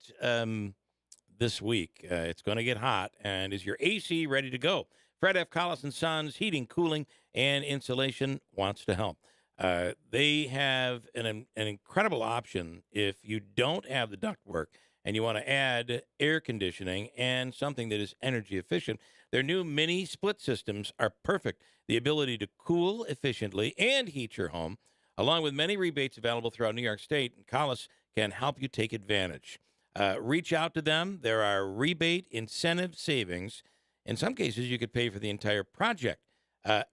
this week. It's going to get hot, and is your AC ready to go? Fred F. Collis & Sons Heating, Cooling, and Insulation wants to help. They have an incredible option if you don't have the ductwork and you want to add air conditioning and something that is energy efficient. Their new mini split systems are perfect. The ability to cool efficiently and heat your home, along with many rebates available throughout New York State, and Collis can help you take advantage. Reach out to them. There are rebate incentive savings. In some cases, you could pay for the entire project.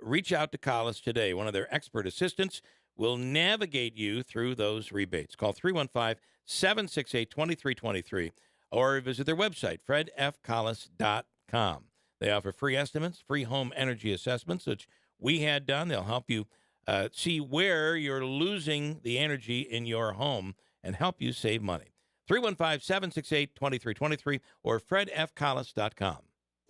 Reach out to Collis today. One of their expert assistants will navigate you through those rebates. Call 315-768-2323 or visit their website, fredfcollis.com. They offer free estimates, free home energy assessments, which we had done. They'll help you see where you're losing the energy in your home and help you save money. 315-768-2323 or fredfcollis.com.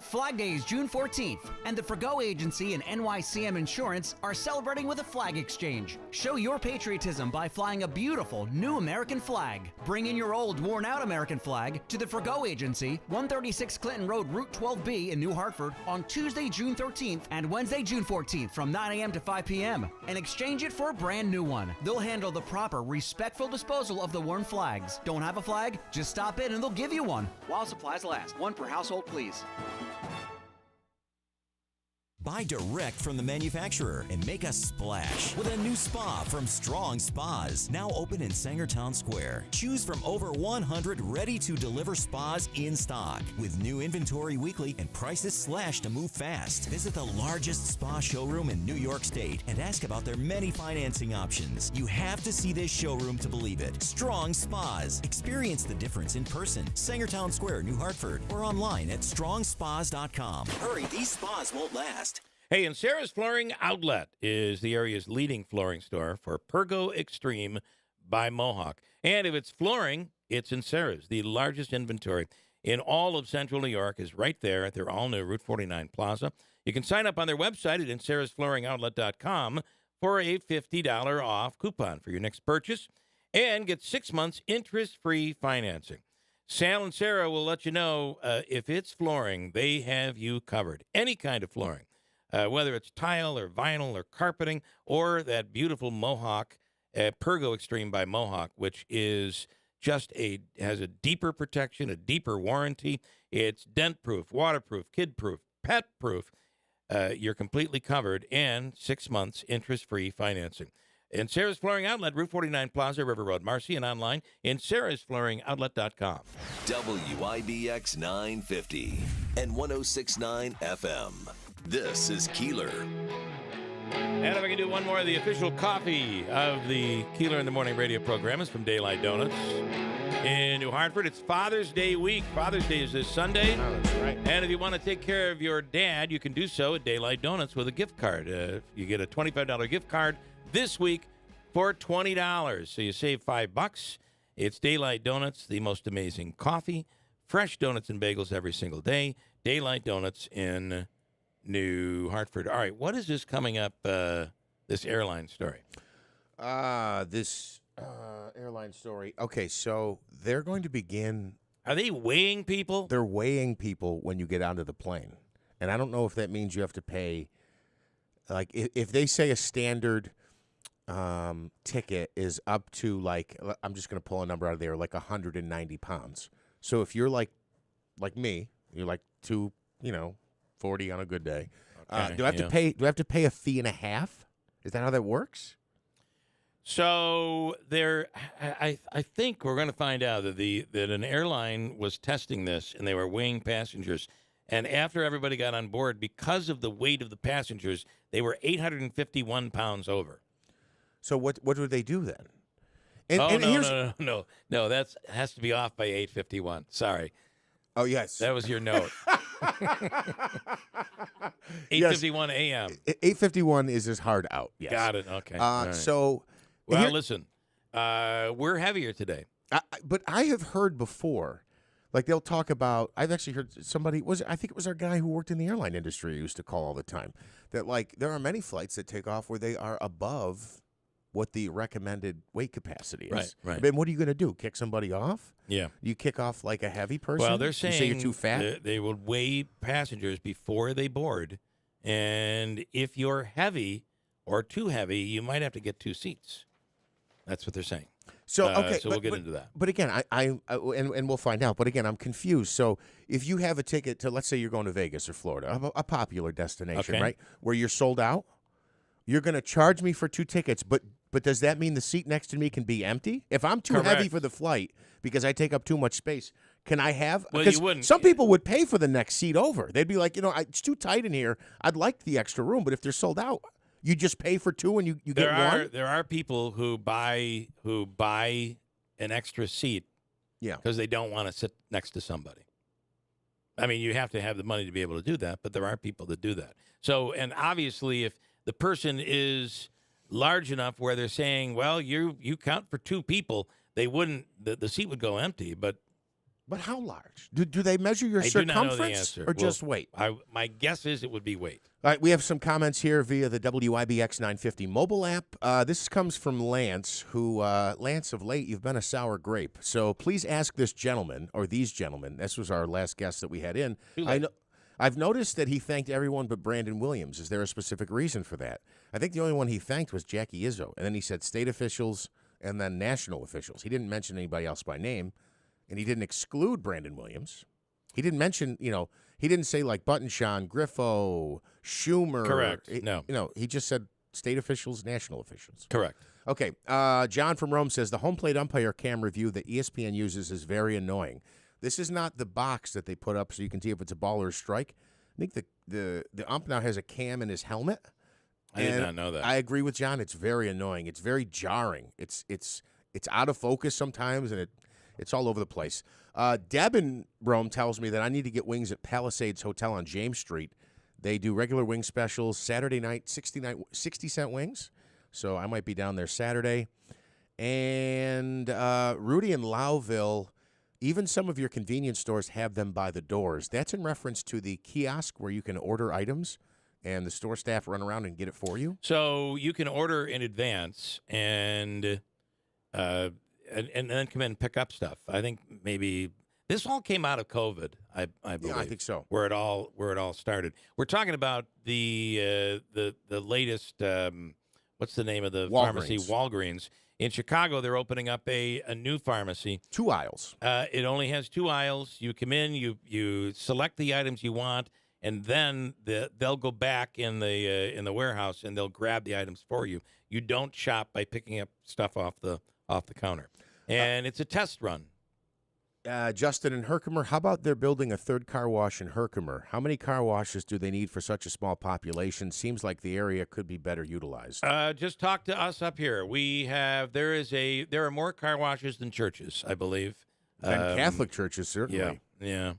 Flag Day is June 14th, and the Forgo Agency and NYCM Insurance are celebrating with a flag exchange. Show your patriotism by flying a beautiful new American flag. Bring in your old, worn-out American flag to the Forgo Agency, 136 Clinton Road, Route 12B in New Hartford on Tuesday, June 13th and Wednesday, June 14th from 9 a.m. to 5 p.m. and exchange it for a brand new one. They'll handle the proper, respectful disposal of the worn flags. Don't have a flag? Just stop in and they'll give you one. While supplies last. One per household, please. Buy direct from the manufacturer and make a splash with a new spa from Strong Spas, now open in Sangertown Square. Choose from over 100 ready-to-deliver spas in stock with new inventory weekly and prices slashed to move fast. Visit the largest spa showroom in New York State and ask about their many financing options. You have to see this showroom to believe it. Strong Spas. Experience the difference in person. Sangertown Square, New Hartford, or online at strongspas.com. Hurry, these spas won't last. Hey, and Sarah's Flooring Outlet is the area's leading flooring store for Pergo Extreme by Mohawk. And if it's flooring, it's in Sarah's. The largest inventory in all of Central New York is right there at their all-new Route 49 Plaza. You can sign up on their website at sarahsflooringoutlet.com for a $50 off coupon for your next purchase and get 6 months interest-free financing. Sal and Sarah will let you know if it's flooring, they have you covered. Any kind of flooring. Whether it's tile or vinyl or carpeting or that beautiful Mohawk, Pergo Extreme by Mohawk, which is just has a deeper protection, a deeper warranty. It's dent-proof, waterproof, kid-proof, pet-proof. you're completely covered, and 6 months interest-free financing. In Sarah's Flooring Outlet, Route 49 Plaza, River Road, Marcy, and online in sarahsflooringoutlet.com. WIBX 950 and 106.9 FM. This is Keeler. And if I can do one more, the official coffee of the Keeler in the Morning radio program is from Daylight Donuts in New Hartford. It's Father's Day week. Father's Day is this Sunday. Oh, that's right. And if you want to take care of your dad, you can do so at Daylight Donuts with a gift card. You get a $25 gift card this week for $20. So you save $5. It's Daylight Donuts, the most amazing coffee, fresh donuts and bagels every single day. Daylight Donuts in New Hartford. All right, what is this coming up, this airline story? This airline story. Okay, so they're going to begin. Are they weighing people? They're weighing people when you get onto the plane. And I don't know if that means you have to pay. Like, if they say a standard ticket is up to, like, I'm just going to pull a number out of there, like 190 pounds. So if you're like me, you're like 240 on a good day. Okay, do I have to pay? Do I have to pay a fee and a half? Is that how that works? So I think we're going to find out that an airline was testing this and they were weighing passengers. And after everybody got on board, because of the weight of the passengers, they were 851 pounds over. So what would they do then? No, that has to be off by 851. Sorry. Oh, yes. That was your note. 8:51 a.m. 8:51 is his hard out. Yes. Got it. Okay. Right. So, listen, we're heavier today. But I have heard before, like they'll talk about. I've actually heard somebody I think it was our guy who worked in the airline industry who used to call all the time. That like there are many flights that take off where they are above what the recommended weight capacity is. Right. I mean, what are you going to do? Kick somebody off? Yeah. You kick off like a heavy person? Well, they're saying you say you're too fat? They will weigh passengers before they board. And if you're heavy or too heavy, you might have to get 2 seats. That's what they're saying. So okay, so we'll get into that. But again, and we'll find out. But again, I'm confused. So if you have a ticket to, let's say you're going to Vegas or Florida, a popular destination, Okay. right, where you're sold out, you're going to charge me for 2 tickets. But does that mean the seat next to me can be empty? If I'm too heavy for the flight because I take up too much space, can I have? Well, because you wouldn't. Some people would pay for the next seat over. They'd be like, it's too tight in here. I'd like the extra room, but if they're sold out, you just pay for 2 and you get one. There are people who buy an extra seat, because they don't want to sit next to somebody. I mean, you have to have the money to be able to do that, but there are people that do that. So, and obviously, if the person is large enough where they're saying, well, you count for 2 people, they wouldn't. The seat would go empty, but. But how large? Do they measure your circumference do not know the answer. or just weight? My guess is it would be weight. All right, we have some comments here via the WIBX 950 mobile app. This comes from Lance, who, Lance, of late, you've been a sour grape. So please ask this gentleman, or these gentlemen, this was our last guest that we had in. I've noticed that he thanked everyone but Brandon Williams. Is there a specific reason for that? I think the only one he thanked was Jackie Izzo. And then he said state officials and then national officials. He didn't mention anybody else by name. And he didn't exclude Brandon Williams. He didn't mention, he didn't say like Buttonshaw, Griffo, Schumer. Correct. No. He just said state officials, national officials. Correct. Okay. John from Rome says the home plate umpire camera view that ESPN uses is very annoying. This is not the box that they put up so you can see if it's a ball or a strike. I think the ump now has a cam in his helmet. I did not know that. I agree with John. It's very annoying. It's very jarring. It's out of focus sometimes, and it's all over the place. Deb in Rome tells me that I need to get wings at Palisades Hotel on James Street. They do regular wing specials. Saturday night, 60-cent wings. So I might be down there Saturday. And Rudy in Lowville, even some of your convenience stores have them by the doors. That's in reference to the kiosk where you can order items and the store staff run around and get it for you. So you can order in advance and then come in and pick up stuff. I think maybe this all came out of COVID. I believe. Yeah, I think so. Where it all started. We're talking about the latest. What's the name of the pharmacy? Walgreens in Chicago. They're opening up a new pharmacy. 2 aisles. It only has 2 aisles. You come in. You select the items you want. and then they'll go back in the warehouse and they'll grab the items for you. You don't shop by picking up stuff off the counter, and it's a test run. Justin, in Herkimer, how about they're building a third car wash in Herkimer? How many car washes do they need for such a small population? Seems like the area could be better utilized. Just talk to us up here. There are more car washes than churches, I believe. And Catholic churches, certainly. Yeah.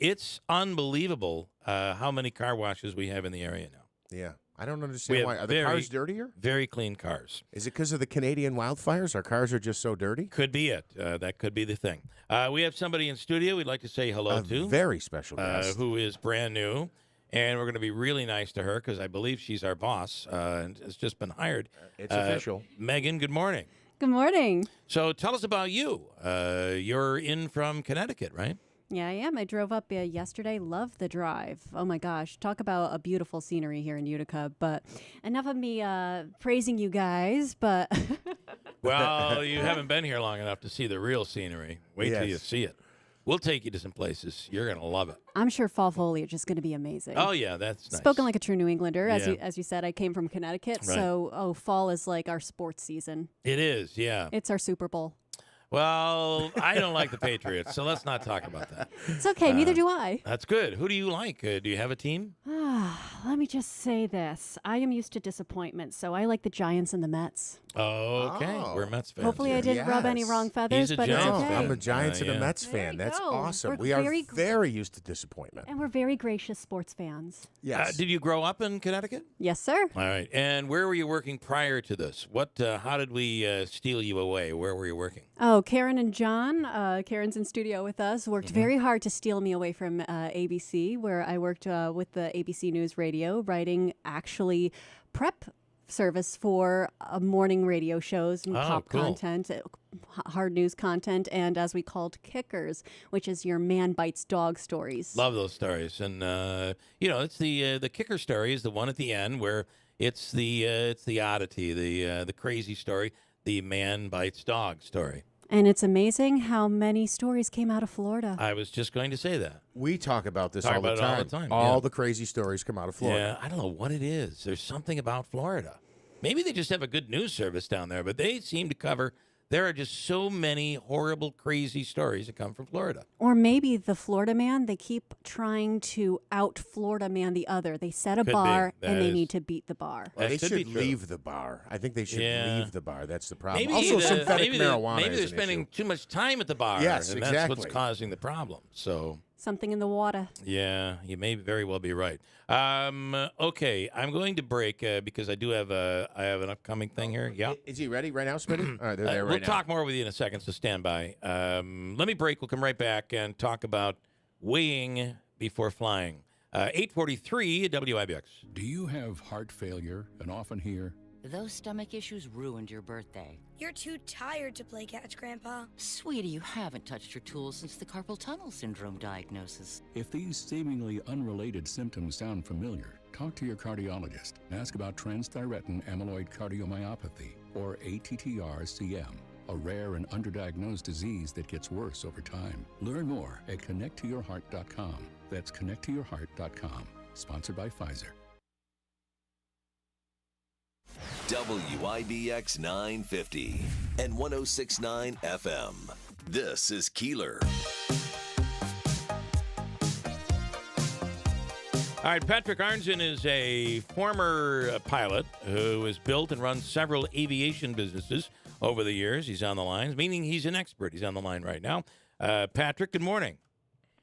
It's unbelievable how many car washes we have in the area now. Yeah. I don't understand why. Are the cars dirtier? Very clean cars. Is it because of the Canadian wildfires? Our cars are just so dirty? Could be it. That could be the thing. We have somebody in studio we'd like to say hello to. A very special guest. Who is brand new. And we're going to be really nice to her because I believe she's our boss and has just been hired. It's official. Megan, good morning. Good morning. So tell us about you. You're in from Connecticut, right? Yeah, I am. I drove up yesterday. Loved the drive. Oh, my gosh. Talk about a beautiful scenery here in Utica. But enough of me praising you guys, but... Well, you haven't been here long enough to see the real scenery. Wait till you see it. We'll take you to some places. You're going to love it. I'm sure fall foliage is going to be amazing. Oh, yeah, that's nice. Spoken like a true New Englander. As you said, I came from Connecticut. Right. So, fall is like our sports season. It is, yeah. It's our Super Bowl. Well, I don't like the Patriots, so let's not talk about that. It's okay. Neither do I. That's good. Who do you like? Do you have a team? Let me just say this. I am used to disappointment, so I like the Giants and the Mets. Oh, okay. We're Mets fans. Hopefully I didn't rub any wrong feathers, but it's okay. I'm a Giants and a Mets fan. That's awesome. We are very used to disappointment. And we're very gracious sports fans. Yes. Did you grow up in Connecticut? Yes, sir. All right. And where were you working prior to this? How did we steal you away? Where were you working? Oh, Karen and John, Karen's in studio with us, worked very hard to steal me away from ABC, where I worked with the ABC News Radio, writing actually prep service for morning radio shows and pop content, hard news content, and as we called kickers, which is your man bites dog stories. Love those stories. And, it's the kicker story is the one at the end where it's the oddity, the crazy story, the man bites dog story. And it's amazing how many stories came out of Florida. I was just going to say that. We talk about this all the time. All the crazy stories come out of Florida. Yeah, I don't know what it is. There's something about Florida. Maybe they just have a good news service down there, but they seem to cover... There are just so many horrible, crazy stories that come from Florida. Or maybe the Florida man, they keep trying to out-Florida man the other. They set a bar, and they need to beat the bar. Well, they should leave the bar. I think they should leave the bar. That's the problem. Maybe also, synthetic marijuana Maybe they're spending too much time at the bar. Yes, and exactly. That's what's causing the problem. So... Something in the water. Yeah, you may very well be right. Okay, I'm going to break because I do have an upcoming thing here. Yeah. Is he ready right now, Smitty? All right, they're there right now. We'll talk more with you in a second, so stand by. Let me break. We'll come right back and talk about weighing before flying. 8:43 WIBX. Do you have heart failure and often hear, "Those stomach issues ruined your birthday"? "You're too tired to play catch, Grandpa." Sweetie, you haven't touched your tools since the carpal tunnel syndrome diagnosis. If these seemingly unrelated symptoms sound familiar, talk to your cardiologist. Ask about transthyretin amyloid cardiomyopathy, or ATTR-CM, a rare and underdiagnosed disease that gets worse over time. Learn more at connecttoyourheart.com. That's connecttoyourheart.com. Sponsored by Pfizer. WIBX 950 and 106.9 FM. This is Keeler. All right, Patrick Arnzen is a former pilot who has built and run several aviation businesses over the years. He's on the line, meaning he's an expert. He's on the line right now. Patrick, good morning.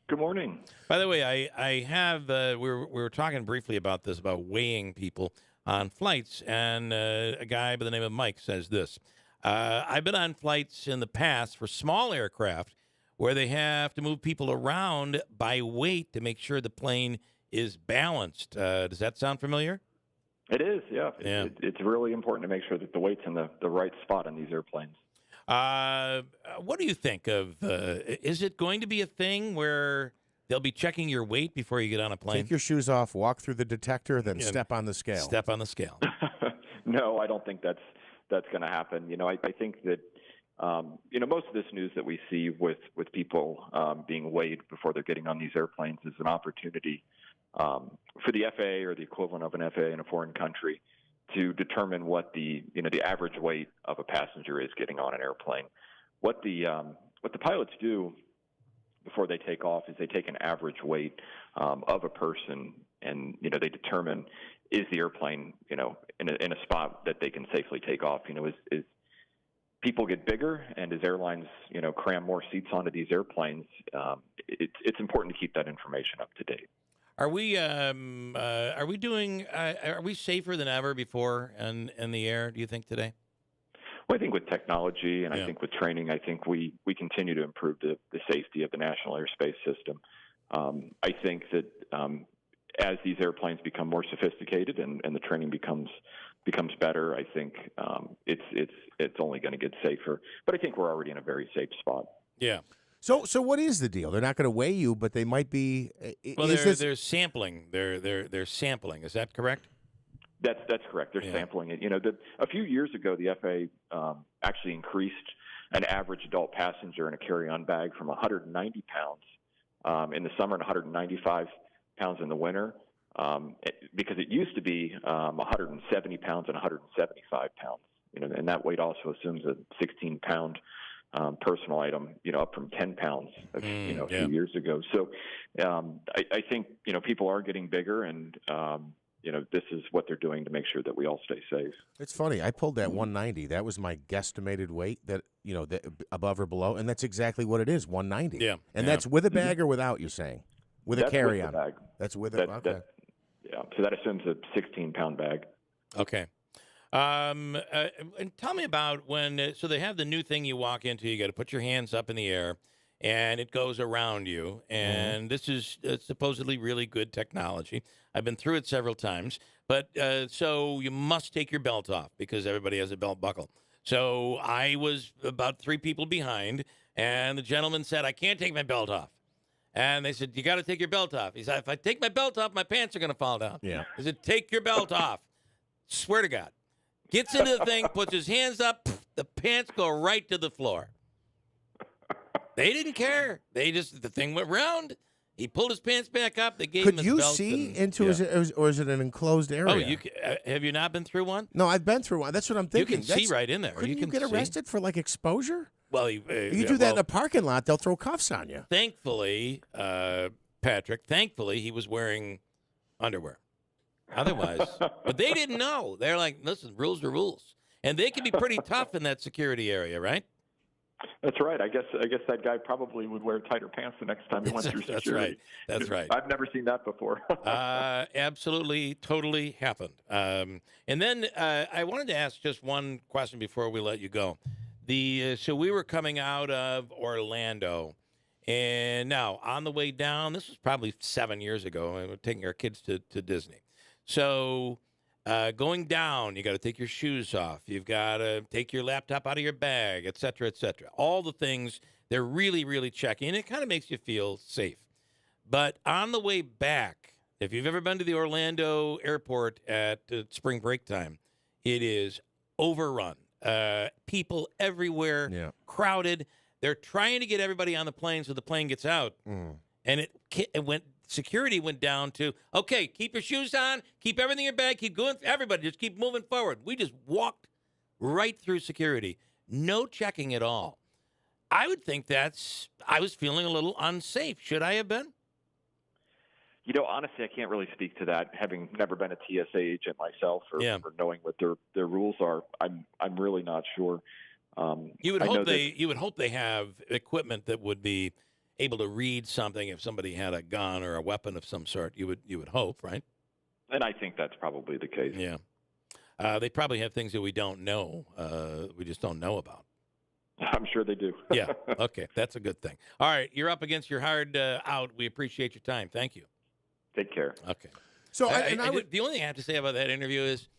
Good morning. By the way, I have we were talking briefly about this, about weighing people on flights, and a guy by the name of Mike says this. I've been on flights in the past for small aircraft where they have to move people around by weight to make sure the plane is balanced. Does that sound familiar? It is, yeah. It's really important to make sure that the weight's in the right spot on these airplanes. What do you think of, is it going to be a thing where they'll be checking your weight before you get on a plane? Take your shoes off, walk through the detector, then step on the scale. Step on the scale. No, I don't think that's going to happen. I think that Most of this news that we see with people being weighed before they're getting on these airplanes is an opportunity for the FAA or the equivalent of an FAA in a foreign country to determine what the average weight of a passenger is getting on an airplane. What the pilots do before they take off is they take an average weight of a person, and they determine, is the airplane in a spot that they can safely take off. Is people get bigger, and as airlines cram more seats onto these airplanes, it's important to keep that information up to date. Are we safer than ever before in the air, do you think, today? Well, I think with technology and I think with training, I think we continue to improve the safety of the national airspace system. I think that as these airplanes become more sophisticated and the training becomes better, I think it's only going to get safer. But I think we're already in a very safe spot. Yeah. So what is the deal? They're not going to weigh you, but they might be. Well, they're sampling. They're sampling. Is that correct? That's correct. They're sampling it. A few years ago, the FAA actually increased an average adult passenger in a carry-on bag from 190 pounds in the summer and 195 pounds in the winter, because it used to be 170 pounds and 175 pounds. And that weight also assumes a 16-pound personal item, up from 10 pounds, a few years ago. So I think, people are getting bigger, and, this is what they're doing to make sure that we all stay safe. It's funny. I pulled that 190. That was my guesstimated weight, that above or below, and that's exactly what it is, 190. Yeah. And that's with a bag or without, you're saying? With a carry-on. With the bag. That's with it? Okay. So that assumes a 16-pound bag. Okay. And tell me about when, so they have the new thing you walk into, you got to put your hands up in the air, and it goes around you. And this is supposedly really good technology. I've been through it several times. But so you must take your belt off because everybody has a belt buckle. So I was about 3 people behind, and the gentleman said, I can't take my belt off. And they said, you got to take your belt off. He said, if I take my belt off, my pants are going to fall down. Yeah. I said, take your belt off. Swear to God. Gets into the thing, puts his hands up, the pants go right to the floor. They didn't care. The thing went round. He pulled his pants back up. They gave him his belt. Could you see into or is it an enclosed area? Oh, have you not been through one? No, Have been through one. That's what I'm thinking. You can see right in there. Couldn't you get arrested for exposure? Well, you do that in a parking lot, they'll throw cuffs on you. Thankfully, Patrick, he was wearing underwear. Otherwise, but they didn't know. They're like, listen, rules are rules. And they can be pretty tough in that security area, right? That's right. I guess that guy probably would wear tighter pants the next time he went through security. That's right. I've never seen that before. Absolutely, totally happened. And then I wanted to ask just one question before we let you go. So we were coming out of Orlando, and now on the way down, this was probably 7 years ago, and we're taking our kids to Disney. So going down, you got to take your shoes off. You've got to take your laptop out of your bag, et cetera, et cetera. All the things they're really, really checking, and it kind of makes you feel safe. But on the way back, if you've ever been to the Orlando airport at spring break time, it is overrun. People everywhere, crowded. They're trying to get everybody on the plane so the plane gets out. And security went down to, okay, keep your shoes on, keep everything in your bag, keep going. Everybody, just keep moving forward. We just walked right through security. No checking at all. I would think I was feeling a little unsafe. Should I have been? Honestly, I can't really speak to that, having never been a TSA agent myself or knowing what their rules are. I'm really not sure. You would hope they have equipment that would be able to read something if somebody had a gun or a weapon of some sort. You would hope, right? And I think that's probably the case. Yeah. They probably have things that we don't know. We just don't know about. I'm sure they do. Yeah. Okay. That's a good thing. All right. You're up against your hard out. We appreciate your time. Thank you. Take care. Okay. So the only thing I have to say about that interview is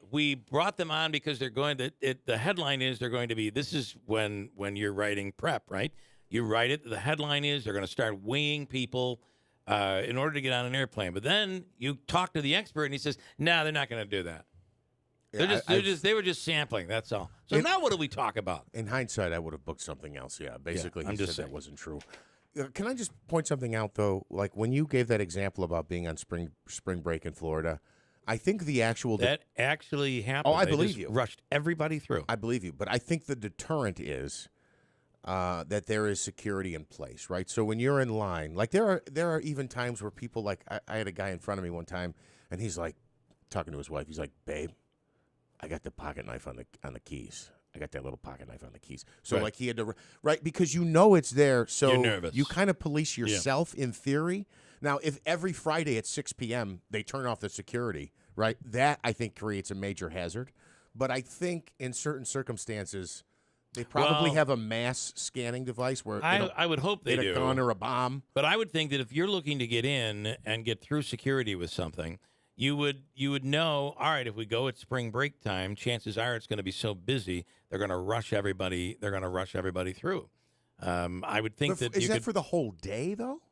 we brought them on because they're going to, the headline is they're going to be, this is when you're writing prep, right? You write it. The headline is they're going to start weighing people in order to get on an airplane. But then you talk to the expert, and he says, no, they're not going to do that. They were just sampling. That's all. So now what do we talk about? In hindsight, I would have booked something else. Yeah, basically, I'm he just said saying. that wasn't true. Can I just point something out though? Like when you gave that example about being on spring break in Florida, I think the actual that actually happened. Oh, I They believe just you. Rushed everybody through. I believe you, but I think the deterrent is that there is security in place, right? So when you're in line, like there are even times where people like I had a guy in front of me one time, and he's like talking to his wife. He's like, "Babe, I got the pocket knife on the keys. I got that little pocket knife on the keys." So Right. like he had to because you know it's there, so You're nervous. you kind of police yourself in theory. Now, if every Friday at 6 p.m. they turn off the security, right? That I think creates a major hazard. But I think in certain circumstances, they probably have a mass scanning device where I would hope they do. A gun or a bomb. But I would think that if you're looking to get in and get through security with something, you would know, all right, if we go at spring break time, chances are it's going to be so busy they're going to rush everybody. They're going to rush everybody through. I would think that is that for the whole day though?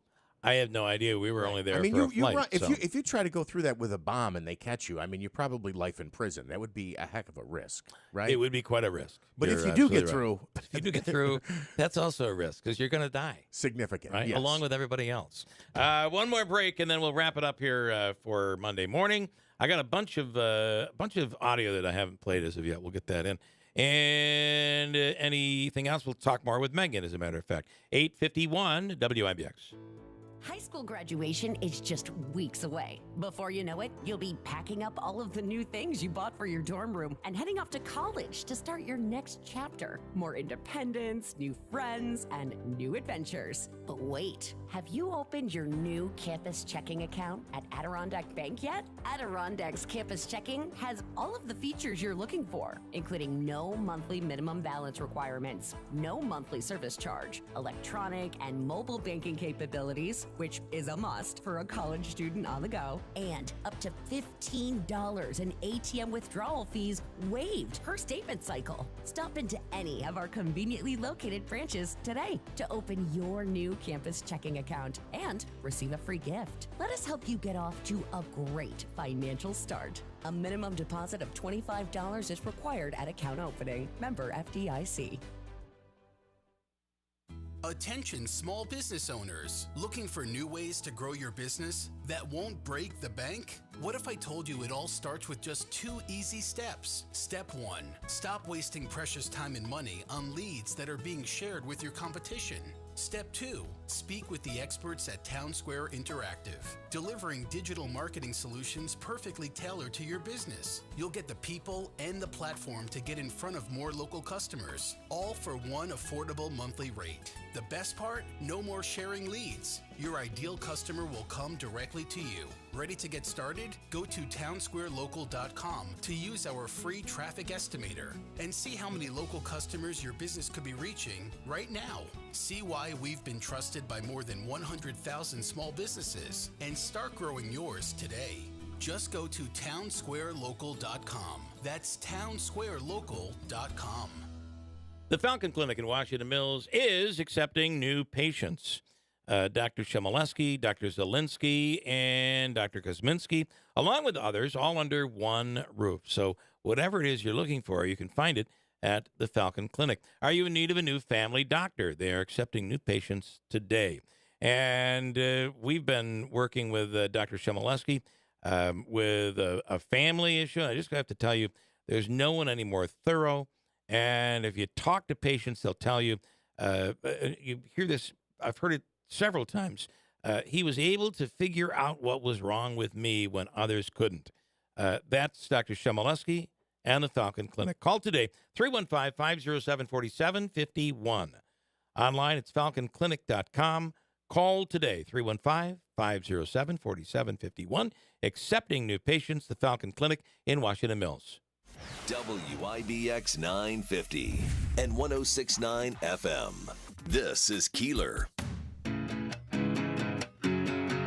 I have no idea. We were only there for a flight. If you try to go through that with a bomb and they catch you, I mean, you're probably life in prison. That would be a heck of a risk, right? It would be quite a risk. But You're if you do get absolutely through, if you do get through, that's also a risk because you're going to die. Significant, right? yes. Along with everybody else. One more break, and then we'll wrap it up here for Monday morning. I got a bunch of audio that I haven't played as of yet. We'll get that in. And anything else, we'll talk more with Megan, as a matter of fact. 8:51 WIBX. High school graduation is just weeks away. Before you know it, you'll be packing up all of the new things you bought for your dorm room and heading off to college to start your next chapter. More independence, new friends, and new adventures. But wait, have you opened your new campus checking account at Adirondack Bank yet? Adirondack's campus checking has all of the features you're looking for, including no monthly minimum balance requirements, no monthly service charge, electronic and mobile banking capabilities, which is a must for a college student on the go, and up to $15 in ATM withdrawal fees waived per statement cycle. Stop into any of our conveniently located branches today to open your new campus checking account and receive a free gift. Let us help you get off to a great financial start. A minimum deposit of $25 is required at account opening. Member FDIC. Attention small business owners, looking for new ways to grow your business that won't break the bank? What if I told you it all starts with just 2 easy steps? Step 1, stop wasting precious time and money on leads that are being shared with your competition. Step 2, speak with the experts at Town Square Interactive, delivering digital marketing solutions perfectly tailored to your business. You'll get the people and the platform to get in front of more local customers, all for one affordable monthly rate. The best part? No more sharing leads. Your ideal customer will come directly to you. Ready to get started? Go to townsquarelocal.com to use our free traffic estimator and see how many local customers your business could be reaching right now. See why we've been trusted by more than 100,000 small businesses and start growing yours today. Just go to townsquarelocal.com. That's townsquarelocal.com. The Falcon Clinic in Washington Mills is accepting new patients. Dr. Shemaleski, Dr. Zielinski, and Dr. Kosminski, along with others, all under one roof. So whatever it is you're looking for, you can find it at the Falcon Clinic. Are you in need of a new family doctor? They are accepting new patients today. And we've been working with Dr. Shemaleski with a family issue. I just have to tell you, there's no one any more thorough. And if you talk to patients, they'll tell you, you hear this, I've heard it several times. He was able to figure out what was wrong with me when others couldn't. That's Dr. Shemaleski and the Falcon Clinic. Call today, 315-507-4751. Online, it's falconclinic.com. Call today, 315-507-4751. Accepting new patients, the Falcon Clinic in Washington Mills. WIBX 950 and 106.9 FM. This is Keeler.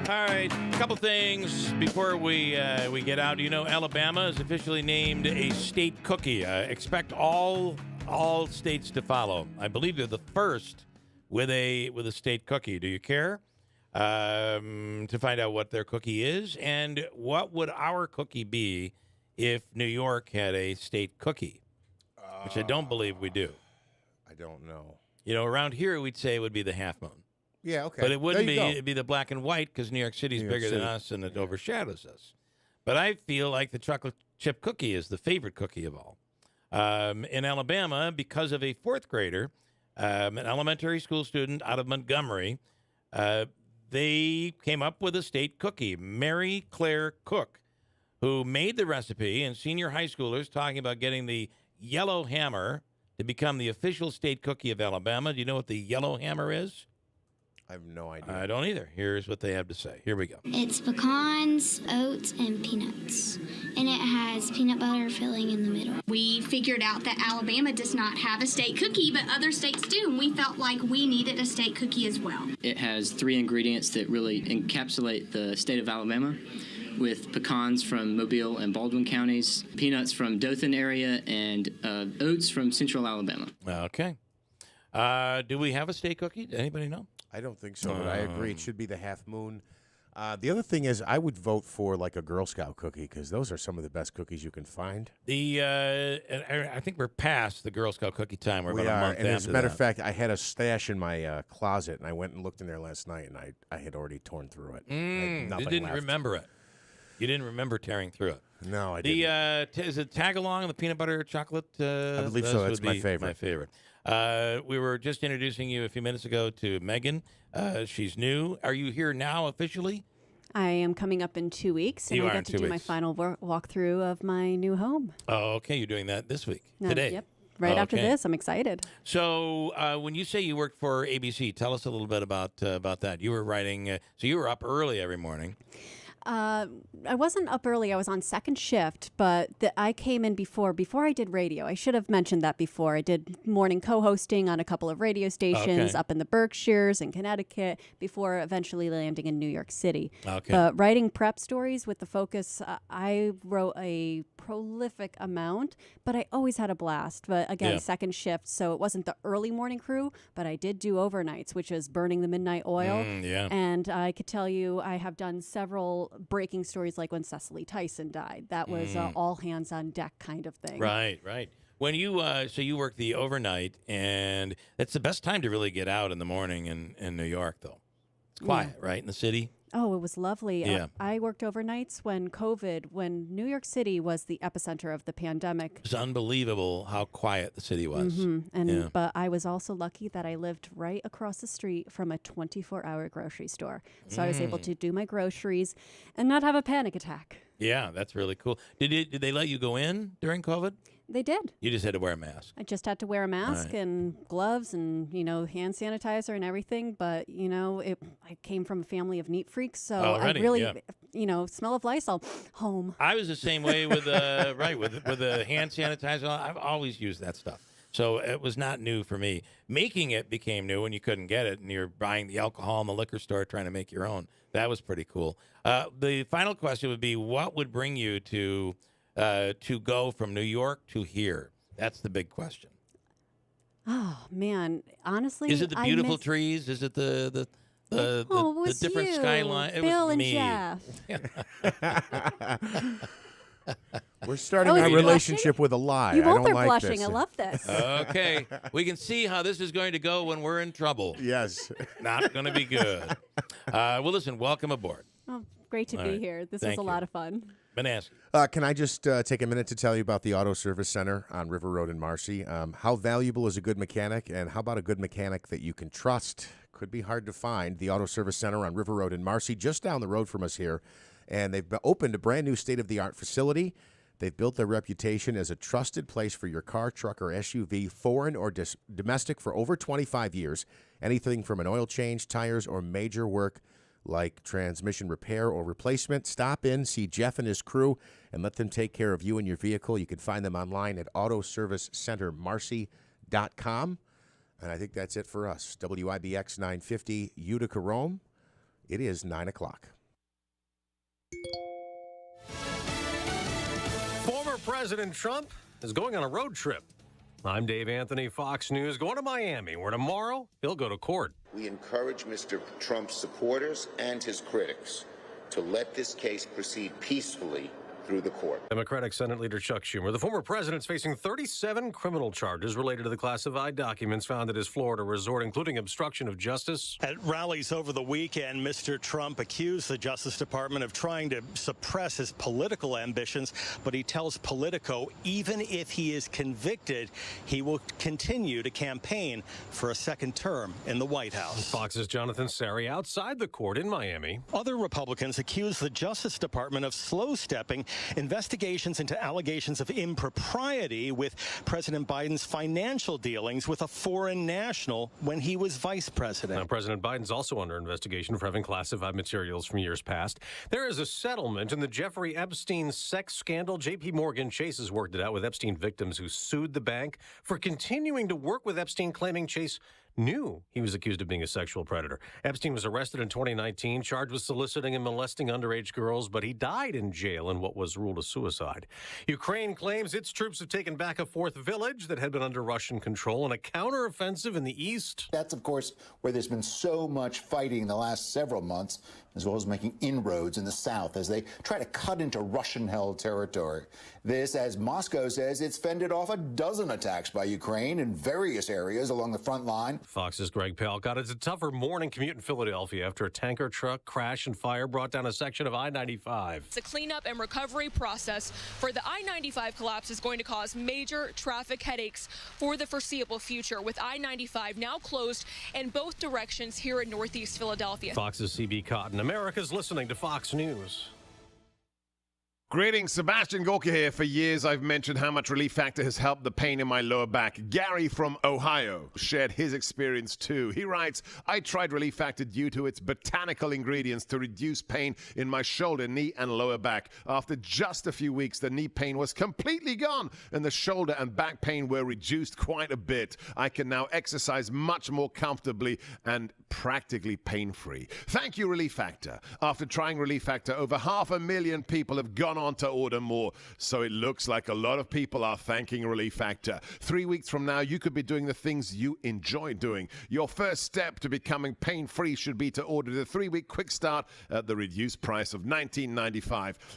All right, a couple things before we get out. You know, Alabama is officially named a state cookie. Expect all states to follow. I believe they're the first with a state cookie. Do you care to find out what their cookie is and what would our cookie be if New York had a state cookie, which I don't believe we do. I don't know. You know, around here we'd say it would be the Half Moon. Yeah, okay. But it wouldn't There be. you go. It'd be the black and white because New York City's New York bigger than City. us and it overshadows us. But I feel like the chocolate chip cookie is the favorite cookie of all. In Alabama, because of a fourth grader, an elementary school student out of Montgomery, they came up with a state cookie. Mary Claire Cook, who made the recipe, and senior high schoolers talking about getting the yellow hammer to become the official state cookie of Alabama. Do you know what the yellow hammer is? I have no idea. I don't either. Here's what they have to say. Here we go. It's pecans, oats, and peanuts. And it has peanut butter filling in the middle. We figured out that Alabama does not have a state cookie, but other states do, and we felt like we needed a state cookie as well. It has 3 ingredients that really encapsulate the state of Alabama, with pecans from Mobile and Baldwin counties, peanuts from Dothan area, and oats from central Alabama. Okay. Do we have a state cookie? Does anybody know? I don't think so, but I agree. It should be the Half Moon. The other thing is I would vote for like a Girl Scout cookie because those are some of the best cookies you can find. I think we're past the Girl Scout cookie time. We're We about a are, month and as a after matter that. of fact, I had a stash in my closet, and I went and looked in there last night, and I had already torn through it. I had nothing You didn't left. remember it. You didn't remember tearing through it. No, I didn't. Is it Tag Along, the peanut butter chocolate? I believe so. That's my favorite. My favorite. We were just introducing you a few minutes ago to Megan. She's new. Are you here now officially? I am coming up in 2 weeks, and You I are in get to 2 do my weeks. final walkthrough of my new home. Oh, okay. You're doing that this week, today. Yep. Right after Okay. this, I'm excited. So when you say you worked for ABC, tell us a little bit about that. You were writing, so you were up early every morning. I wasn't up early. I was on second shift, but I came in before I did radio. I should have mentioned that before. I did morning co-hosting on a couple of radio stations Okay. up in the Berkshires and Connecticut before eventually landing in New York City. Okay. But writing prep stories with the focus, I wrote a prolific amount, but I always had a blast. But again, Yeah. second shift, so it wasn't the early morning crew, but I did do overnights, which is burning the midnight oil. Yeah. And I could tell you I have done several breaking stories like when Cecily Tyson died. That was all hands on deck kind of thing. Right. When you so you work the overnight, and it's the best time to really get out in the morning in New York, though. It's quiet, right, in the city. Oh, it was lovely. Yeah. I worked overnights when New York City was the epicenter of the pandemic. It was unbelievable how quiet the city was. But I was also lucky that I lived right across the street from a 24-hour grocery store. So I was able to do my groceries and not have a panic attack. Yeah, that's really cool. Did they let you go in during COVID? They did. You just had to wear a mask. I just had to wear a mask Right. and gloves and, hand sanitizer and everything. But, I came from a family of neat freaks. So Already, I really, yeah. smell of Lysol, home. I was the same way with with the hand sanitizer. I've always used that stuff. So it was not new for me. Making it became new when you couldn't get it, and you're buying the alcohol in the liquor store trying to make your own. That was pretty cool. The final question would be, what would bring you to go from New York to here? That's the big question. Oh, man. Honestly, Is it the beautiful trees? Is it the it was different you, skyline? It Bill was and me. Jeff. We're starting Oh, is our he relationship with a lie. You I both don't are like blushing. this. I love this. Okay, we can see how this is going to go when we're in trouble. Yes. Not going to be good. Well, listen, welcome aboard. Oh, great to All be right. here. This Thank was a you. lot of fun. Manasseh. Can I just take a minute to tell you about the Auto Service Center on River Road in Marcy? How valuable is a good mechanic, and how about a good mechanic that you can trust? Could be hard to find. The Auto Service Center on River Road in Marcy, just down the road from us here, and they've opened a brand new state-of-the-art facility. They've built their reputation as a trusted place for your car, truck, or SUV, foreign or domestic, for over 25 years. Anything from an oil change, tires, or major work like transmission repair or replacement. Stop in, see Jeff and his crew, and let them take care of you and your vehicle. You can find them online at autoservicecentermarcy.com. And I think that's it for us. WIBX 950, Utica, Rome. It is 9 o'clock. Former President Trump is going on a road trip. I'm Dave Anthony, Fox News, going to Miami, where tomorrow he'll go to court. We encourage Mr. Trump's supporters and his critics to let this case proceed peacefully through the court. Democratic Senate Leader Chuck Schumer, the former president's facing 37 criminal charges related to the classified documents found at his Florida resort, including obstruction of justice. At rallies over the weekend, Mr. Trump accused the Justice Department of trying to suppress his political ambitions, but he tells Politico even if he is convicted, he will continue to campaign for a second term in the White House. Fox's Jonathan Sari outside the court in Miami. Other Republicans accuse the Justice Department of slow-stepping investigations into allegations of impropriety with President Biden's financial dealings with a foreign national when he was vice president. Now, President Biden's also under investigation for having classified materials from years past. There is a settlement in the Jeffrey Epstein sex scandal. J.P. Morgan Chase has worked it out with Epstein victims who sued the bank for continuing to work with Epstein, claiming Chase knew he was accused of being a sexual predator. Epstein was arrested in 2019, charged with soliciting and molesting underage girls, but he died in jail in what was ruled a suicide. Ukraine claims its troops have taken back a fourth village that had been under Russian control in a counteroffensive in the east. That's, of course, where there's been so much fighting in the last several months, as well as making inroads in the south as they try to cut into Russian-held territory. This, as Moscow says, it's fended off a dozen attacks by Ukraine in various areas along the front line. Fox's Greg Pell got it's a tougher morning commute in Philadelphia after a tanker truck crash and fire brought down a section of I-95. It's a cleanup and recovery process for the I-95 collapse is going to cause major traffic headaches for the foreseeable future, with I-95 now closed in both directions here in Northeast Philadelphia. Fox's CB Cotton. America's listening to Fox News. Greetings, Sebastian Gorka here. For years, I've mentioned how much Relief Factor has helped the pain in my lower back. Gary from Ohio shared his experience too. He writes, I tried Relief Factor due to its botanical ingredients to reduce pain in my shoulder, knee, and lower back. After just a few weeks, the knee pain was completely gone, and the shoulder and back pain were reduced quite a bit. I can now exercise much more comfortably and practically pain-free. Thank you, Relief Factor. After trying Relief Factor, over 500,000 people have gone on to order more, so it looks like a lot of people are thanking Relief Factor. 3 weeks from now, you could be doing the things you enjoy doing. Your first step to becoming pain-free should be to order the 3-week quick start at the reduced price of $19.95.